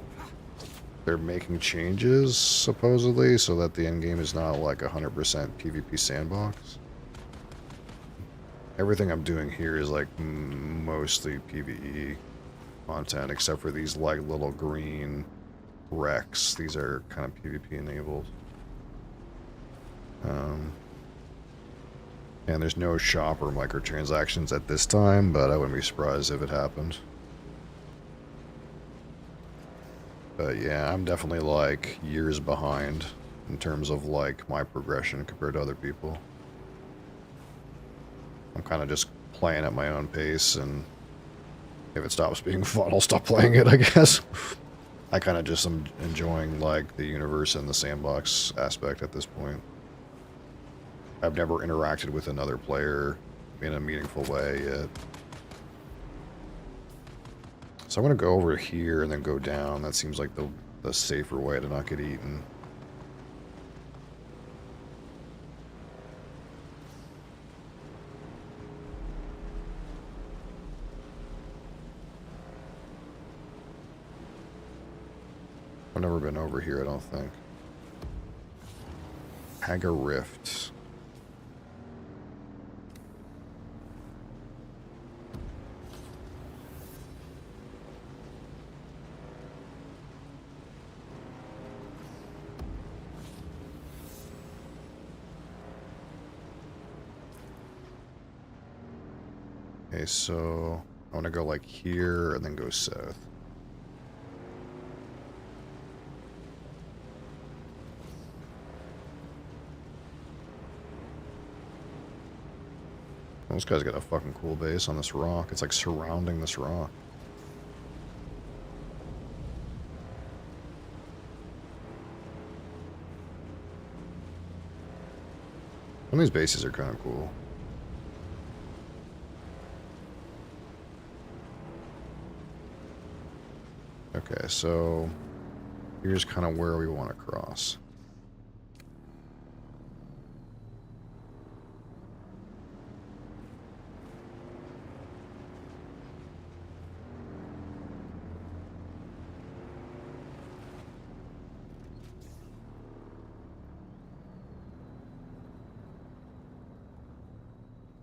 they're making changes supposedly so that the end game is not like 100% PvP sandbox. Everything I'm doing here is like mostly PvE content, except for these like little green wrecks. These are kind of PvP enabled. And there's no shop or microtransactions at this time, but I wouldn't be surprised if it happened. But yeah, I'm definitely like years behind in terms of like my progression compared to other people. I'm kind of just playing at my own pace, and if it stops being fun, I'll stop playing it, I guess. I kind of just am enjoying like the universe and the sandbox aspect at this point. I've never interacted with another player in a meaningful way yet. So I'm going to go over here and then go down. That seems like the safer way to not get eaten. I've never been over here, I don't think. Haga Rift. Okay, so I want to go like here and then go south. This guy's got a fucking cool base on this rock. It's like surrounding this rock. Some of these bases are kind of cool. Okay, so here's kind of where we want to cross.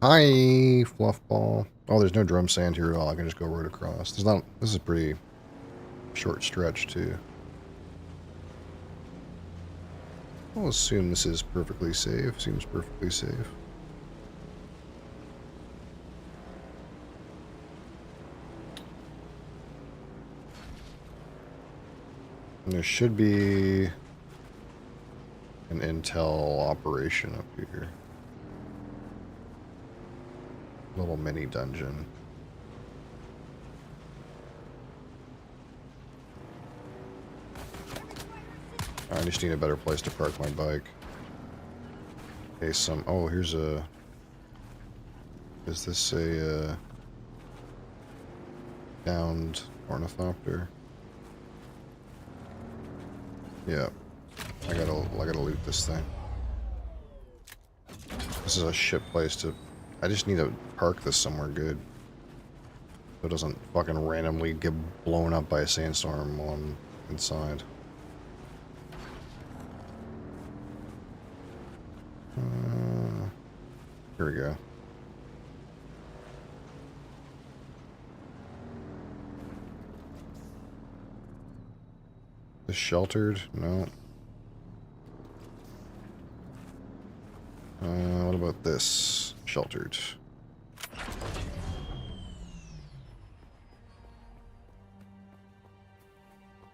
Hi, Fluffball. Oh, there's no drum sand here at all. I can just go right across. There's not. This is a pretty short stretch too. I'll assume this is perfectly safe. Seems perfectly safe. And there should be an intel operation up here. Little mini dungeon. I just need a better place to park my bike. Okay, oh, here's a... Is this a, downed ornithopter? Yeah. I gotta loot this thing. This is a shit place to... I just need to park this somewhere good. So it doesn't fucking randomly get blown up by a sandstorm while I'm inside. Here we go. This sheltered? No. What about this? Sheltered.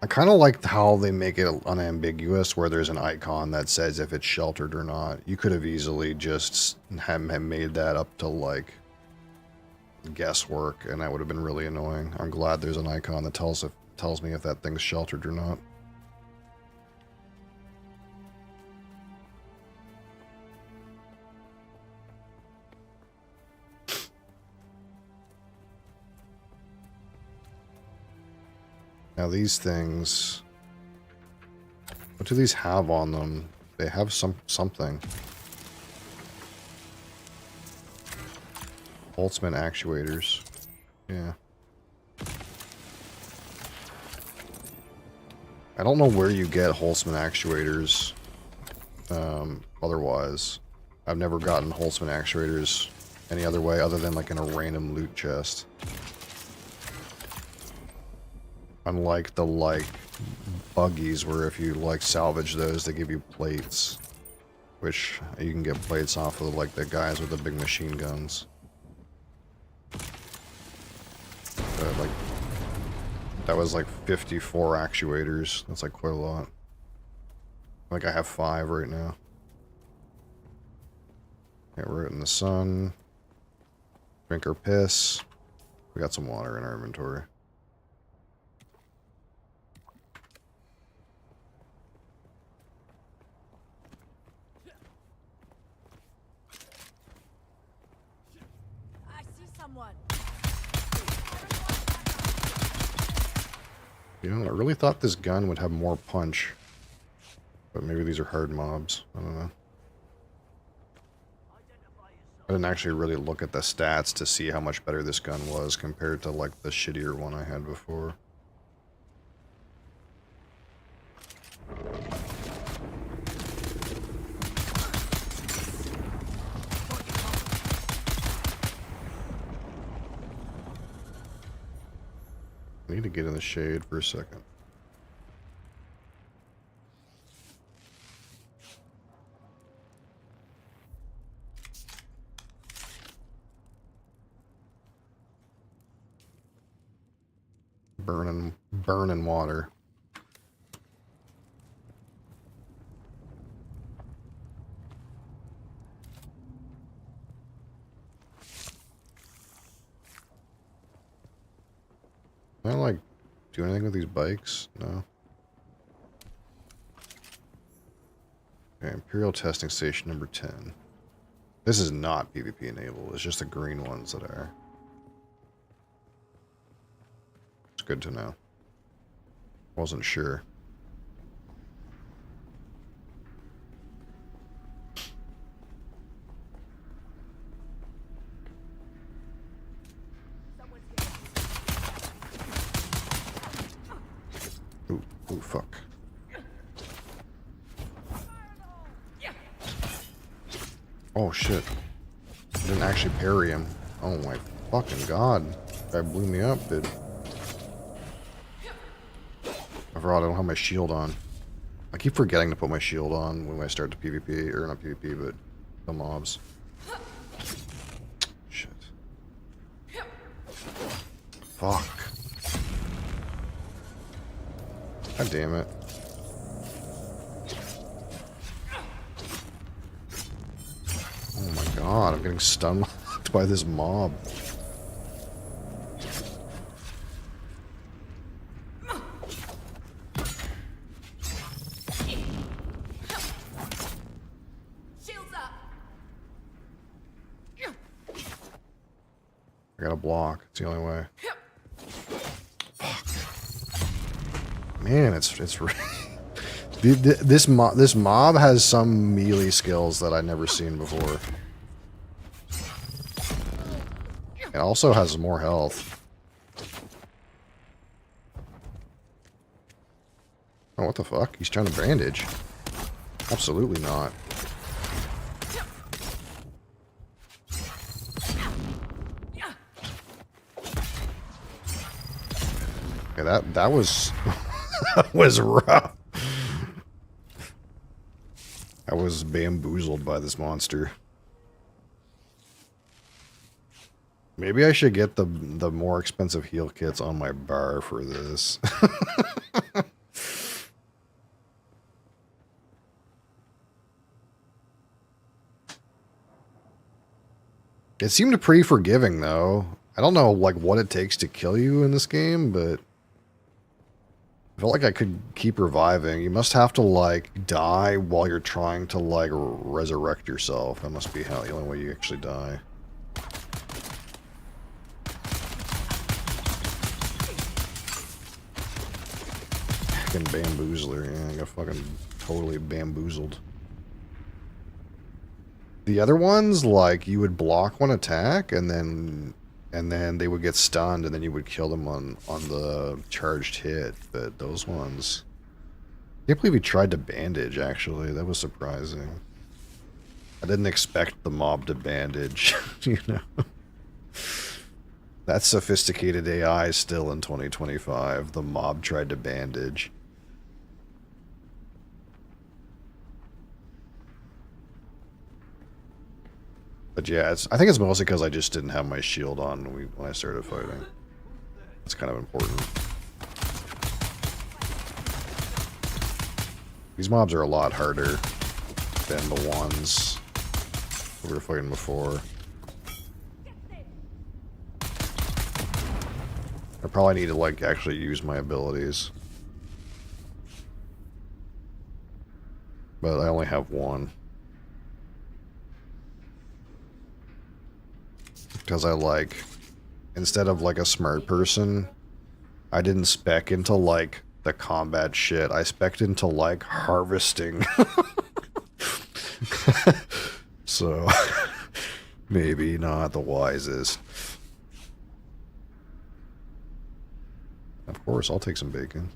I kind of like how they make it unambiguous, where there's an icon that says if it's sheltered or not. You could have easily just have made that up to like guesswork, and that would have been really annoying. I'm glad there's an icon that tells me if that thing's sheltered or not. Now these things, What do these have on them? They have something. Holtzman actuators. Yeah. I don't know where you get Holtzman actuators. Otherwise, I've never gotten Holtzman actuators any other way other than like in a random loot chest. Unlike the buggies where if you salvage those, they give you plates, which you can get plates off of the guys with the big machine guns. But that was 54 actuators. That's quite a lot. I have 5 right now. Okay, we're out in the sun. Drink our piss. We got some water in our inventory. I see someone. You know, I really thought this gun would have more punch. But maybe these are hard mobs. I don't know. I didn't actually really look at the stats to see how much better this gun was compared to the shittier one I had before. I need to get in the shade for a second. Burning water. Can I do anything with these bikes? No. Okay, Imperial Testing Station number 10. This is not PvP enabled, it's just the green ones that are. It's good to know. Wasn't sure. Ooh, fuck. Oh shit. I didn't actually parry him. Oh my fucking god. That guy blew me up, dude. I forgot I don't have my shield on. I keep forgetting to put my shield on when I start the PvP, or not PvP, but the mobs. Shit. Fuck. God damn it. Oh my god, I'm getting stun locked by this mob. I gotta block. It's the only way. Fuck. Man, it's this mob has some melee skills that I've never seen before. It also has more health. Oh, what the fuck? He's trying to bandage. Absolutely not. Yeah, that was that was rough. I was bamboozled by this monster. Maybe I should get the more expensive heal kits on my bar for this. It seemed pretty forgiving though. I don't know what it takes to kill you in this game, but I felt like I could keep reviving. You must have to die while you're trying to resurrect yourself. That must be how the only way you actually die. Fucking bamboozler, yeah, I got fucking totally bamboozled. The other ones, like, you would block one attack, and then they would get stunned, and then you would kill them on the charged hit. But those ones, I can't believe he tried to bandage, actually. That was surprising. I didn't expect the mob to bandage, you know. That's sophisticated AI still in 2025. The mob tried to bandage. But yeah, I think it's mostly because I just didn't have my shield on when I started fighting. It's kind of important. These mobs are a lot harder than the ones we were fighting before. I probably need to, like, actually use my abilities. But I only have one. Because I, like, instead of, like, a smart person, I didn't spec into, like, the combat shit. I spec'd into, like, harvesting. So, maybe not the wisest. Of course, I'll take some bacon.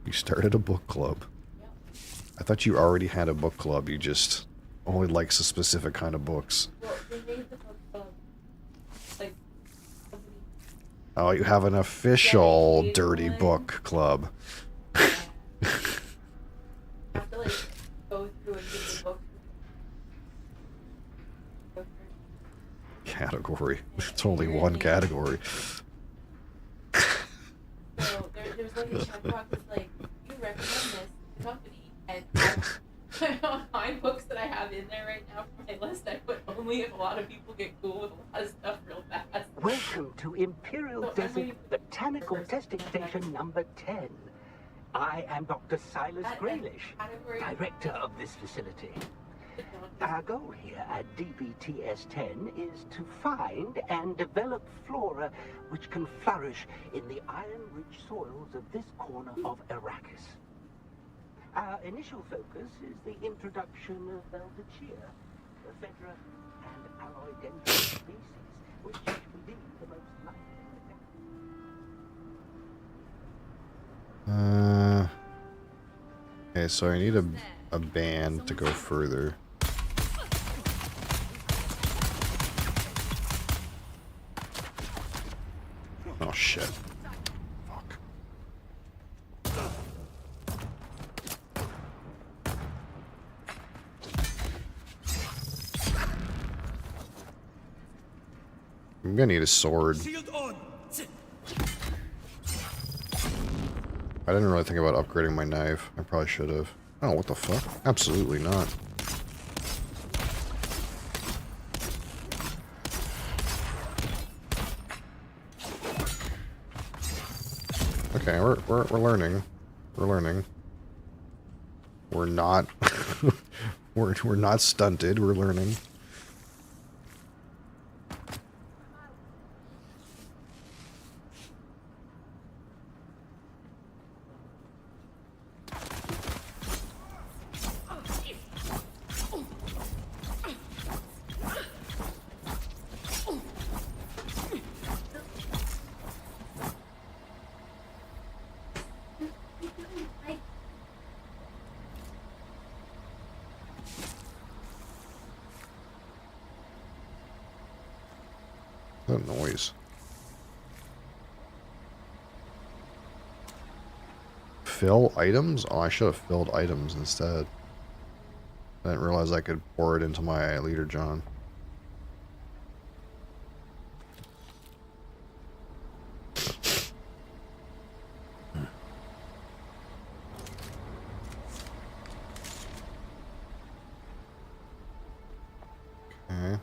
You started a book club. I thought you already had a book club. You just only likes a specific kind of books. Well, they made the book club, like, Oh, you have an official dirty book club. you have to, like, go through and get the book. Category. It's only one category. So there's like a checkbox that's like, you recommend this to the company, and I don't find books that I have in there right now for my list. I put only if a lot of people get cool with a lot of stuff real fast. Welcome to Imperial Desert Botanical Testing Station number 10. I am Dr. Silas Graylish, director of this facility. Our goal here at DBTS-10 is to find and develop flora which can flourish in the iron-rich soils of this corner of Arrakis. Our initial focus is the introduction of Velvetia, ephedra, and alloy species, which we deem the most likely. Okay, so I need a band to go further. Oh shit. Fuck. I'm gonna need a sword. I didn't really think about upgrading my knife. I probably should have. Oh, what the fuck? Absolutely not. Okay, we're learning. We're learning. We're not we're not stunted, we're learning. That noise. Fill items? Oh, I should have filled items instead. I didn't realize I could pour it into my leader John. Okay.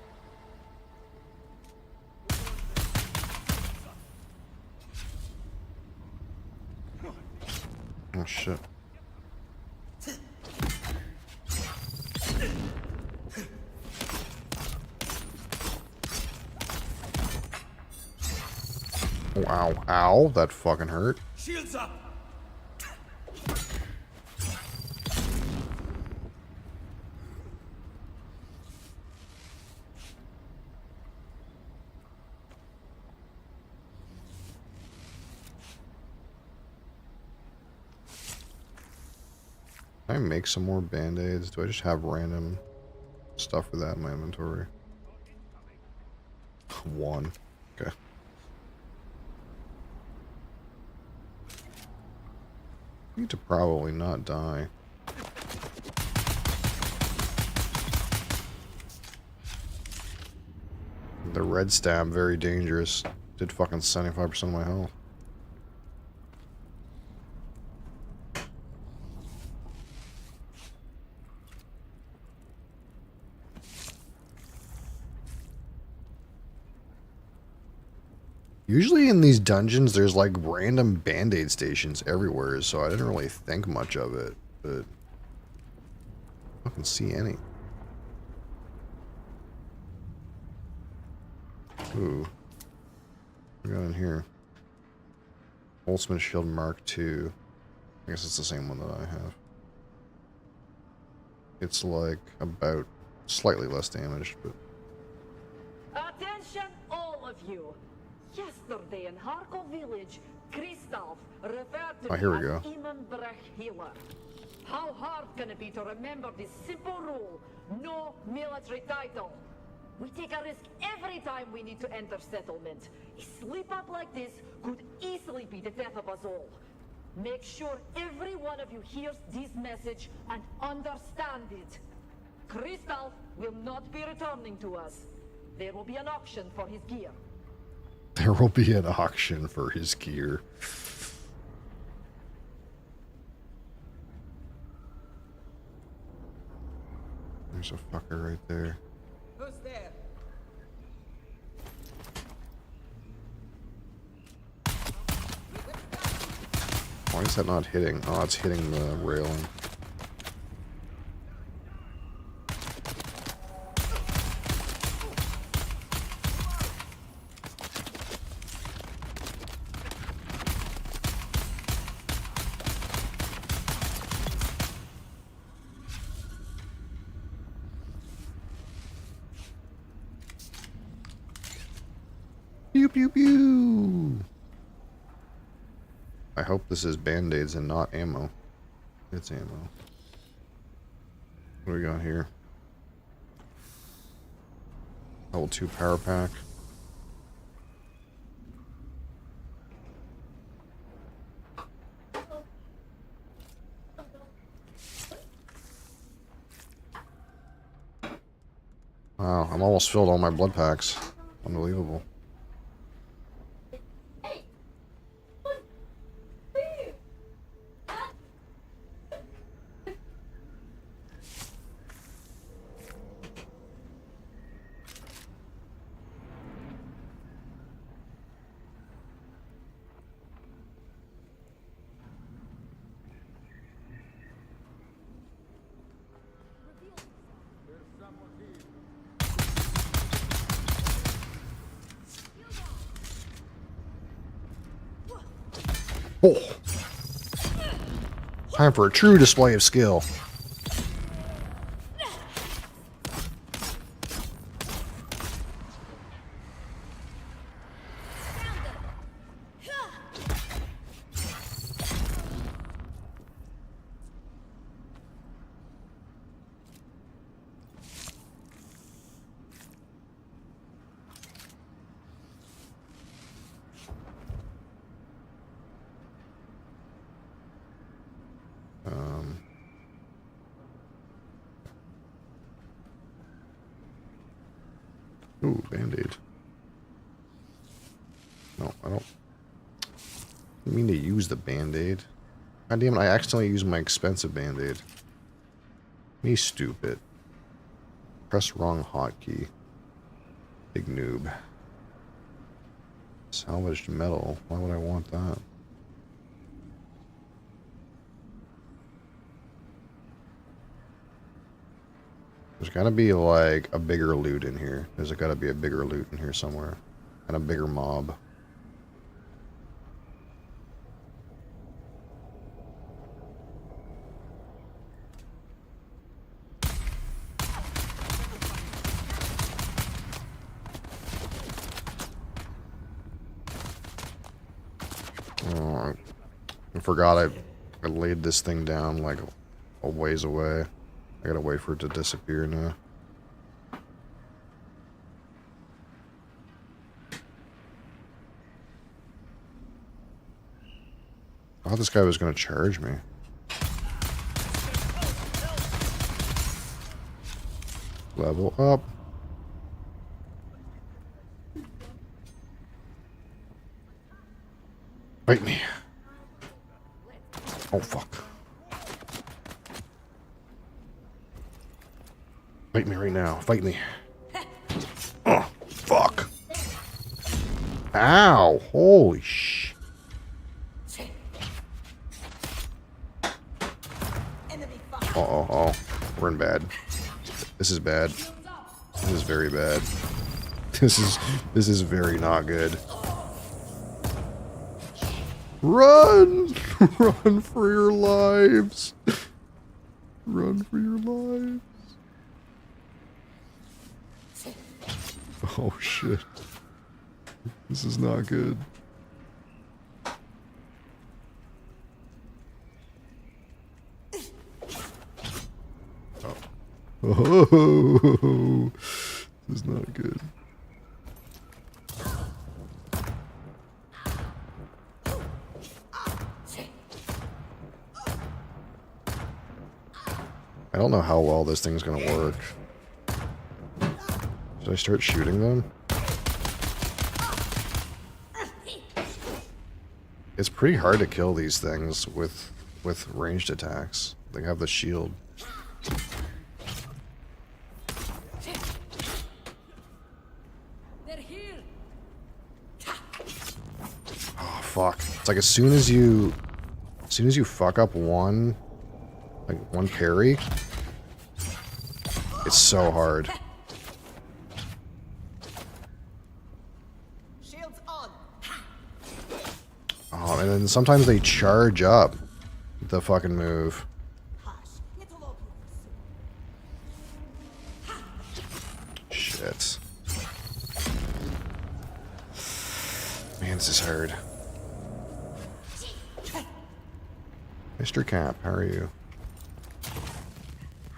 Oh shit. Oh, ow, ow, that fucking hurt. Shields up. Can I make some more band-aids? Do I just have random stuff for that in my inventory? One. Okay. I need to probably not die. The red stab, very dangerous. Did fucking 75% of my health. Usually in these dungeons, there's like random band-aid stations everywhere, so I didn't really think much of it, but I don't see any. Ooh. What got in here? Holtzman Shield Mark II. I guess it's the same one that I have. It's like about slightly less damaged, but... Attention, all of you. Yesterday in Harkov Village, Christoph referred to Oh, here we me go. as Imenbrech Healer. How hard can it be to remember this simple rule? No military title. We take a risk every time we need to enter settlement. A slip up like this could easily be the death of us all. Make sure every one of you hears this message and understand it. Christoph will not be returning to us. There will be an auction for his gear. There will be an auction for his gear. There's a fucker right there. Who's there? Why is that not hitting? Oh, it's hitting the railing. Pew pew pew. I hope this is band-aids and not ammo. It's ammo. What do we got here? Level 2 power pack. Wow, I'm almost filled all my blood packs. Unbelievable. Oh. Time for a true display of skill. Ooh, band-aid. No, I don't mean to use the band-aid. God damn it, I accidentally used my expensive band-aid. Me stupid. Press wrong hotkey. Big noob. Salvaged metal. Why would I want that? There's gotta be like a bigger loot in here. There's gotta be a bigger loot in here somewhere. And a bigger mob. Oh, I forgot I laid this thing down like a a ways away. I gotta wait for it to disappear now. I thought this guy was gonna charge me. Level up. Fight me. Oh, fuck. Fight me right now. Fight me. Oh, fuck. Ow. Holy sh... Oh. We're in bad. This is bad. This is very bad. This is very not good. Run! Run for your lives. Run for your lives. Oh shit. This is not good. Oh, this is not good. I don't know how well this thing's gonna work. Should I start shooting them? It's pretty hard to kill these things with ranged attacks. They have the shield. Oh fuck. It's like as soon as you fuck up one parry, it's so hard. Oh, and then sometimes they charge up the fucking move. Shit. Man, this is hard. Mr. Cap, how are you?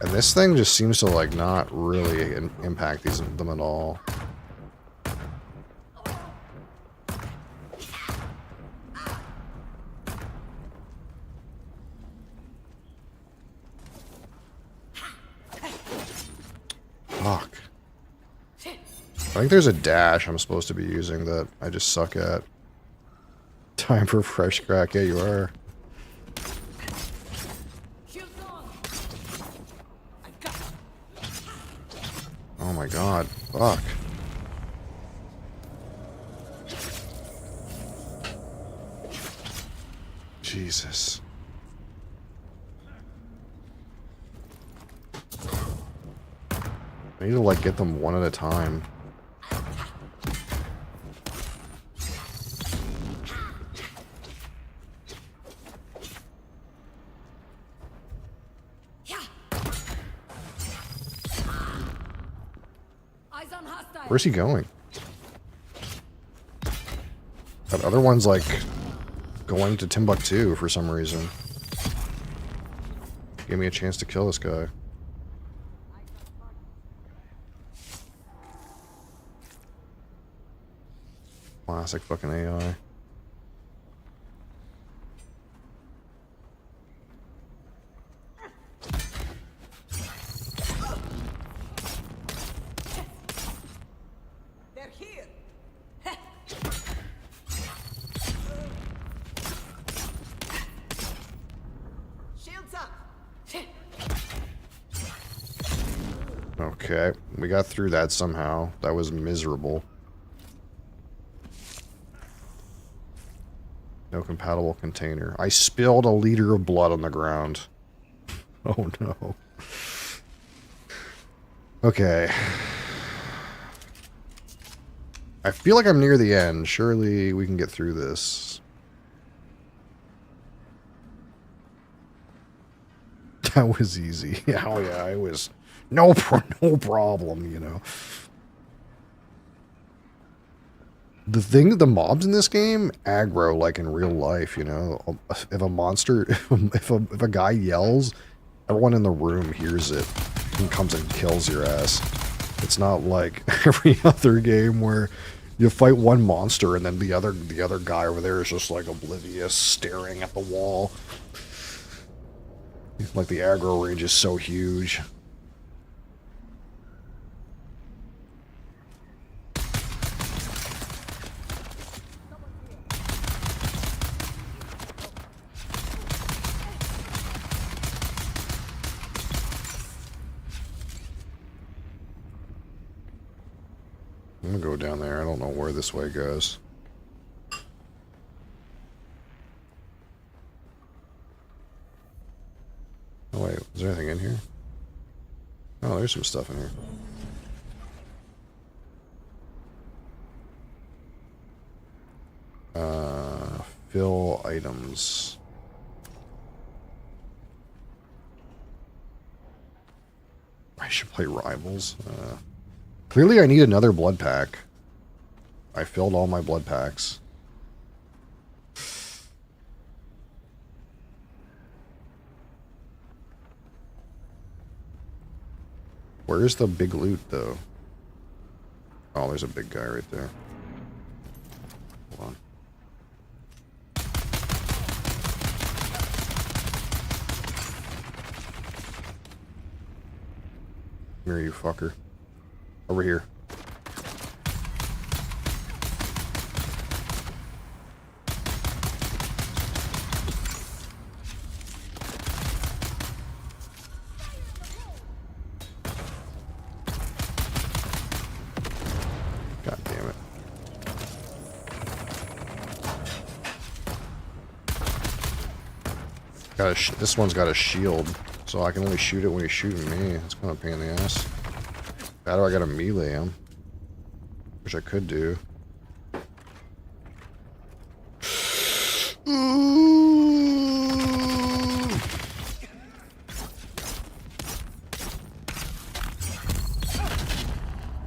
And this thing just seems to like not really impact them at all. Fuck. I think there's a dash I'm supposed to be using that I just suck at. Time for fresh crack. Yeah, you are. Oh my god. Fuck. Jesus. I need to like get them one at a time. Where's he going? That other one's like going to Timbuktu for some reason. Gave me a chance to kill this guy. Classic fucking AI. Okay, we got through that somehow. That was miserable. No compatible container. I spilled a liter of blood on the ground. Oh no. Okay. I feel like I'm near the end. Surely we can get through this. That was easy. Oh yeah, it was no problem, you know. The mobs in this game aggro like in real life, you know. If a monster, if a guy yells, everyone in the room hears it and comes and kills your ass. It's not like every other game where you fight one monster and then the other guy over there is just like oblivious, staring at the wall. Like the aggro range is so huge. I'm gonna go down there. I don't know where this way goes. Oh wait, is there anything in here? Oh, there's some stuff in here. Fill items. I should play Rivals. Clearly I need another blood pack. I filled all my blood packs. Where's the big loot, though? Oh, there's a big guy right there. Hold on. Come here, you fucker. Over here. God damn it. This one's got a shield, so I can only shoot it when he's shooting me. It's kind of a pain in the ass. How do I gotta melee him? Which I could do.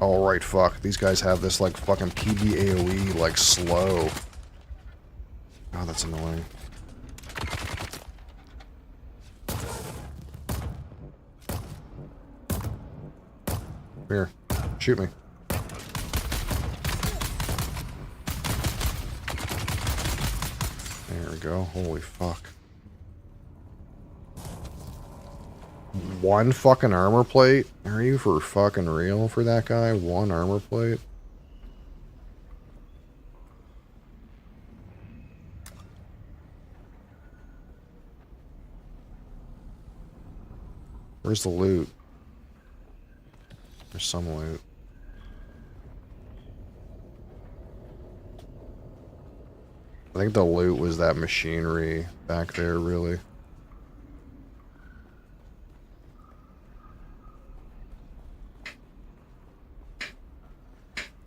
Oh, right, fuck. These guys have this, like, fucking PBAOE, like, slow. Oh, that's annoying. Here, shoot me. There we go. Holy fuck. One fucking armor plate? Are you for fucking real for that guy? One armor plate? Where's the loot? There's some loot. I think the loot was that machinery back there, really.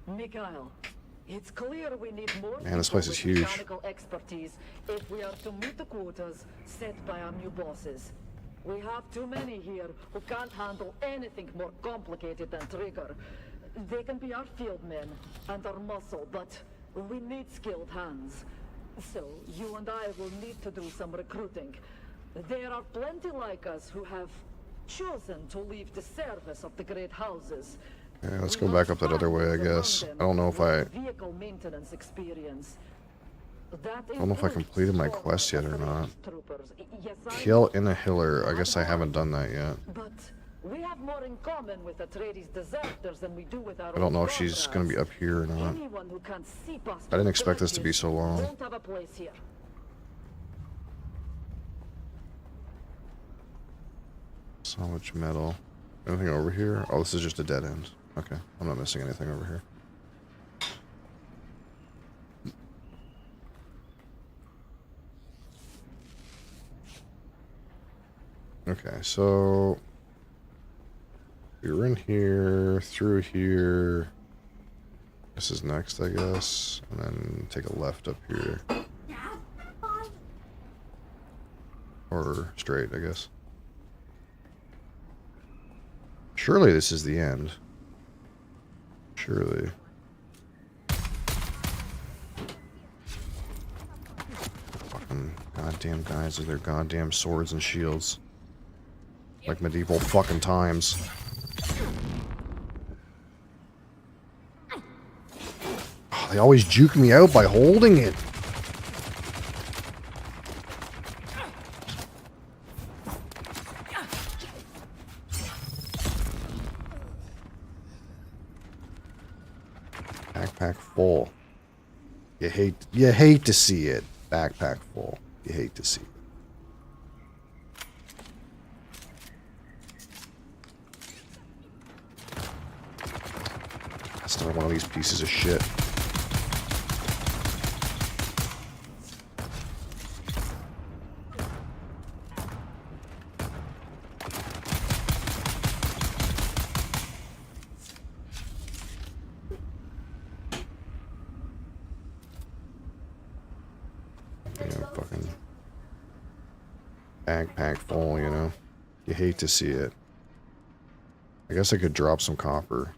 Mikhail, it's clear we need more Man, this place is huge. mechanical expertise if we are to meet the quotas set by our new bosses. We have too many here who can't handle anything more complicated than Trigger. They can be our field men and our muscle, but we need skilled hands. So you and I will need to do some recruiting. There are plenty like us who have chosen to leave the service of the great houses. Yeah, let's go back up that other way, I guess. I don't know if I completed my quest yet or not. Kill in a Hiller. I guess I haven't done that yet. But we have more in common with Atreides deserters than we do with our I don't know if she's gonna be up here or not. I didn't expect this to be so long. Don't have a place here. Salvage metal. Anything over here? Oh, this is just a dead end. Okay, I'm not missing anything over here. Okay, so we're in here, through here. This is next, I guess, and then take a left up here. Or straight, I guess. Surely this is the end. Surely. Fucking goddamn guys with their goddamn swords and shields. Like medieval fucking times. Oh, they always juke me out by holding it. Backpack full. You hate to see it. Backpack full. You hate to see it. That's another one of these pieces of shit. Fucking backpack full, you know? You hate to see it. I guess I could drop some copper.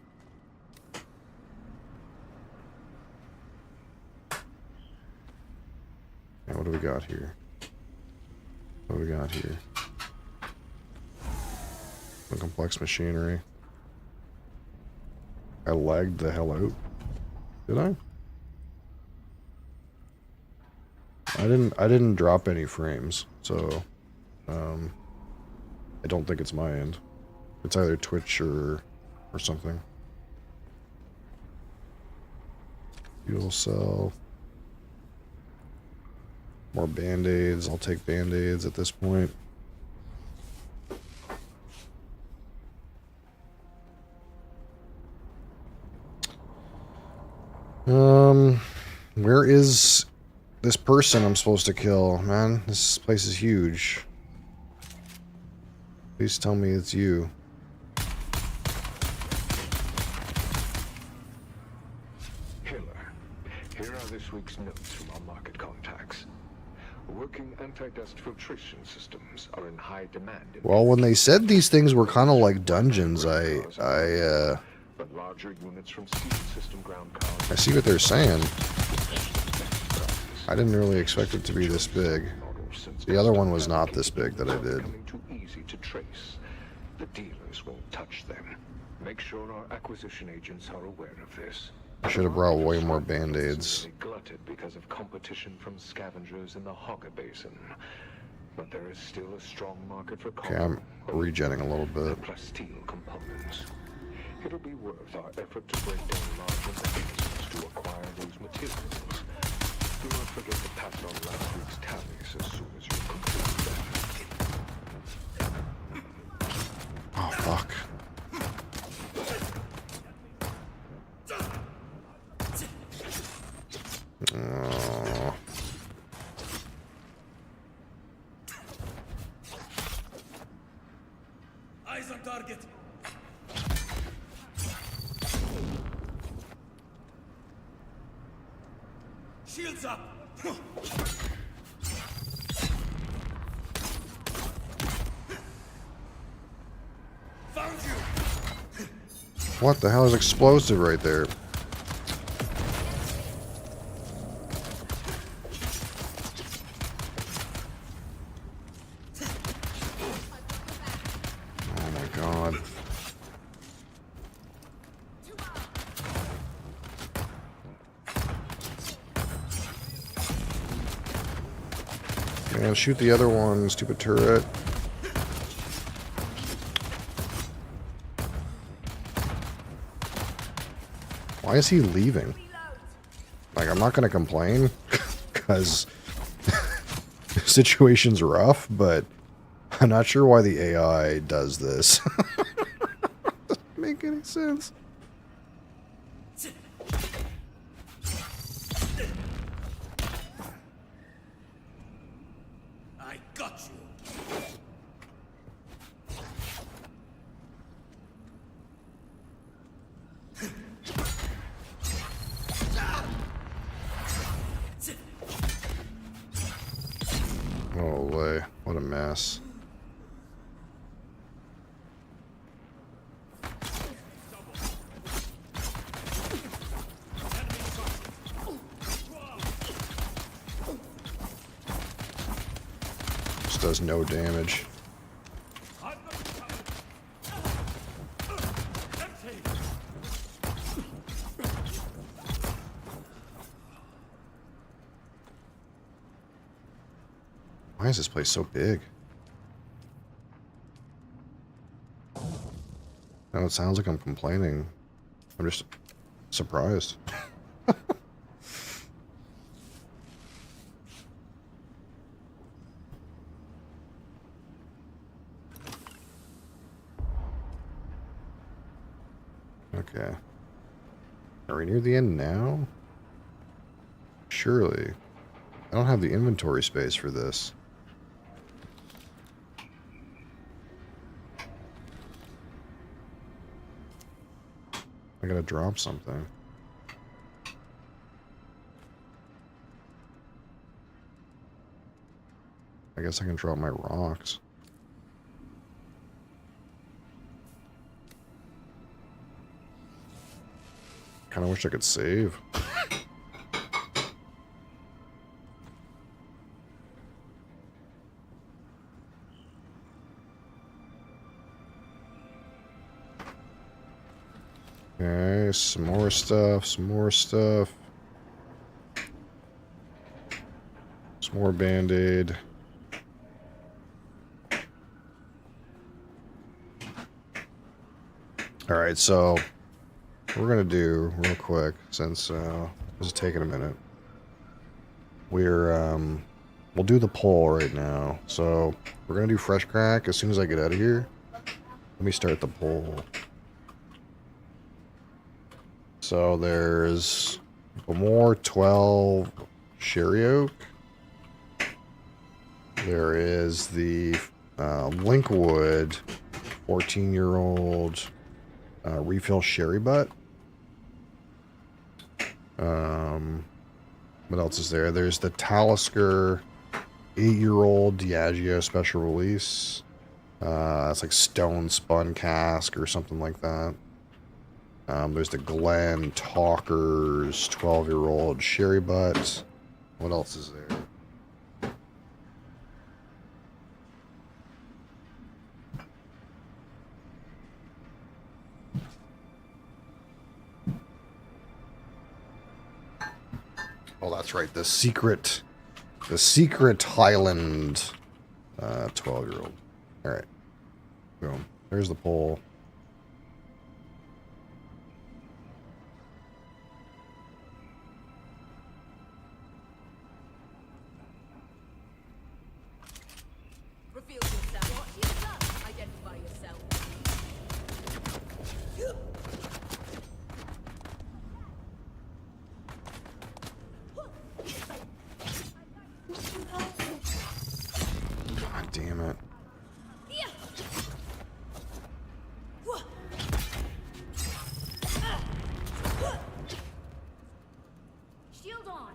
Yeah, what do we got here? What do we got here? Some complex machinery. I lagged the hell out. Did I? I didn't drop any frames, so I don't think it's my end. It's either Twitch or something. Fuel cell. More band-aids. I'll take band-aids at this point. Where is this person I'm supposed to kill, man? This place is huge. Please tell me it's you. Hiller, here are this week's notes from our market contacts. Working anti-dust filtration systems are in high demand. Well, when they said these things were kind of like dungeons, But larger units from steel system ground cars. I see what they're saying. I didn't really expect it to be this big. The other one was not this big that I did. Too easy to trace. The dealers won't touch them. Make sure our acquisition agents are aware of this. I should have brought way more band-aids. Glutted because of competition from scavengers in the Hogger Basin. But there is still a strong market for Okay, I'm regenning a little bit. plus steel components. It'll be worth our effort to break down large investments to acquire those materials. Do not forget to pass on last week's tallies as soon as you complete them. Oh, fuck. Oh. Eyes on target. Shields up. Found you. What the hell is explosive right there? Oh my god. Man, shoot the other one, stupid turret. Why is he leaving? Like, I'm not gonna complain, because the situation's rough, but I'm not sure why the AI does this. Doesn't make any sense. I got you. Oh, way. What a mess. Just does no damage. Why is this place so big? No, it sounds like I'm complaining. I'm just surprised. Okay. Are we near the end now? Surely. I don't have the inventory space for this. I gotta drop something. I guess I can drop my rocks. Kinda wish I could save. Okay, some more stuff, some more stuff. Some more Band-Aid. Alright, so what we're gonna do real quick, since this is taking a minute. We'll do the poll right now. So we're gonna do fresh crack as soon as I get out of here. Let me start the poll. So there's more 12 Sherry Oak. There is the Linkwood 14-year-old refill Sherry Butt. What else is there? There's the Talisker 8-year-old Diageo special release. It's like Stone Spun Cask or something like that. There's the Glen Talkers 12-year-old Sherry Butt. What else is there? Oh, that's right. The secret Highland 12-year-old. All right. Boom. There's the poll. Reveal yourself. What is that? Identify yourself. God damn it. Shield on.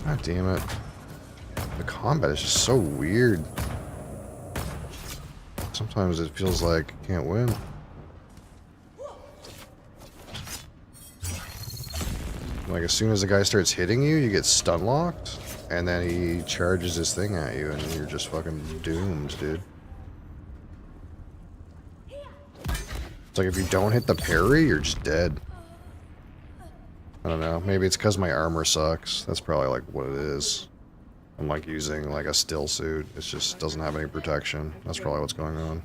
God damn it. The combat is just so weird. Sometimes it feels like you can't win. Like as soon as the guy starts hitting you, you get stun locked, and then he charges his thing at you, and you're just fucking doomed, dude. It's like if you don't hit the parry, you're just dead. I don't know. Maybe it's because my armor sucks. That's probably like what it is. I'm like using like a still suit. It just doesn't have any protection. That's probably what's going on.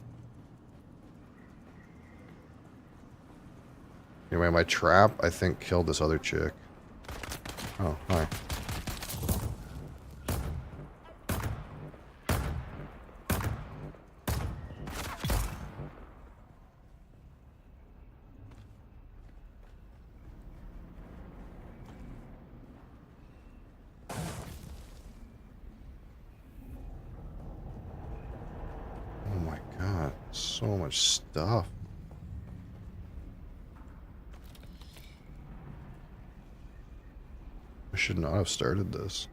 Anyway, my trap, I think, killed this other chick. Oh, hi. Oh my god, so much stuff. I should not have started this.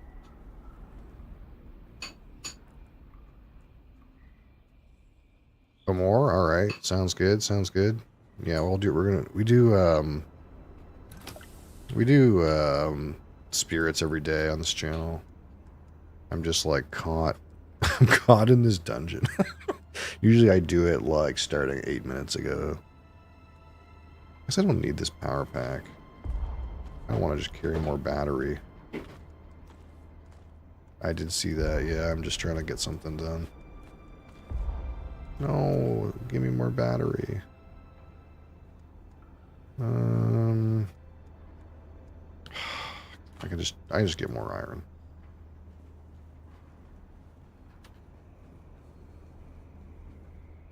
More? Alright. Sounds good, sounds good. Yeah, we do spirits every day on this channel. I'm just like caught. I'm caught in this dungeon. Usually I do it like starting 8 minutes ago. I guess I don't need this power pack. I don't want to just carry more battery. I did see that. Yeah, I'm just trying to get something done. No, give me more battery. I can just get more iron.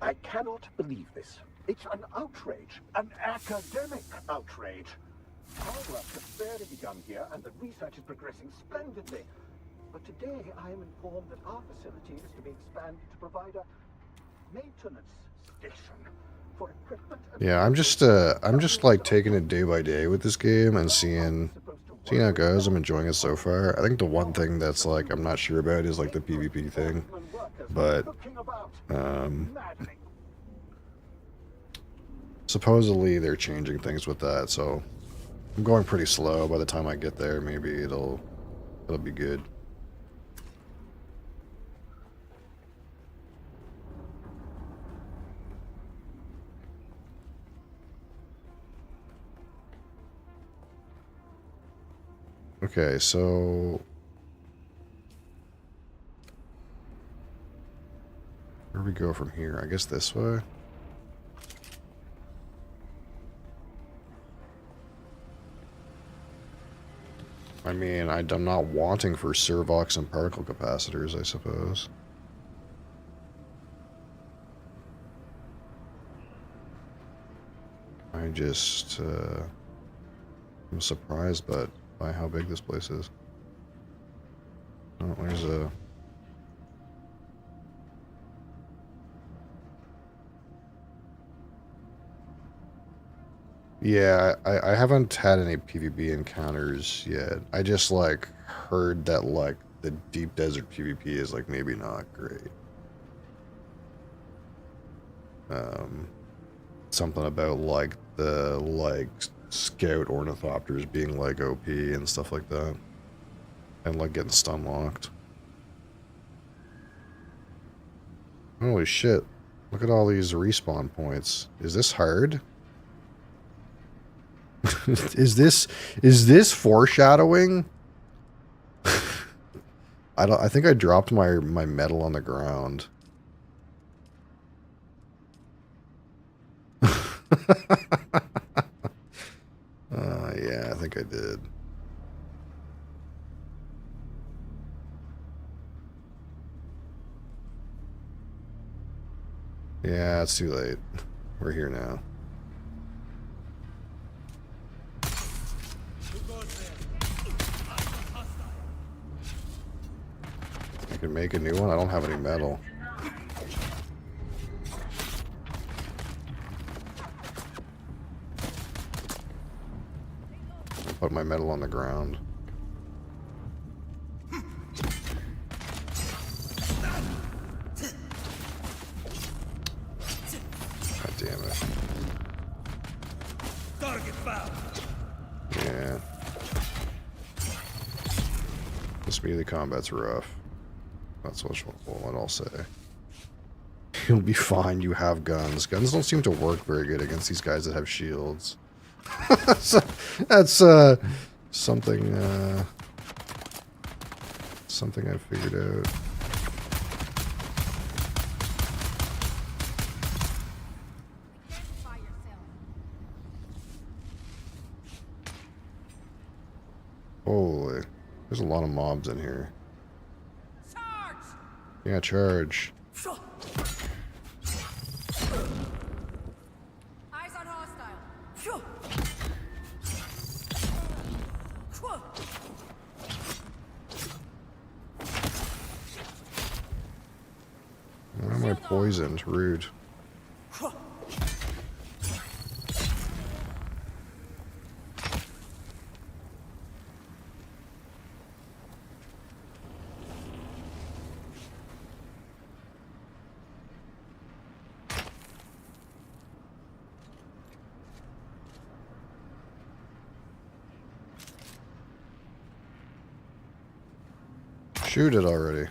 I cannot believe this. It's an outrage, an academic outrage. Our work has barely begun here, and the research is progressing splendidly. But today, I am informed that our facility is to be expanded to provide a maintenance station for equipment. Yeah, I'm just like taking it day by day with this game and seeing how it goes. I'm enjoying it so far. I think the one thing that's like I'm not sure about is like the PvP thing, but supposedly they're changing things with that, so I'm going pretty slow. By the time I get there, maybe it'll be good. Okay, so where do we go from here? I guess this way. I mean, I'm not wanting for servox and particle capacitors, I suppose. I just I'm surprised by how big this place is. Oh, there's a... Yeah, I haven't had any PvP encounters yet. I just, like, heard that, like, the deep desert PvP is, like, maybe not great. Something about, like, the, like, scout ornithopters being, like, OP and stuff like that. And, like, getting stun locked. Holy shit. Look at all these respawn points. Is this hard? Is this foreshadowing? I think I dropped my metal on the ground. Yeah, I think I did. Yeah, it's too late. We're here now. I can make a new one. I don't have any metal. I'll put my metal on the ground. God damn it. Target found. Yeah. This melee combat's rough. That's what I'll say. You'll be fine, you have guns. Guns don't seem to work very good against these guys that have shields. That's something something I figured out. Holy, there's a lot of mobs in here. Yeah, charge. Eyes on hostile. Why am I poisoned? Rude. Shoot it already.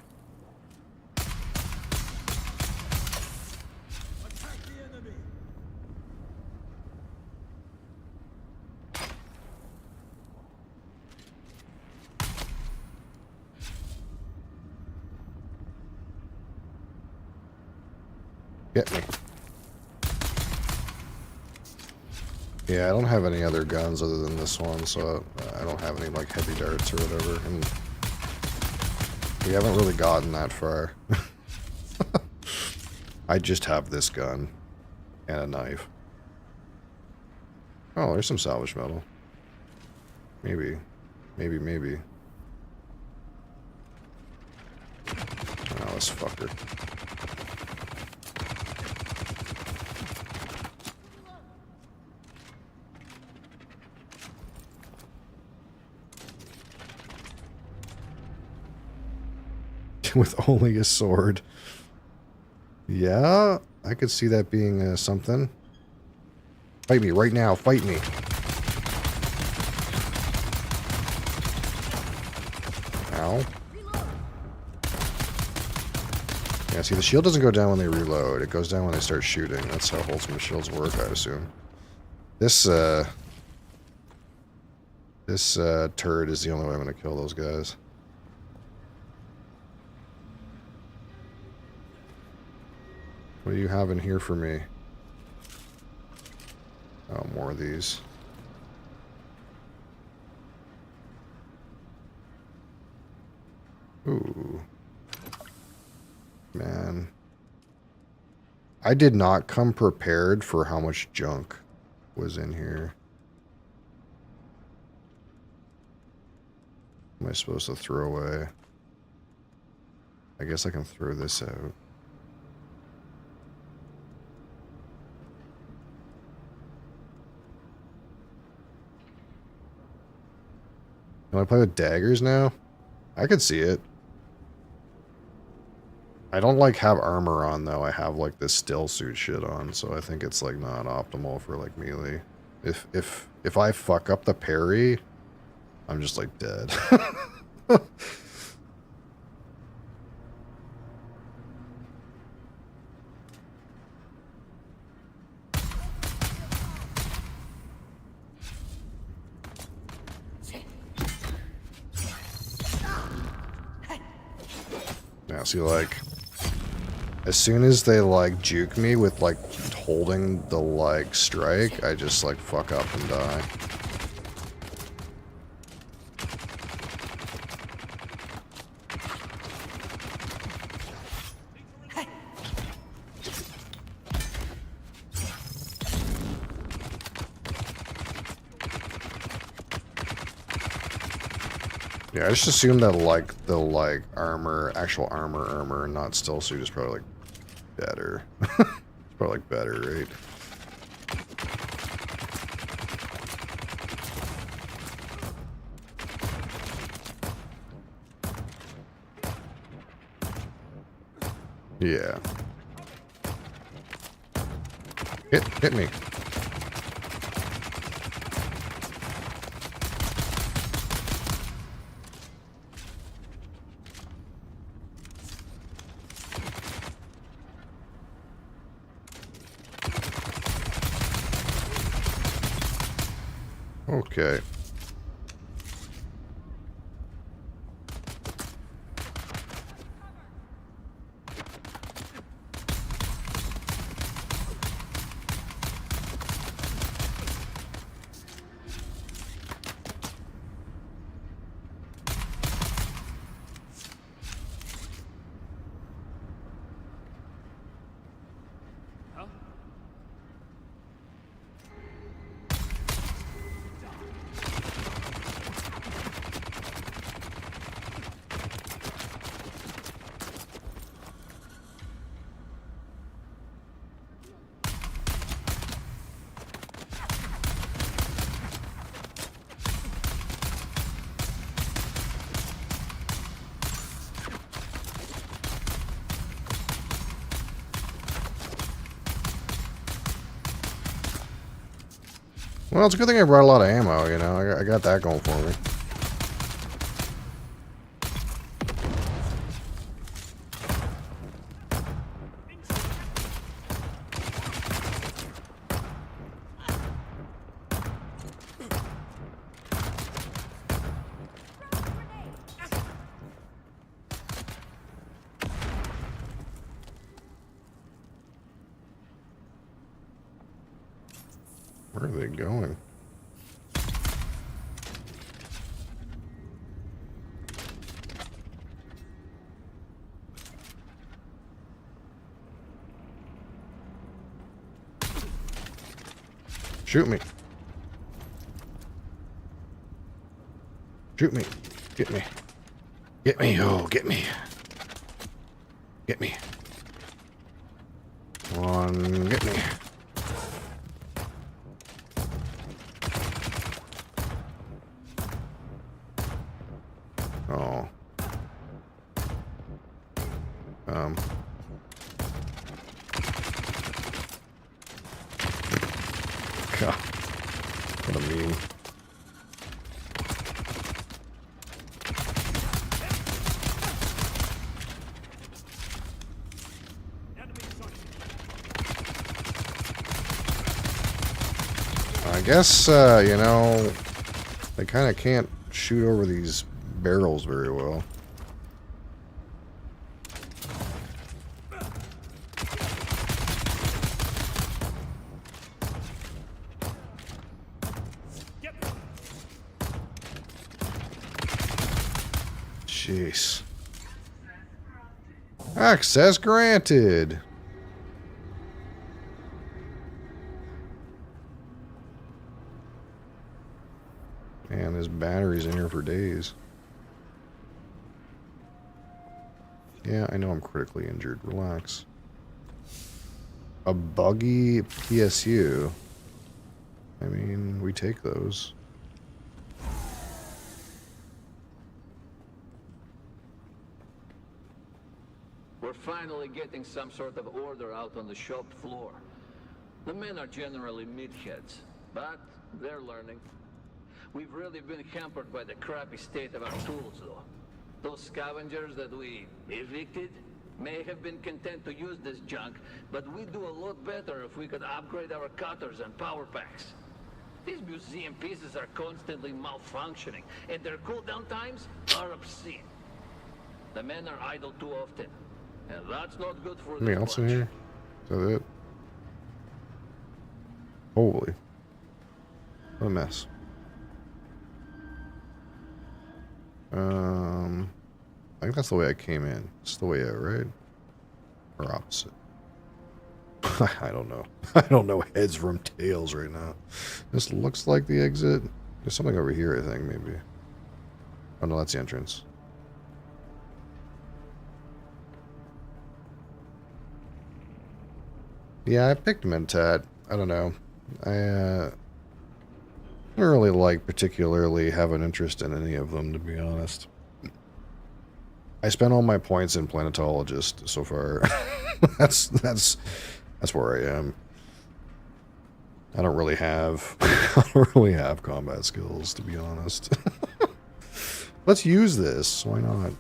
Get me. Yeah, I don't have any other guns other than this one, so I don't have any like heavy darts or whatever. And we haven't really gotten that far. I just have this gun and a knife. Oh, there's some salvage metal. Maybe. Maybe. Oh, this fucker. With only a sword. Yeah, I could see that being something. Fight me right now. Fight me. Ow. Yeah, see, the shield doesn't go down when they reload. It goes down when they start shooting. That's how wholesome shields work, I assume. This turret is the only way I'm going to kill those guys. What do you have in here for me? Oh, more of these. Ooh. Man. I did not come prepared for how much junk was in here. What am I supposed to throw away? I guess I can throw this out. Can I play with daggers now? I could see it. I don't like have armor on though. I have like this still suit shit on, so I think it's like not optimal for like melee. If I fuck up the parry, I'm just like dead. Now, see, like, as soon as they, like, juke me with, like, holding the, like, strike, I just, like, fuck up and die. Yeah, I just assume that, like, the, like, armor, actual armor, and not still suit is probably, like, better. It's probably, like, better, right? Yeah. Hit me. Okay. Well, it's a good thing I brought a lot of ammo, you know. I got that going for me. Where are they going? Shoot me. Shoot me. Get me. Get me. Oh, get me. Get me. Come on, get me. Oh. God. What a meme. I guess, you know, they kind of can't shoot over these barrels very well. Jeez. Access granted. Man, this battery's in here for days. Yeah, I know I'm critically injured. Relax. A buggy PSU. I mean, we take those. We're finally getting some sort of order out on the shop floor. The men are generally meatheads, but they're learning. We've really been hampered by the crappy state of our tools, though. Those scavengers that we evicted may have been content to use this junk, but we'd do a lot better if we could upgrade our cutters and power packs. These museum pieces are constantly malfunctioning, and their cooldown times are obscene. The men are idle too often, and that's not good for Anything else in here? Is that it? Holy. What a mess. I think that's the way I came in. It's the way out, right? Or opposite? I don't know. I don't know heads from tails right now. This looks like the exit. There's something over here, I think, maybe. Oh, no, that's the entrance. Yeah, I picked Mentat. I don't know. I don't really particularly have an interest in any of them, to be honest. I spent all my points in Planetologist so far. that's where I am. I don't really have combat skills, to be honest. Let's use this. Why not?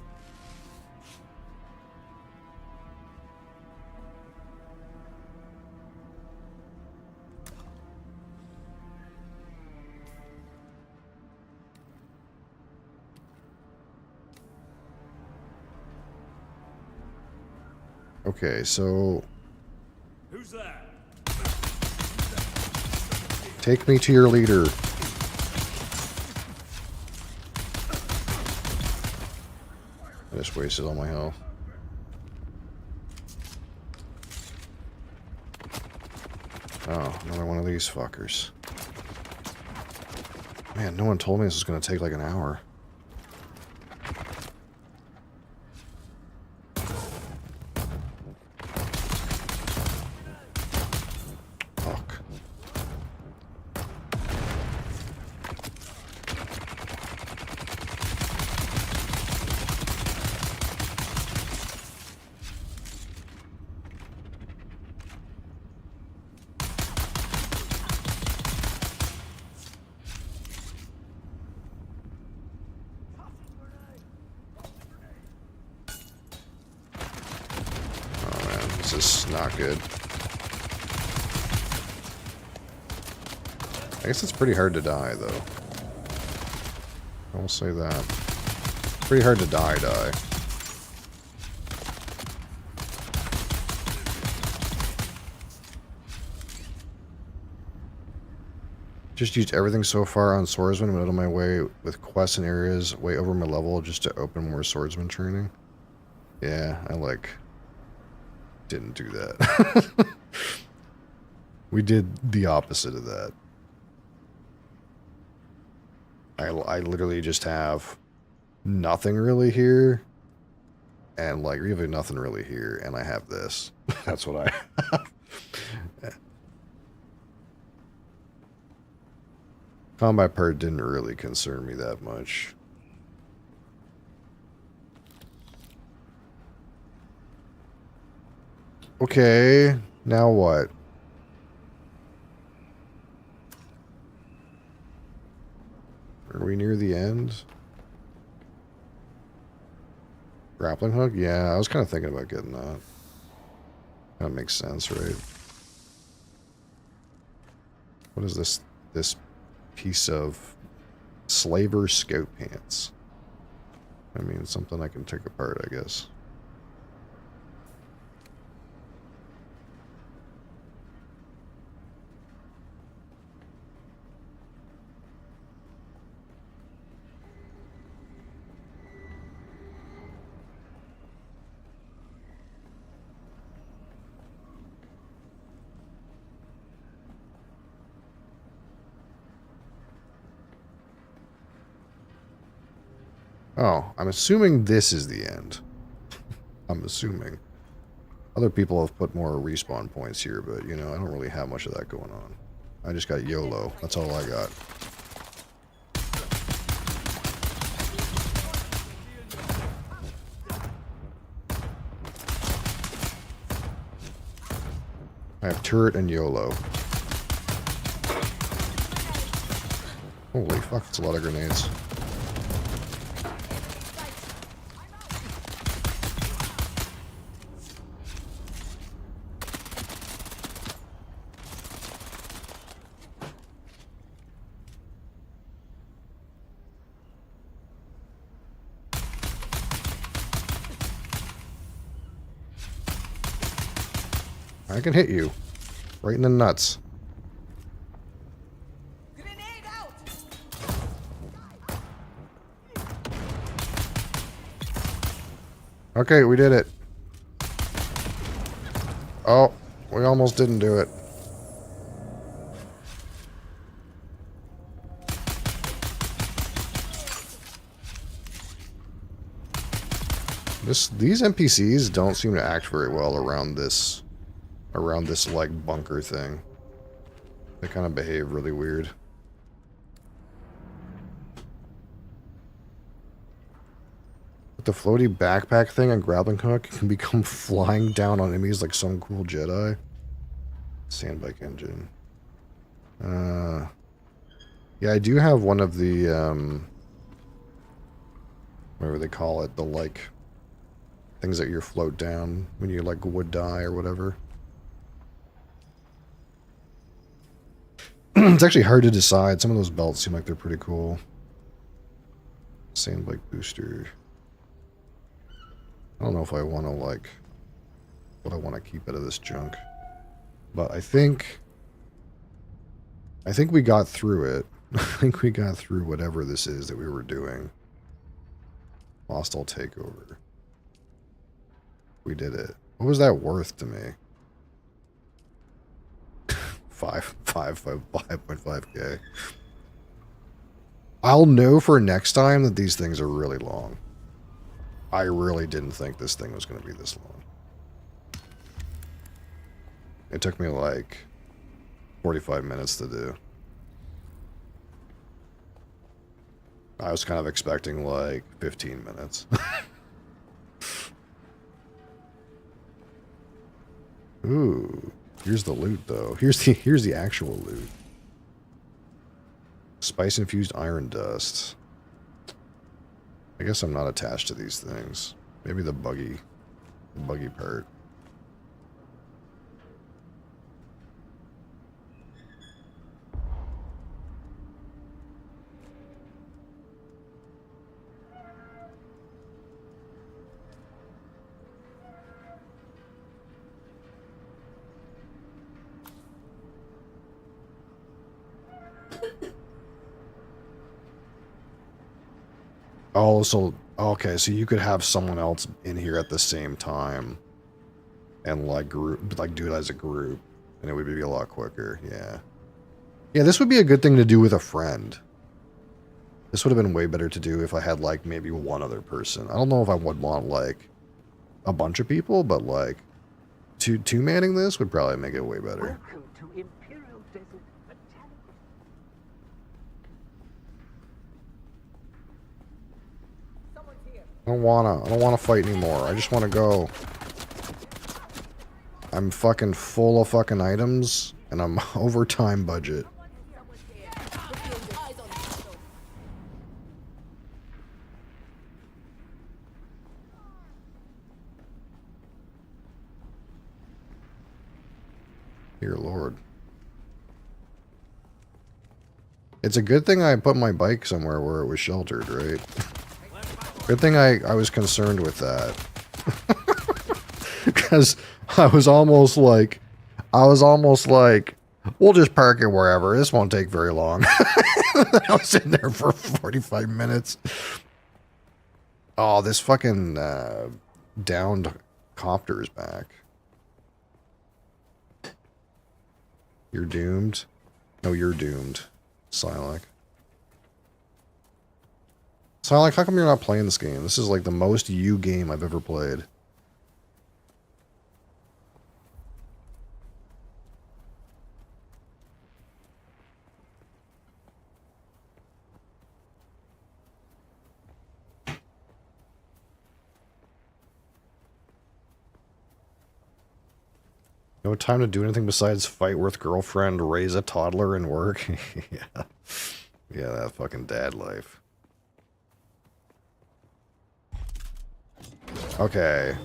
Okay, so Who's that? take me to your leader. I just wasted all my health. Oh, another one of these fuckers. Man, no one told me this was going to take like an hour. Fuck. This is not good. I guess it's pretty hard to die, though. I will say that. Pretty hard to die. Just used everything so far on swordsman, went out of my way with quests and areas way over my level just to open more swordsman training. Yeah, I like didn't do that. We did the opposite of that. I literally just have nothing really here, and like really nothing really here, and I have this. That's what I have. Combat part didn't really concern me that much. Okay, now what? Are we near the end? Grappling hook? Yeah, I was kind of thinking about getting that. That makes sense, right? What is this? This piece of slaver scout pants. I mean, something I can take apart, I guess. Oh, I'm assuming this is the end. I'm assuming. Other people have put more respawn points here, but, you know, I don't really have much of that going on. I just got YOLO. That's all I got. I have turret and YOLO. Holy fuck, that's a lot of grenades. I can hit you. Right in the nuts. Okay, we did it. Oh, we almost didn't do it. These NPCs don't seem to act very well around this like bunker thing. They kind of behave really weird. But the floaty backpack thing on grappling hook can become flying down on enemies like some cool Jedi. Sandbike engine. Yeah, I do have one of the whatever they call it, the like things that you float down when you like would die or whatever. It's actually hard to decide. Some of those belts seem like they're pretty cool. Sandbike booster. I don't know if I want to like what I want to keep out of this junk. But I think we got through it. I think we got through whatever this is that we were doing. Hostile takeover. We did it. What was that worth to me? 5.5K. I'll know for next time that these things are really long. I really didn't think this thing was going to be this long. It took me like 45 minutes to do. I was kind of expecting like 15 minutes. Ooh, here's the loot though. Here's the actual loot. Spice infused iron dust. I guess I'm not attached to these things. Maybe the buggy part. Oh, so okay, so you could have someone else in here at the same time, and like do it as a group, and it would be a lot quicker. Yeah, yeah. This would be a good thing to do with a friend. This would have been way better to do if I had like maybe one other person. I don't know if I would want like a bunch of people, but like two manning this would probably make it way better. Welcome to Imperial Desert Botanical. I don't wanna fight anymore. I just wanna go. I'm fucking full of fucking items, and I'm over time budget. Dear Lord. It's a good thing I put my bike somewhere where it was sheltered, right? Good thing I was concerned with that. Because I was almost like, we'll just park it wherever. This won't take very long. I was sitting there for 45 minutes. Oh, this fucking downed copter is back. You're doomed? No, you're doomed. Silac. Silac, how come you're not playing this game? This is like the most you game I've ever played. No time to do anything besides fight with girlfriend, raise a toddler, and work. Yeah. Yeah, that fucking dad life. Okay.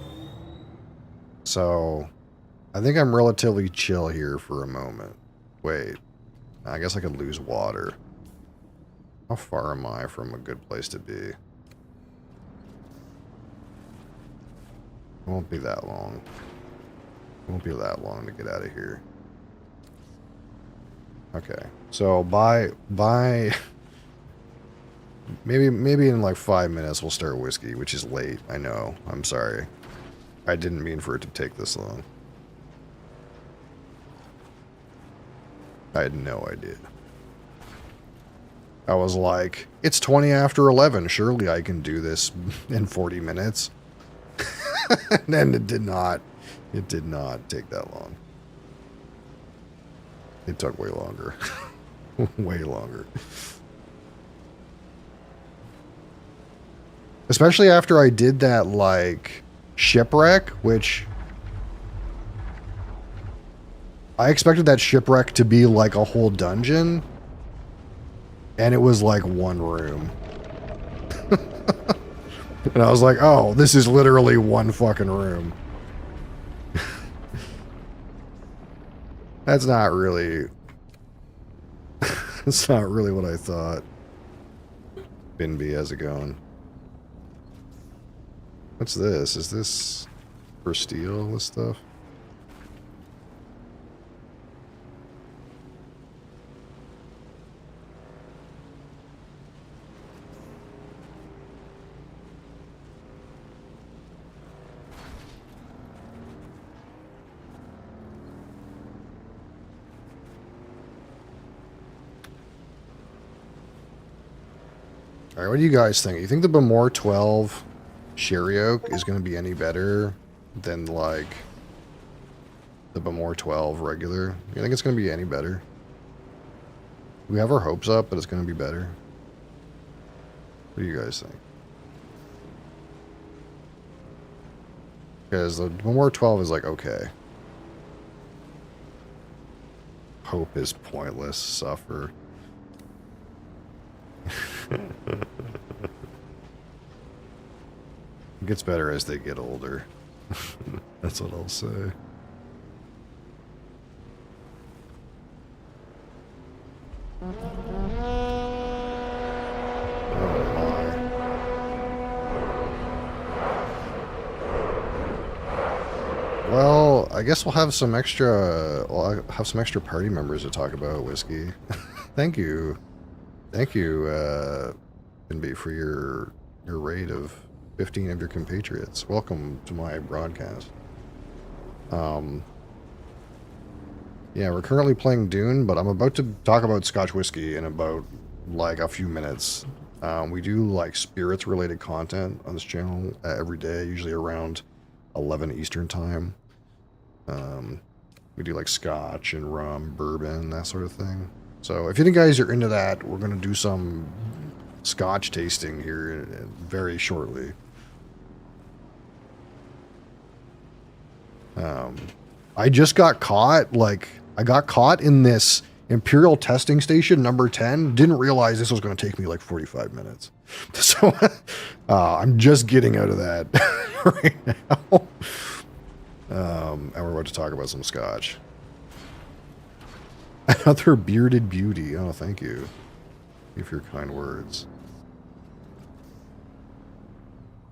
So, I think I'm relatively chill here for a moment. Wait. I guess I could lose water. How far am I from a good place to be? It won't be that long. It won't be that long to get out of here. Okay. So by maybe in like 5 minutes we'll start whiskey, which is late. I know. I'm sorry. I didn't mean for it to take this long. I had no idea. I was like, it's 20 after 11. Surely I can do this in 40 minutes. And it did not. It did not take that long. It took way longer. Way longer. Especially after I did that, like, shipwreck, which... I expected that shipwreck to be like a whole dungeon. And it was like one room. And I was like, oh, this is literally one fucking room. That's not really... That's not really what I thought. Binby, how's it going? What's this? Is this for steel, this stuff? Alright, what do you guys think? You think the Bemore 12 Sherry Oak is going to be any better than, like, the Bemore 12 regular? You think it's going to be any better? We have our hopes up, but it's going to be better. What do you guys think? Because the Bemore 12 is like, okay. Hope is pointless, suffer. It gets better as they get older. That's what I'll say. Well, I guess we'll have some extra. Well, I'll have some extra party members to talk about whiskey. Thank you. Thank you, Binby, for your your raid of 15 of your compatriots. Welcome to my broadcast. Yeah, we're currently playing Dune, but I'm about to talk about Scotch whiskey in about like a few minutes. We do like spirits related content on this channel every day, usually around 11 Eastern time. We do like Scotch and rum, bourbon, that sort of thing. So if you guys are into that, we're going to do some Scotch tasting here very shortly. I just got caught, like, I got caught in this Imperial testing station number 10. Didn't realize this was going to take me like 45 minutes. So I'm just getting out of that right now. And we're about to talk about some Scotch. Another bearded beauty. Oh, thank you. If your kind words.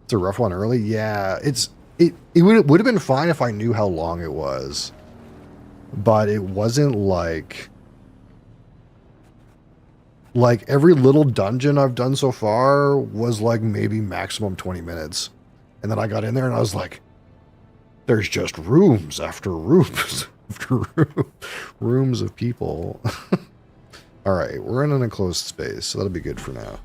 It's a rough one early. Yeah, it would have been fine if I knew how long it was. But it wasn't like every little dungeon I've done so far was like maybe maximum 20 minutes. And then I got in there and I was like, there's just rooms after rooms after rooms of people. All right, we're in an enclosed space, so that'll be good for now.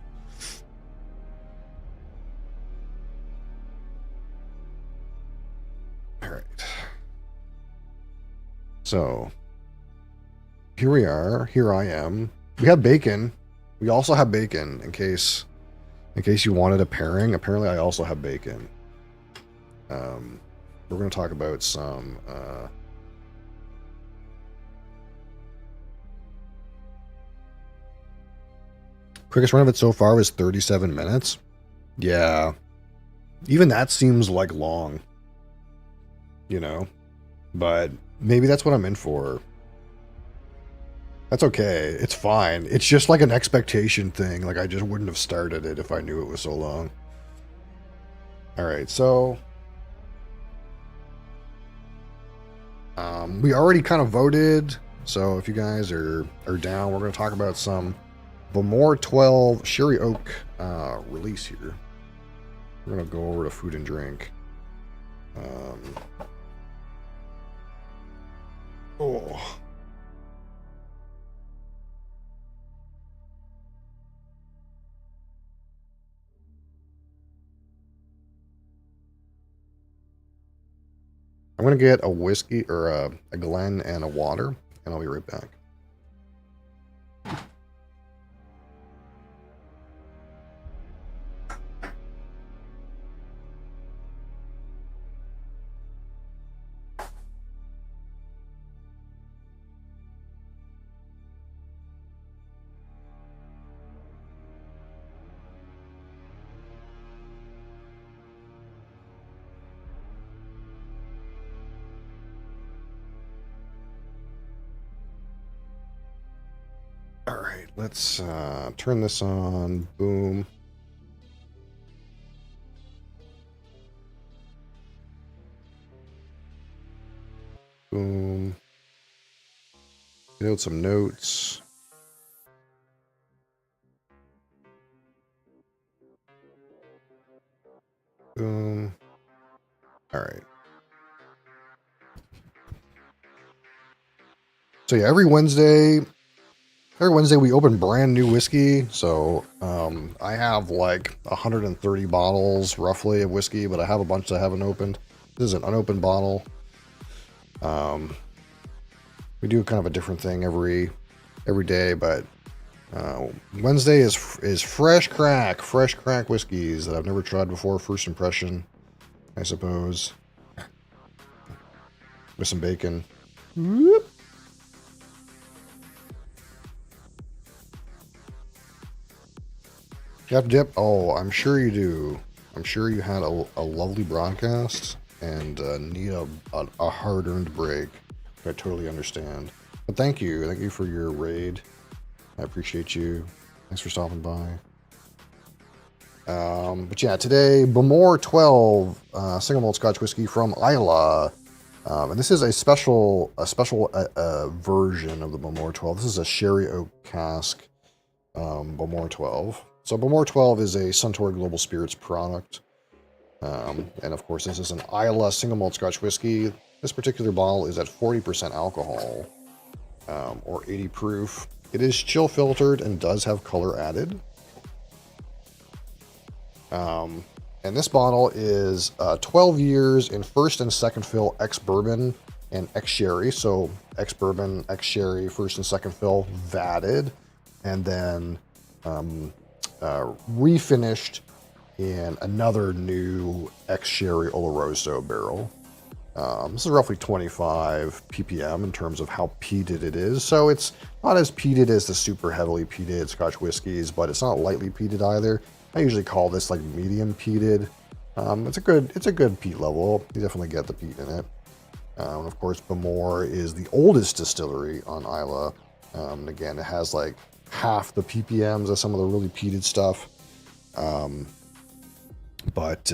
All right. So, here we are. Here I am. We have bacon. We also have bacon in case you wanted a pairing. Apparently, I also have bacon. We're going to talk about some quickest run of it so far was 37 minutes. Yeah. Even that seems like long. You know? But maybe that's what I'm in for. That's okay. It's fine. It's just like an expectation thing. Like I just wouldn't have started it if I knew it was so long. Alright, so we already kind of voted, so if you guys are down, we're going to talk about some Bowmore 12 Sherry Oak release here. We're going to go over to food and drink. Oh. I'm going to get a whiskey or a Glen and a water, and I'll be right back. All right, let's turn this on. Boom. Boom. Get out some notes. Boom. All right. So yeah, every Wednesday we open brand new whiskey. So I have like 130 bottles roughly of whiskey, but I have a bunch that I haven't opened. This is an unopened bottle. We do kind of a different thing every day, but Wednesday is fresh crack whiskeys that I've never tried before. First impression, I suppose. With some bacon. Whoop. You have to dip? Oh, I'm sure you do. I'm sure you had a lovely broadcast and need a hard-earned break. I totally understand. But thank you. Thank you for your raid. I appreciate you. Thanks for stopping by. But yeah, today, Bowmore 12 single malt Scotch whiskey from Islay. And this is a special version of the Bowmore 12. This is a sherry oak cask Bowmore 12. So Bemore 12 is a Suntory Global Spirits product. And of course, this is an Isla single malt Scotch whiskey. This particular bottle is at 40% alcohol, or 80 proof. It is chill filtered and does have color added. And this bottle is 12 years in first and second fill ex-bourbon and ex-sherry. So ex-bourbon, ex-sherry, first and second fill, vatted, and then refinished in another new ex-sherry Oloroso barrel. This is roughly 25 ppm in terms of how peated it is. So it's not as peated as the super heavily peated Scotch whiskies, but it's not lightly peated either. I usually call this like medium peated. It's a good peat level. You definitely get the peat in it. And of course, Bemore is the oldest distillery on Isla. And again, it has like half the ppms of some of the really peated stuff. But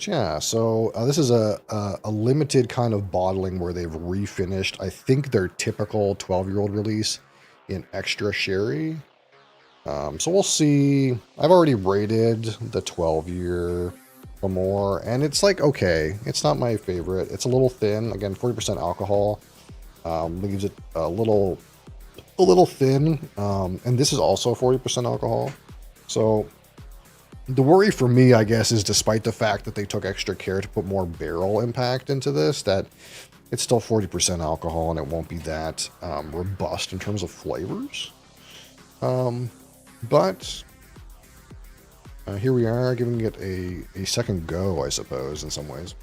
yeah, so this is a limited kind of bottling where they've refinished, I think, their typical 12-year-old release in extra sherry. So we'll see. I've already rated the 12-year Bemore, and it's like, okay, it's not my favorite. It's a little thin. Again, 40% alcohol leaves it a little thin. And this is also 40% alcohol. So the worry for me, I guess, is despite the fact that they took extra care to put more barrel impact into this, that it's still 40% alcohol and it won't be that robust in terms of flavors. But here we are, giving it a second go, I suppose, in some ways.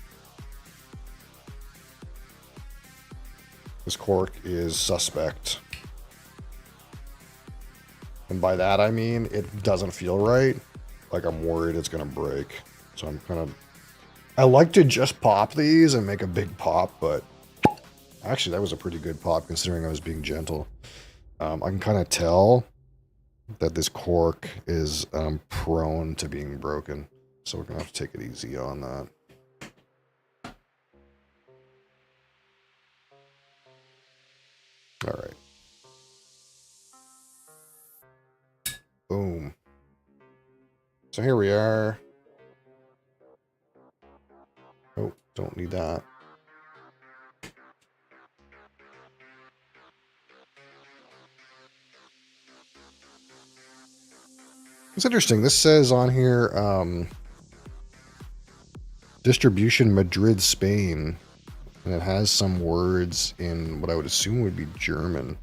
This cork is suspect. And by that, I mean it doesn't feel right. Like, I'm worried it's going to break. So I'm kind of... I like to just pop these and make a big pop, but... Actually, that was a pretty good pop, considering I was being gentle. I can kind of tell that this cork is prone to being broken. So we're going to have to take it easy on that. All right. Boom. So here we are. Oh, don't need that. It's interesting. This says on here, distribution Madrid, Spain. And it has some words in what I would assume would be German.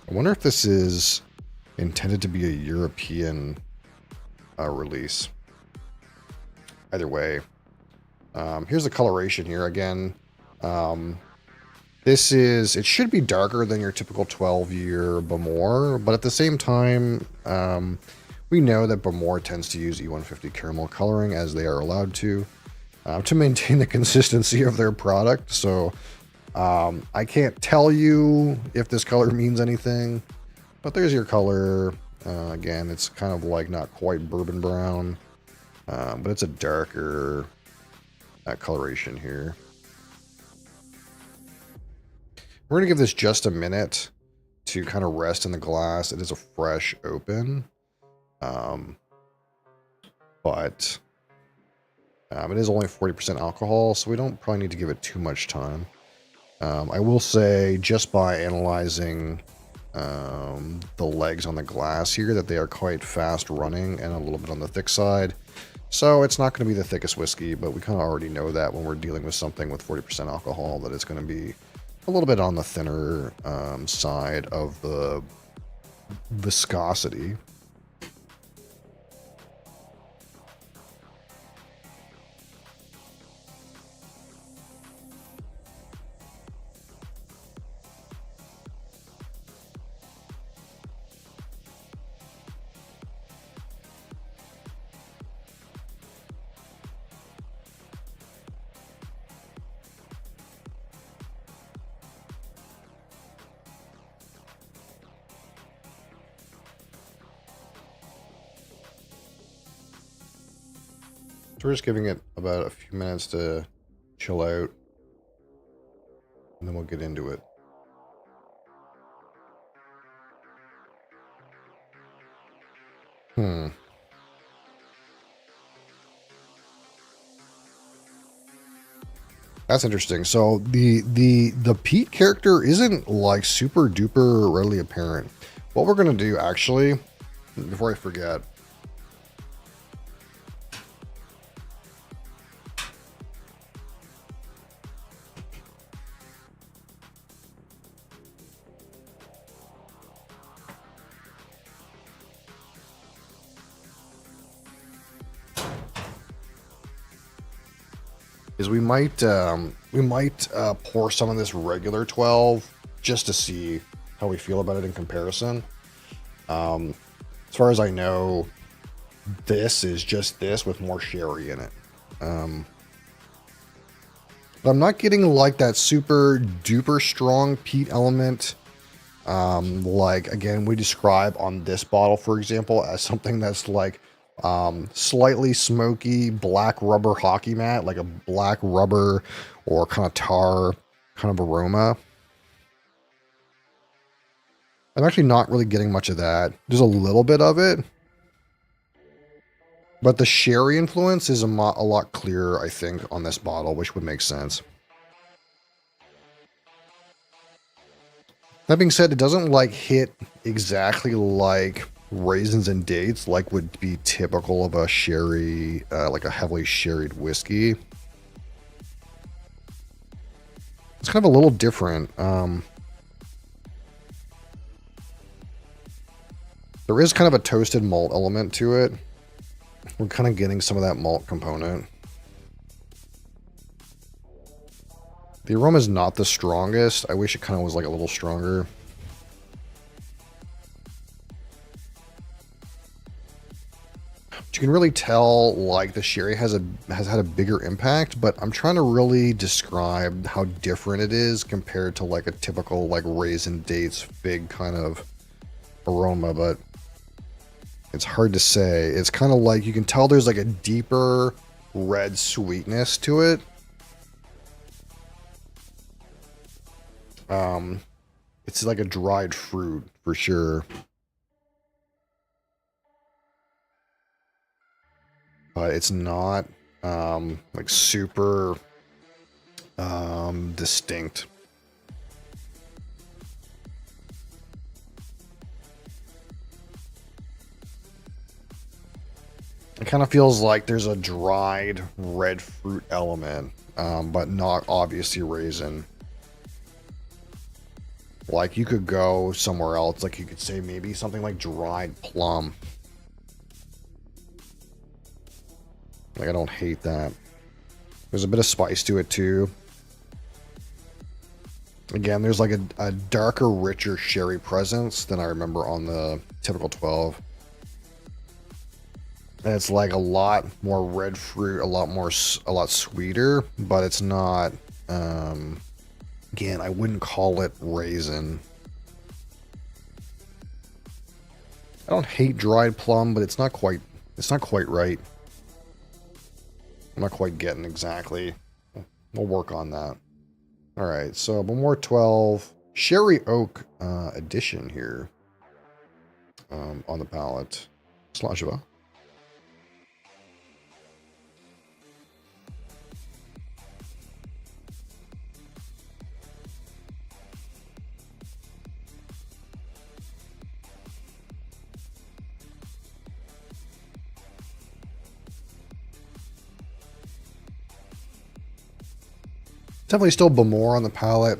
I wonder if this is intended to be a European release. Either way. Here's the coloration here again. It should be darker than your typical 12-year Bemore, but at the same time, we know that Bemore tends to use E150 caramel coloring, as they are allowed to maintain the consistency of their product. So I can't tell you if this color means anything, but there's your color. Again, it's kind of like not quite bourbon brown, but it's a darker coloration here. We're going to give this just a minute to kind of rest in the glass. It is a fresh open, but it is only 40% alcohol, so we don't probably need to give it too much time. I will say, just by analyzing the legs on the glass here, that they are quite fast running and a little bit on the thick side. So it's not going to be the thickest whiskey, but we kind of already know that when we're dealing with something with 40% alcohol, that it's going to be a little bit on the thinner side of the viscosity. So we're just giving it about a few minutes to chill out, and then we'll get into it. Hmm. That's interesting. So the Pete character isn't like super duper readily apparent. What we're gonna do actually, before I forget, is we might pour some of this regular 12 just to see how we feel about it in comparison. As far as I know, this is just this with more sherry in it. But I'm not getting like that super duper strong peat element. Like again, we describe on this bottle, for example, as something that's like slightly smoky black rubber hockey mat, like a black rubber or kind of tar kind of aroma. I'm actually not really getting much of that. There's a little bit of it, but the sherry influence is a lot clearer, I think, on this bottle, which would make sense. That being said, it doesn't like hit exactly like raisins and dates like would be typical of a sherry, like a heavily sherried whiskey. It's kind of a little different. There is kind of a toasted malt element to it. We're kind of getting some of that malt component. The aroma is not the strongest. I wish it kind of was like a little stronger. But you can really tell like the sherry has had a bigger impact, but I'm trying to really describe how different it is compared to like a typical like raisin dates fig kind of aroma, but it's hard to say. It's kind of like you can tell there's like a deeper red sweetness to it. It's like a dried fruit for sure. But it's not like super distinct. It kind of feels like there's a dried red fruit element, but not obviously raisin. Like you could go somewhere else, like you could say maybe something like dried plum. Like I don't hate that. There's a bit of spice to it too. Again, there's like a darker, richer sherry presence than I remember on the typical 12. And it's like a lot more red fruit, a lot sweeter, but it's not, again, I wouldn't call it raisin. I don't hate dried plum, but it's not quite right. I'm not quite getting exactly. We'll work on that. All right, so one more 12 sherry oak edition here on the palate. Slajeva. Definitely still Bamore on the palate.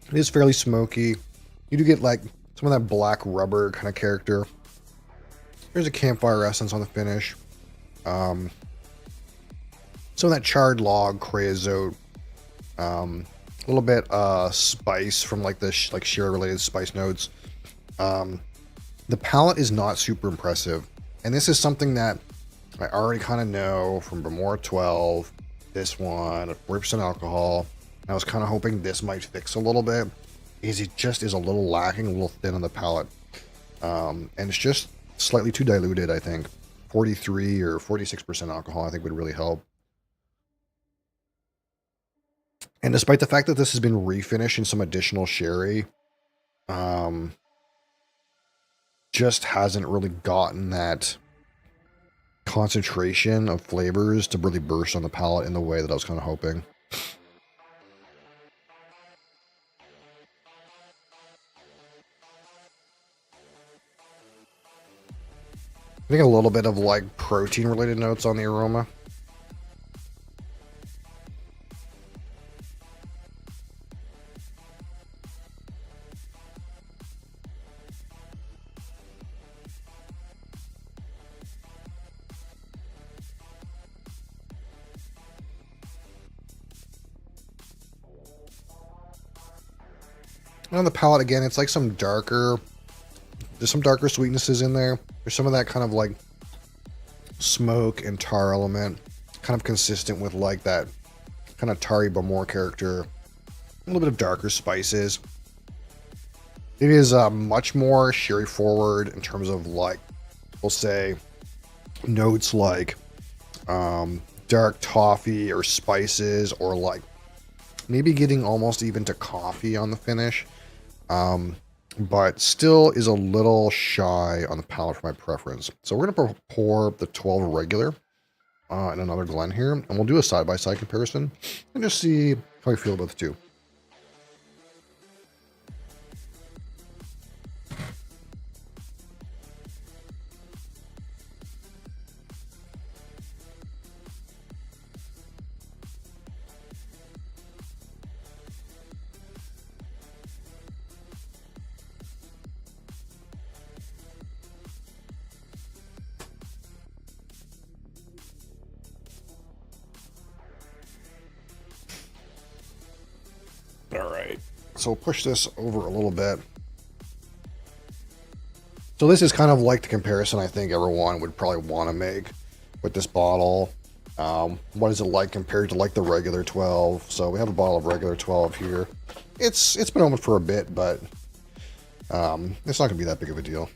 It is fairly smoky. You do get like some of that black rubber kind of character. There's a campfire essence on the finish. Some of that charred log creosote. A little bit spice from like the like sherry related spice notes. The palate is not super impressive, and this is something that I already kind of know from Bamore 12. This one, 40% alcohol. I was kind of hoping this might fix a little bit, because it just is a little lacking, a little thin on the palate. And it's just slightly too diluted, I think. 43 or 46% alcohol, I think would really help. And despite the fact that this has been refinished in some additional sherry, just hasn't really gotten that concentration of flavors to really burst on the palate in the way that I was kind of hoping. I think a little bit of like protein related notes on the aroma. And on the palate again, it's like there's some darker sweetnesses in there. There's some of that kind of like smoke and tar element, kind of consistent with like that kind of Tari Bamor character. A little bit of darker spices. It is much more sherry forward in terms of like, we'll say, notes like dark toffee or spices, or like maybe getting almost even to coffee on the finish. But still is a little shy on the palate for my preference. So we're going to pour the 12 regular in another Glen here, and we'll do a side-by-side comparison and just see how we feel about the two. Alright, so we'll push this over a little bit. So this is kind of like the comparison I think everyone would probably want to make with this bottle. What is it like compared to like the regular 12? So we have a bottle of regular 12 here. It's been open for a bit, but it's not going to be that big of a deal.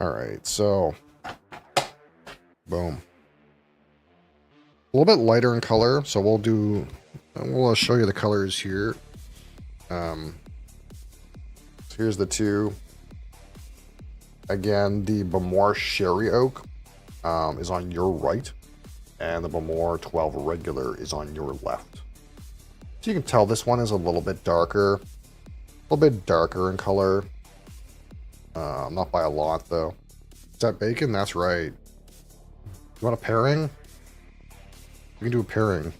All right, so boom. A little bit lighter in color, so we'll show you the colors here. So here's the two. Again, the Bamor Sherry Oak is on your right, and the Bamor 12 regular is on your left. So you can tell this one is a little bit darker in color. Not by a lot, though. Is that bacon? That's right. You want a pairing? We can do a pairing.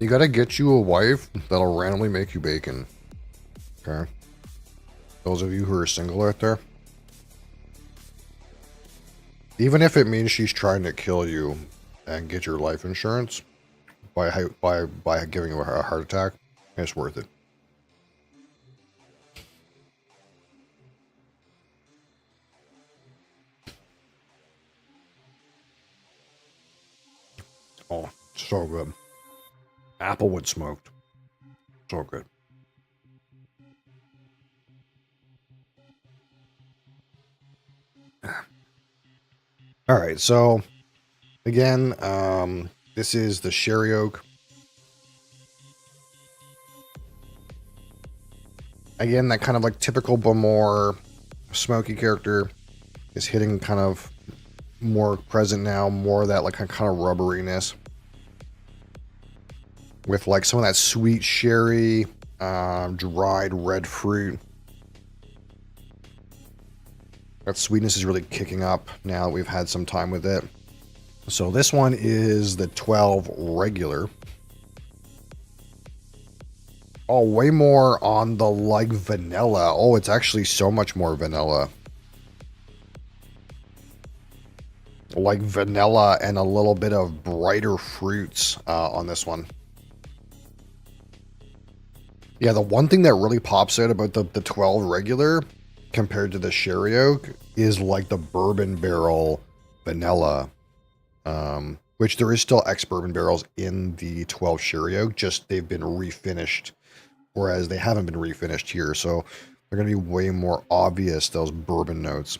You gotta get you a wife that'll randomly make you bacon. Okay? Those of you who are single out there. Even if it means she's trying to kill you and get your life insurance by giving you a heart attack, it's worth it. Oh, so good. Applewood smoked. So good. All right, so again, this is the Sherry Oak. Again, that kind of like typical Bamor smoky character is hitting kind of more present now, more of that like kind of rubberiness with like some of that sweet sherry, dried red fruit. That sweetness is really kicking up now that we've had some time with it. So this one is the 12 regular. Oh, way more on the like vanilla. Oh, it's actually so much more vanilla. Like vanilla and a little bit of brighter fruits on this one. Yeah, the one thing that really pops out about the 12 regular compared to the sherry oak is like the bourbon barrel vanilla, which there is still ex-bourbon barrels in the 12 sherry oak, just they've been refinished, whereas they haven't been refinished here, so they're going to be way more obvious, those bourbon notes.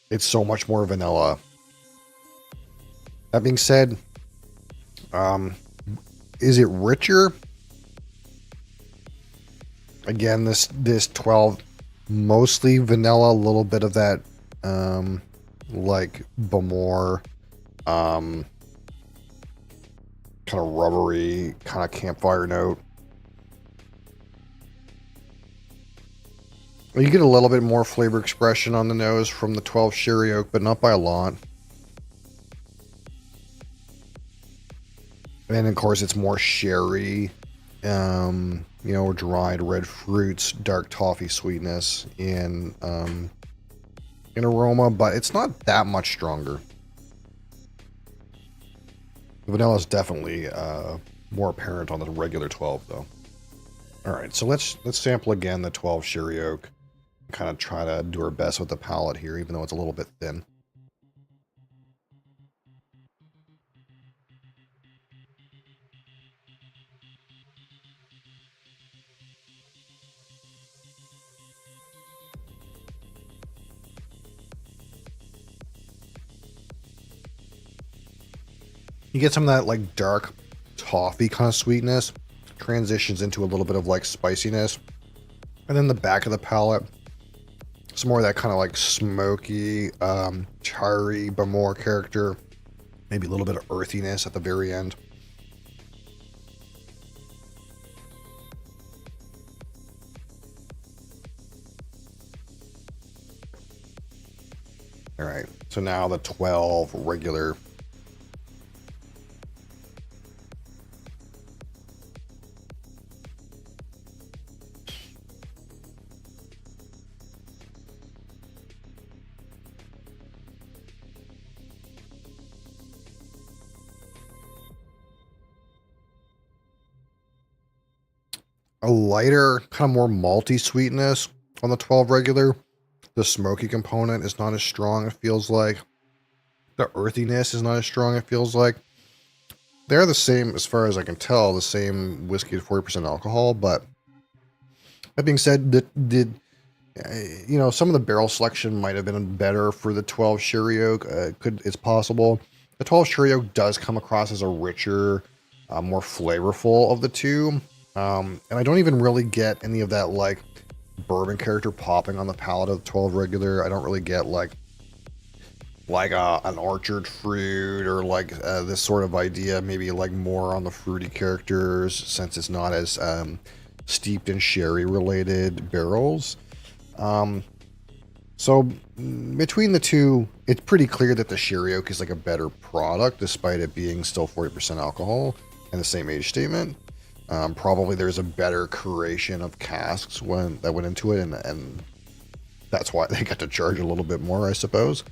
It's so much more vanilla. That being said, is it richer? Again, this 12, mostly vanilla, a little bit of that, like Bamor, kind of rubbery, kind of campfire note. You get a little bit more flavor expression on the nose from the 12 sherry oak, but not by a lot. And of course, it's more sherry, you know, dried red fruits, dark toffee sweetness in aroma, but it's not that much stronger. The vanilla is definitely more apparent on the regular 12, though. All right, so let's sample again the 12 sherry oak. Kind of try to do our best with the palate here, even though it's a little bit thin. You get some of that like dark toffee kind of sweetness, transitions into a little bit of like spiciness, and then the back of the palate, some more of that kind of like smoky, charry Bamor character, maybe a little bit of earthiness at the very end. All right, so now the 12 regular. A lighter, kind of more malty sweetness on the 12 regular. The smoky component is not as strong, it feels like. The earthiness is not as strong, it feels like. They're the same, as far as I can tell, the same whiskey at 40% alcohol, but that being said, you know, some of the barrel selection might have been better for the 12 sherry oak. It's possible. The 12 sherry oak does come across as a richer, more flavorful of the two. And I don't even really get any of that like bourbon character popping on the palate of the 12 regular. I don't really get like an orchard fruit or like this sort of idea, maybe like more on the fruity characters, since it's not as steeped in sherry related barrels. So between the two, it's pretty clear that the sherry oak is like a better product, despite it being still 40% alcohol and the same age statement. Probably there's a better curation of casks that went into it, and that's why they got to charge a little bit more, I suppose.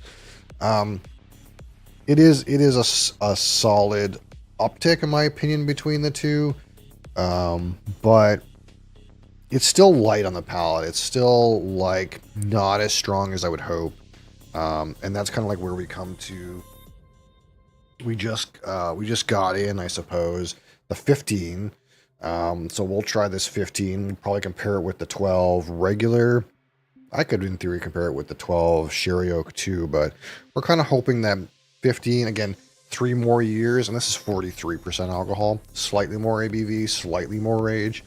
It is a solid uptick, in my opinion, between the two, but it's still light on the palate. It's still like not as strong as I would hope, and that's kind of like where we come to. We just got in, I suppose, the 15. So we'll try this 15, probably compare it with the 12 regular. I could, in theory, compare it with the 12 sherry oak too, but we're kind of hoping that 15, again, 3 more years, and this is 43% alcohol, slightly more ABV, slightly more age.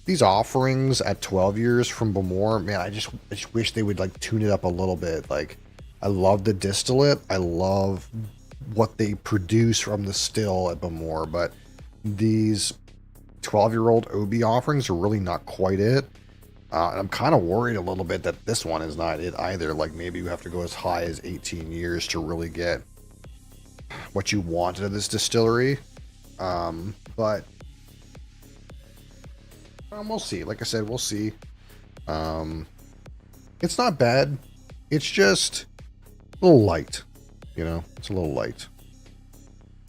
These offerings at 12 years from Bamor, man, I just wish they would like tune it up a little bit. Like, I love the distillate. I love what they produce from the still at Bamor, but these 12-year-old OB offerings are really not quite it. And I'm kind of worried a little bit that this one is not it either. Like, maybe you have to go as high as 18 years to really get what you want out of this distillery. But we'll see. Like I said, we'll see. It's not bad. It's just a little light. You know, it's a little light.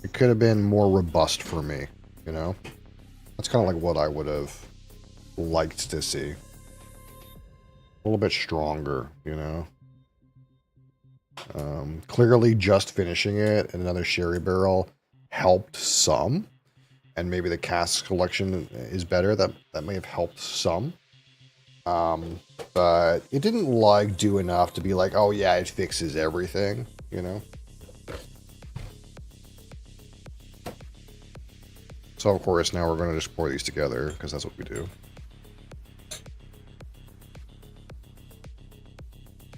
It could have been more robust for me. You know, that's kind of like what I would have liked to see. A little bit stronger, you know. Clearly just finishing it in another sherry barrel helped some. And maybe the cask collection is better. That may have helped some. But it didn't like do enough to be like, oh yeah, it fixes everything, you know? So of course now we're going to just pour these together because that's what we do.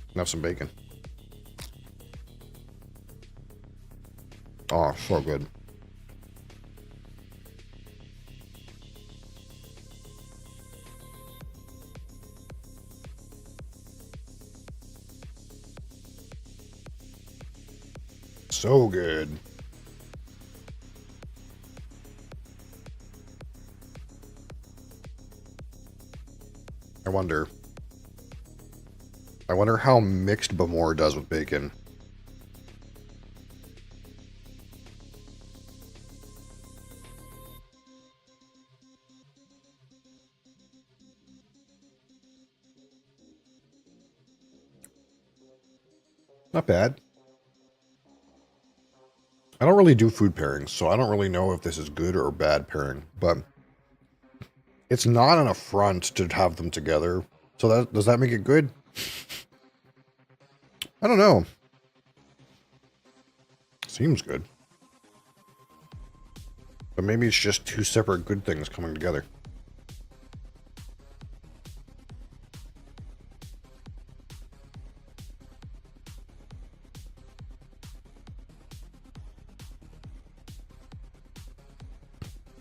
And have some bacon. Oh, so good. So good. I wonder how mixed Bamor does with bacon. Not bad. I don't really do food pairings, so I don't really know if this is good or bad pairing, but it's not an affront to have them together. So that does that make it good? I don't know. Seems good. But maybe it's just two separate good things coming together.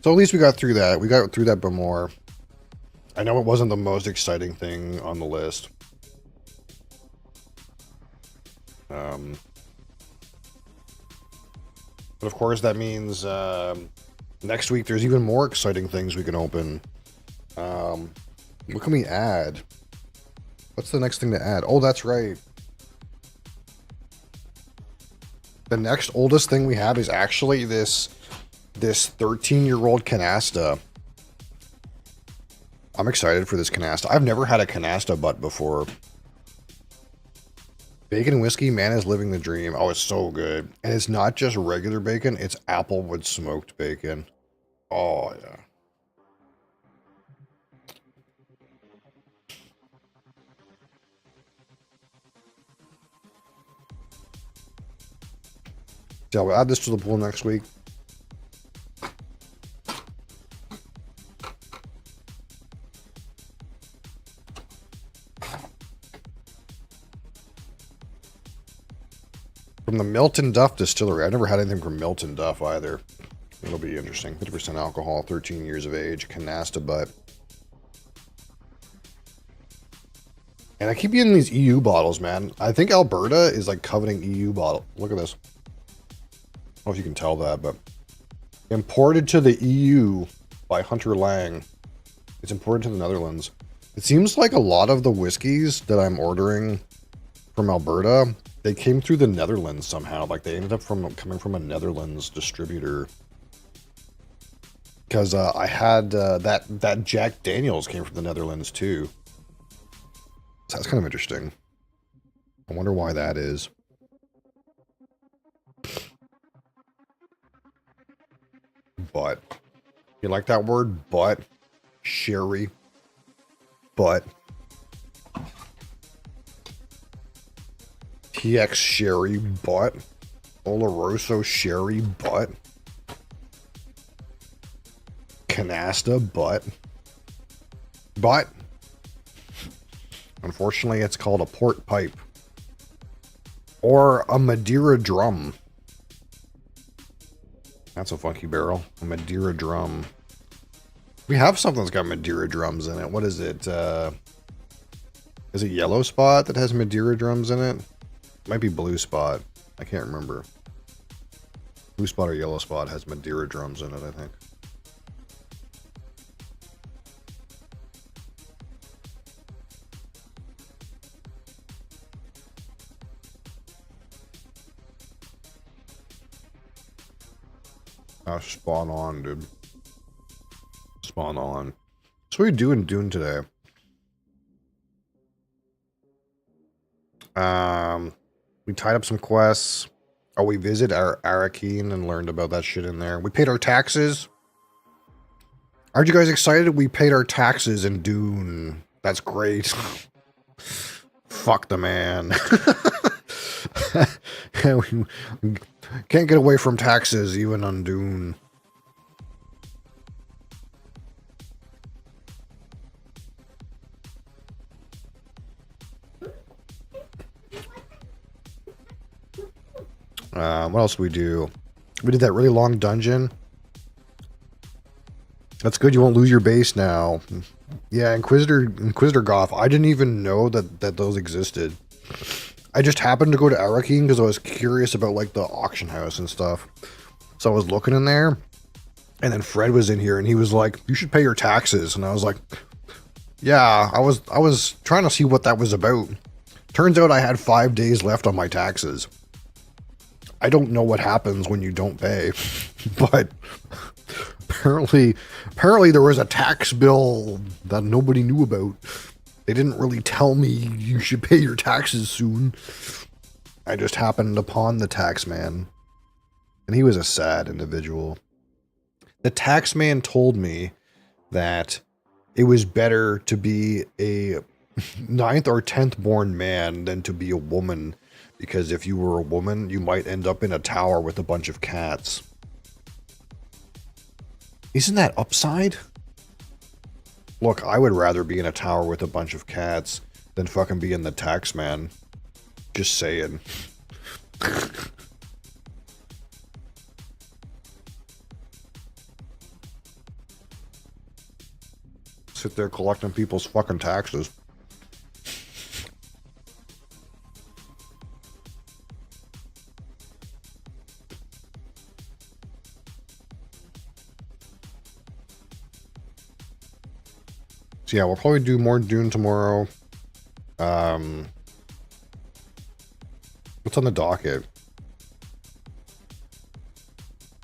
So at least we got through that. We got through that Bamor. I know it wasn't the most exciting thing on the list. But of course that means next week there's even more exciting things we can open. What can we add? What's the next thing to add? Oh, that's right. The next oldest thing we have is actually this 13-year-old canasta. I'm excited for this canasta. I've never had a canasta butt before. Bacon and whiskey, man is living the dream. Oh, it's so good. And it's not just regular bacon, it's applewood smoked bacon. Oh, yeah. Yeah, we'll add this to the pool next week. From the Milton Duff Distillery. I've never had anything from Milton Duff either. It'll be interesting. 50% alcohol, 13 years of age, canasta butt. And I keep getting these EU bottles, man. I think Alberta is like coveting EU bottle. Look at this. I don't know if you can tell that, but imported to the EU by Hunter Lang. It's imported to the Netherlands. It seems like a lot of the whiskeys that I'm ordering from Alberta, they came through the Netherlands somehow. Like they ended up coming from a Netherlands distributor. Because I had that Jack Daniels came from the Netherlands too. So that's kind of interesting. I wonder why that is. But. You like that word? But. Sherry. But. TX Sherry. But. Oloroso Sherry. But. Canasta. But. Unfortunately, it's called a port pipe. Or a Madeira drum. That's a funky barrel. A Madeira drum. We have something that's got Madeira drums in it. What is it? Is it Yellow Spot that has Madeira drums in it? It might be Blue Spot. I can't remember. Blue Spot or Yellow Spot has Madeira drums in it, I think. Spot on, dude. Spot on. So what are you doing Dune today? We tied up some quests. Oh, we visited our Arakeen and learned about that shit in there. We paid our taxes. Aren't you guys excited? We paid our taxes in Dune. That's great. Fuck the man. We can't get away from taxes even on Dune. What else did we do? We did that really long dungeon. That's good. You won't lose your base now. Yeah, Inquisitor Goth. I didn't even know that those existed. I just happened to go to Arakeen because I was curious about like the auction house and stuff. So I was looking in there, and then Fred was in here, and he was like, "You should pay your taxes." And I was like, "Yeah." I was trying to see what that was about. Turns out I had 5 days left on my taxes. I don't know what happens when you don't pay, but apparently there was a tax bill that nobody knew about. They didn't really tell me you should pay your taxes soon. I just happened upon the tax man, and he was a sad individual. The tax man told me that it was better to be a 9th or 10th born man than to be a woman, because if you were a woman, you might end up in a tower with a bunch of cats. Isn't that upside? Look, I would rather be in a tower with a bunch of cats than fucking be in the tax man. Just saying. Sit there collecting people's fucking taxes. So yeah, we'll probably do more Dune tomorrow. What's on the docket?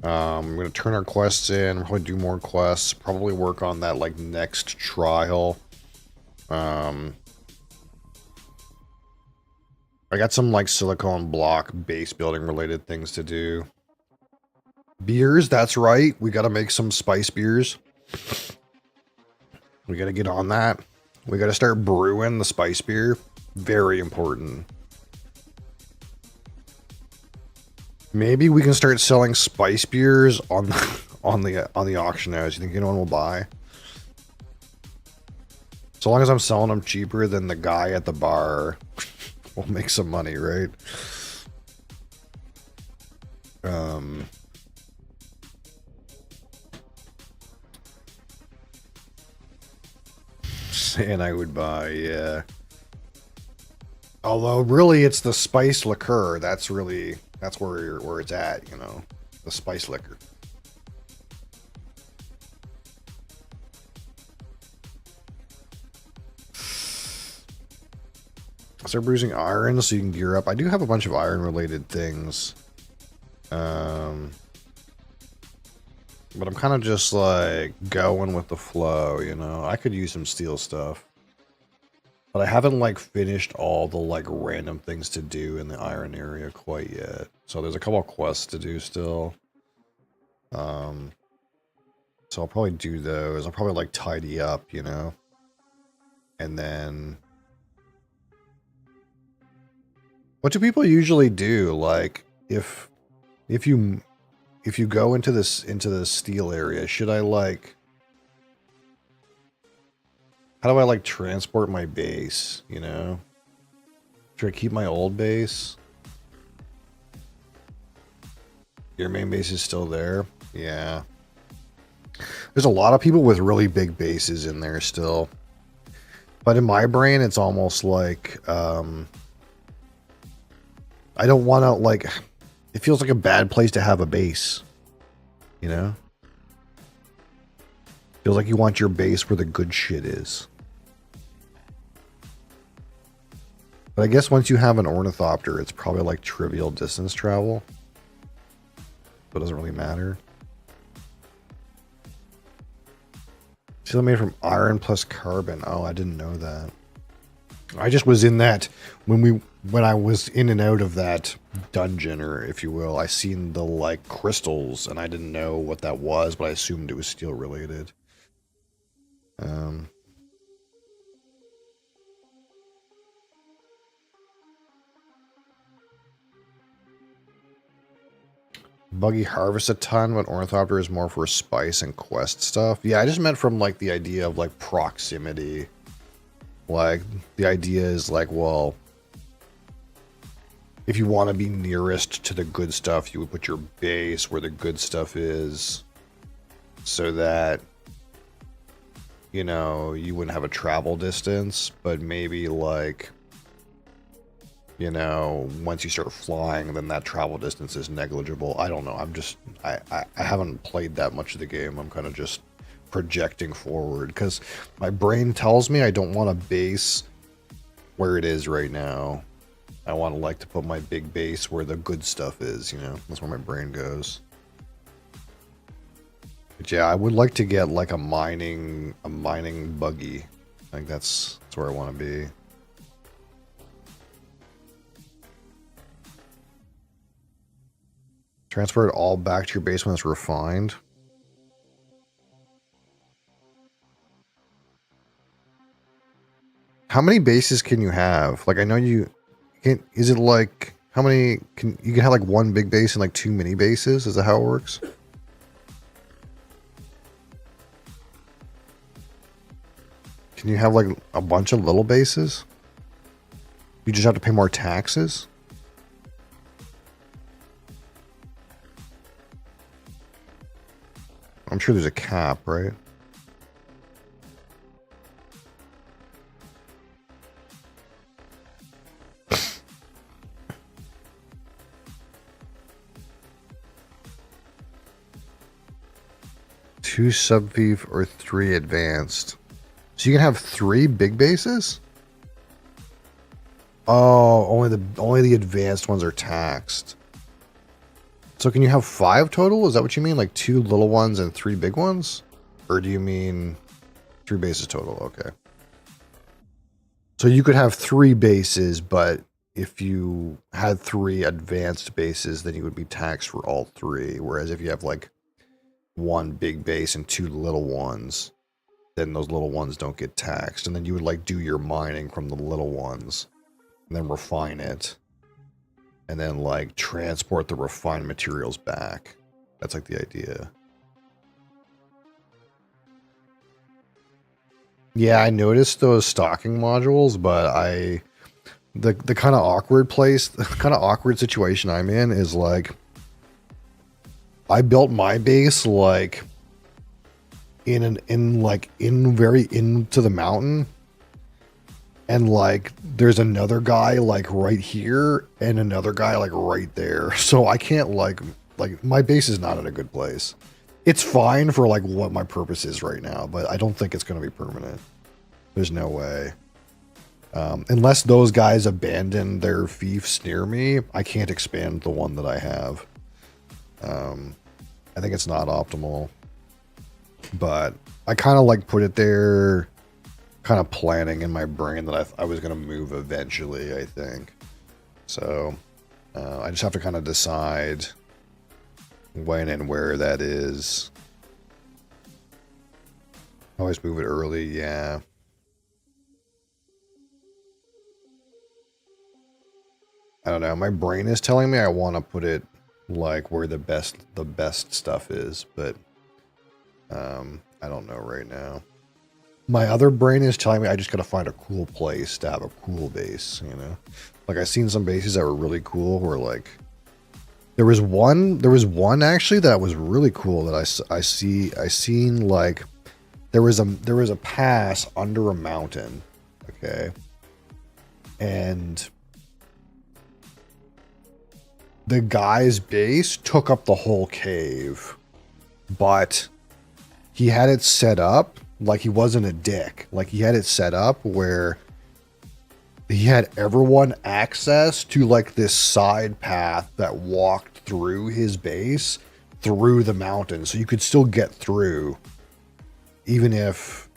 I'm gonna turn our quests in, probably do more quests, probably work on that like next trial. I got some like silicone block base building related things to do. Beers, that's right. We gotta make some spice beers. We gotta get on that. We gotta start brewing the spice beer. Very important. Maybe we can start selling spice beers on the auction house. You think anyone will buy? So long as I'm selling them cheaper than the guy at the bar, we'll make some money, right? Saying I would buy, yeah. Although really it's the spice liqueur. That's where it's at, you know. The spice liquor. Start bruising iron so you can gear up. I do have a bunch of iron related things. But I'm kind of just like going with the flow, you know. I could use some steel stuff. But I haven't like finished all the like random things to do in the iron area quite yet. So there's a couple of quests to do still. So I'll probably do those. I'll probably like tidy up, you know. And then what do people usually do? Like if you go into the steel area, should I like, how do I like transport my base, you know? Should I keep my old base? Your main base is still there? Yeah. There's a lot of people with really big bases in there still. But in my brain, it's almost like, I don't want to, like, it feels like a bad place to have a base, you know? Feels like you want your base where the good shit is. But I guess once you have an ornithopter, it's probably like trivial distance travel. So it doesn't really matter. Steel made from iron plus carbon. Oh, I didn't know that. I just was in that when when I was in and out of that dungeon, or if you will, I seen the like crystals, and I didn't know what that was, but I assumed it was steel related. Buggy harvests a ton, but Ornithopter is more for spice and quest stuff. Yeah, I just meant from like the idea of like proximity. Like the idea is like, well, if you want to be nearest to the good stuff, you would put your base where the good stuff is, so that, you know, you wouldn't have a travel distance, but maybe like, you know, once you start flying, then that travel distance is negligible. I don't know. I haven't played that much of the game. I'm kind of just projecting forward because my brain tells me I don't want to base where it is right now. I want to like to put my big base where the good stuff is, you know. That's where my brain goes. But yeah, I would like to get like a mining buggy. I think that's where I want to be. Transfer it all back to your base when it's refined. How many bases can you have? Like, I know you can. Is it like how many can you can have like one big base and like 2 mini bases? Is that how it works? Can you have like a bunch of little bases? You just have to pay more taxes? I'm sure there's a cap, right? Two subviv or 3 advanced. So you can have 3 big bases? Oh, only the advanced ones are taxed. So can you have 5 total? Is that what you mean? Like 2 little ones and 3 big ones? Or do you mean 3 bases total? Okay. So you could have 3 bases, but if you had 3 advanced bases, then you would be taxed for all 3. Whereas if you have like 1 big base and 2 little ones, then those little ones don't get taxed. And then you would like do your mining from the little ones and then refine it. And then like transport the refined materials back. That's like the idea. Yeah, I noticed those stocking modules, but the kind of awkward place, the kind of awkward situation I'm in is like, I built my base like very into the mountain, and like there's another guy like right here and another guy like right there, so I can't like my base is not in a good place. It's fine for like what my purpose is right now, but I don't think it's going to be permanent. There's no way. Unless those guys abandon their fiefs near me, I can't expand the one that I have. I think it's not optimal, but I kind of like put it there, kind of planning in my brain that I was going to move eventually, I think. So I just have to kind of decide when and where that is. Always move it early, yeah. I don't know. My brain is telling me I want to put it like where the best stuff is, but I don't know right now. My other brain is telling me I just got to find a cool place to have a cool base, you know? Like I've seen some bases that were really cool where like there was one actually that was really cool that I seen like there was a pass under a mountain, okay? And the guy's base took up the whole cave, but he had it set up like he wasn't a dick. Like he had it set up where he had everyone access to like this side path that walked through his base through the mountain. So you could still get through even if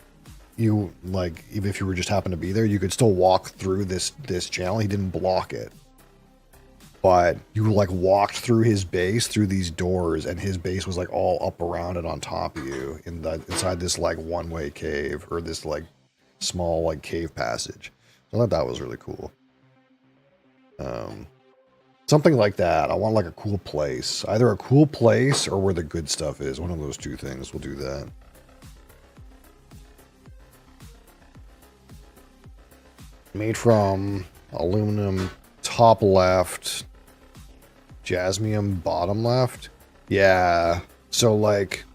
you like, even if you were just happen to be there, you could still walk through this channel. He didn't block it. But you like walked through his base through these doors, and his base was like all up around and on top of you inside this like one-way cave, or this like small like cave passage. So I thought that was really cool. Something like that. I want like a cool place, either a cool place or where the good stuff is. One of those two things. We'll do that. Made from aluminum top left. Jasmium bottom left? Yeah. So like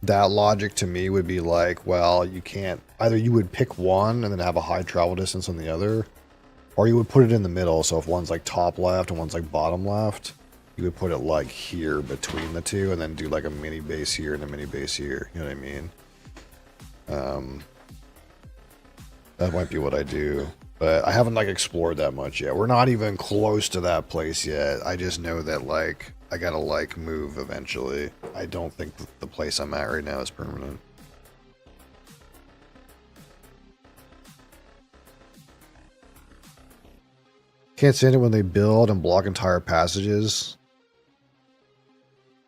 that logic to me would be like, well, you can't, either you would pick one and then have a high travel distance on the other, or you would put it in the middle. So if one's like top left and one's like bottom left, you would put it like here between the two and then do like a mini base here and a mini base here. You know what I mean? That might be what I do. But I haven't like explored that much yet. We're not even close to that place yet. I just know that like I gotta like move eventually. I don't think the place I'm at right now is permanent. Can't stand it when they build and block entire passages.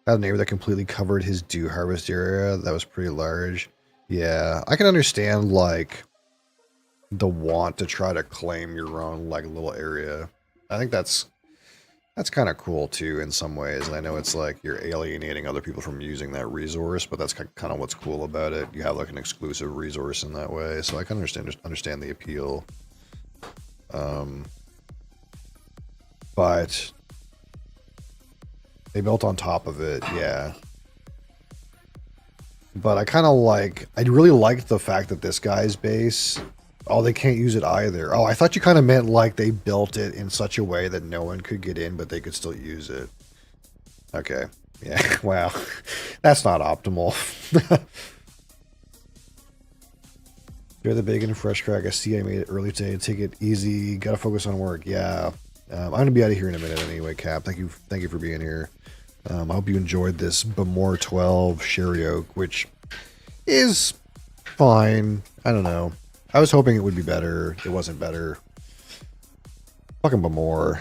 I had a neighbor that completely covered his dew harvest area. That was pretty large. Yeah, I can understand like the want to try to claim your own like little area. I think that's kind of cool too in some ways. And I know it's like you're alienating other people from using that resource, but that's kind of what's cool about it. You have like an exclusive resource in that way. So I can understand the appeal. But they built on top of it, yeah. But I really liked the fact that this guy's base, oh, they can't use it either. Oh, I thought you kind of meant like they built it in such a way that no one could get in, but they could still use it. Okay. Yeah, wow. That's not optimal. You're the bacon and fresh crack. I see I made it early today. Take it easy. Gotta focus on work. Yeah. I'm going to be out of here in a minute anyway, Cap. Thank you for being here. I hope you enjoyed this Bemore 12 Sherry Oak, which is fine. I don't know. I was hoping it would be better. It wasn't better. Fucking Bemore.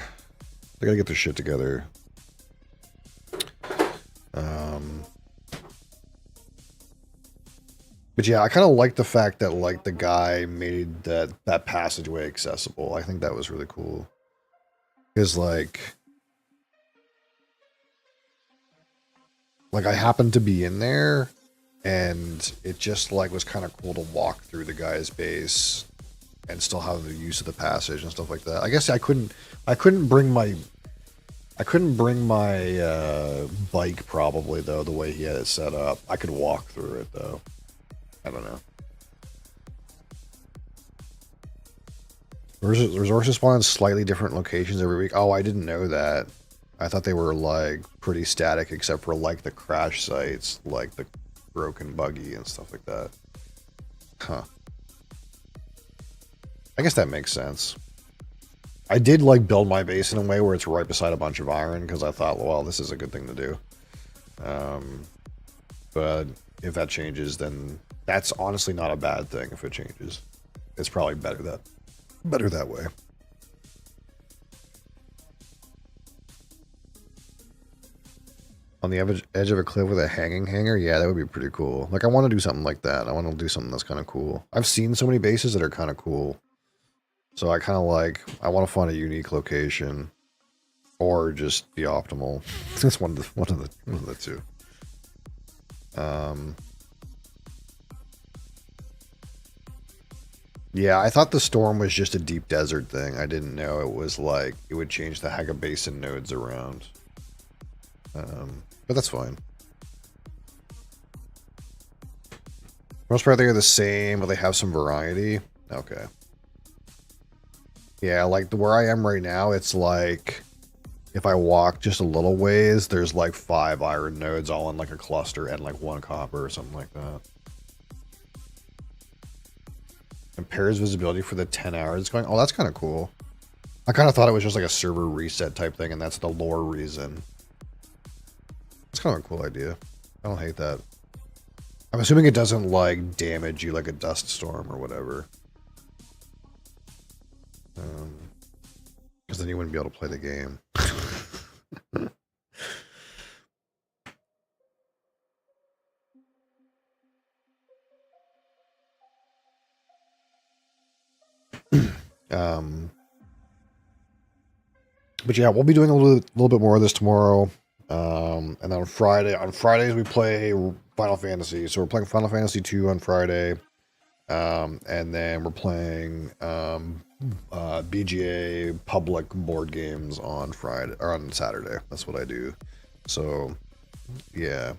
They gotta get their shit together. But yeah, I kind of like the fact that like the guy made that passageway accessible. I think that was really cool. Because like I happened to be in there, and it just like was kind of cool to walk through the guy's base and still have the use of the passage and stuff like that. I guess I couldn't bring my bike probably though, the way he had it set up. I could walk through it though. I don't know. Resources spawn in slightly different locations every week. Oh, I didn't know that. I thought they were like pretty static except for like the crash sites, like the broken buggy and stuff like that. Huh. I guess that makes sense. I did like build my base in a way where it's right beside a bunch of iron because I thought, well, this is a good thing to do. But if that changes, then that's honestly not a bad thing if it changes. It's probably better that way. On the edge of a cliff with a hanging hanger? Yeah, that would be pretty cool. Like, I want to do something like that. I want to do something that's kind of cool. I've seen so many bases that are kind of cool. So I kind of like, I want to find a unique location. Or just be optimal. That's one of the two. Yeah, I thought the storm was just a deep desert thing. I didn't know it was like, it would change the Haga Basin nodes around. But that's fine. Most part, they are the same, but they have some variety. Okay. Yeah, like where I am right now, it's like if I walk just a little ways, there's like 5 iron nodes all in like a cluster and like 1 copper or something like that. Impairs visibility for the 10 hours going. Oh, that's kind of cool. I kind of thought it was just like a server reset type thing, and that's the lore reason. It's kind of a cool idea. I don't hate that. I'm assuming it doesn't like damage you like a dust storm or whatever. Because then you wouldn't be able to play the game. But yeah, we'll be doing a little bit more of this tomorrow. And then on Fridays we play Final Fantasy. So we're playing Final Fantasy 2 on Friday. And then we're playing BGA public board games on Friday or on Saturday. That's what I do. So yeah.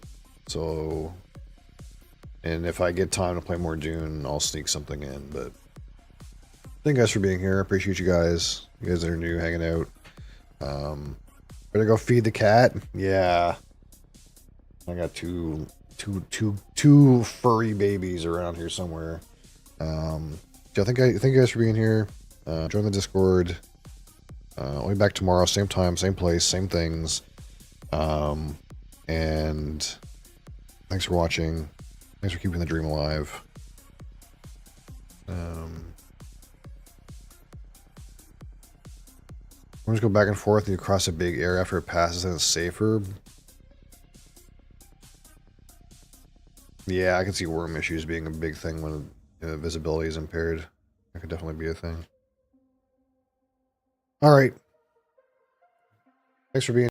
So, and if I get time to play more Dune, I'll sneak something in. But thank you guys for being here. I appreciate you guys. You guys that are new hanging out. Better go feed the cat. Yeah. I got two furry babies around here somewhere. So thank you guys for being here. Join the Discord. I'll be back tomorrow, same time, same place, same things. And thanks for watching. Thanks for keeping the dream alive. Worms go back and forth and you cross a big area after it passes and it's safer. Yeah, I can see worm issues being a big thing when visibility is impaired. That could definitely be a thing. All right. Thanks for being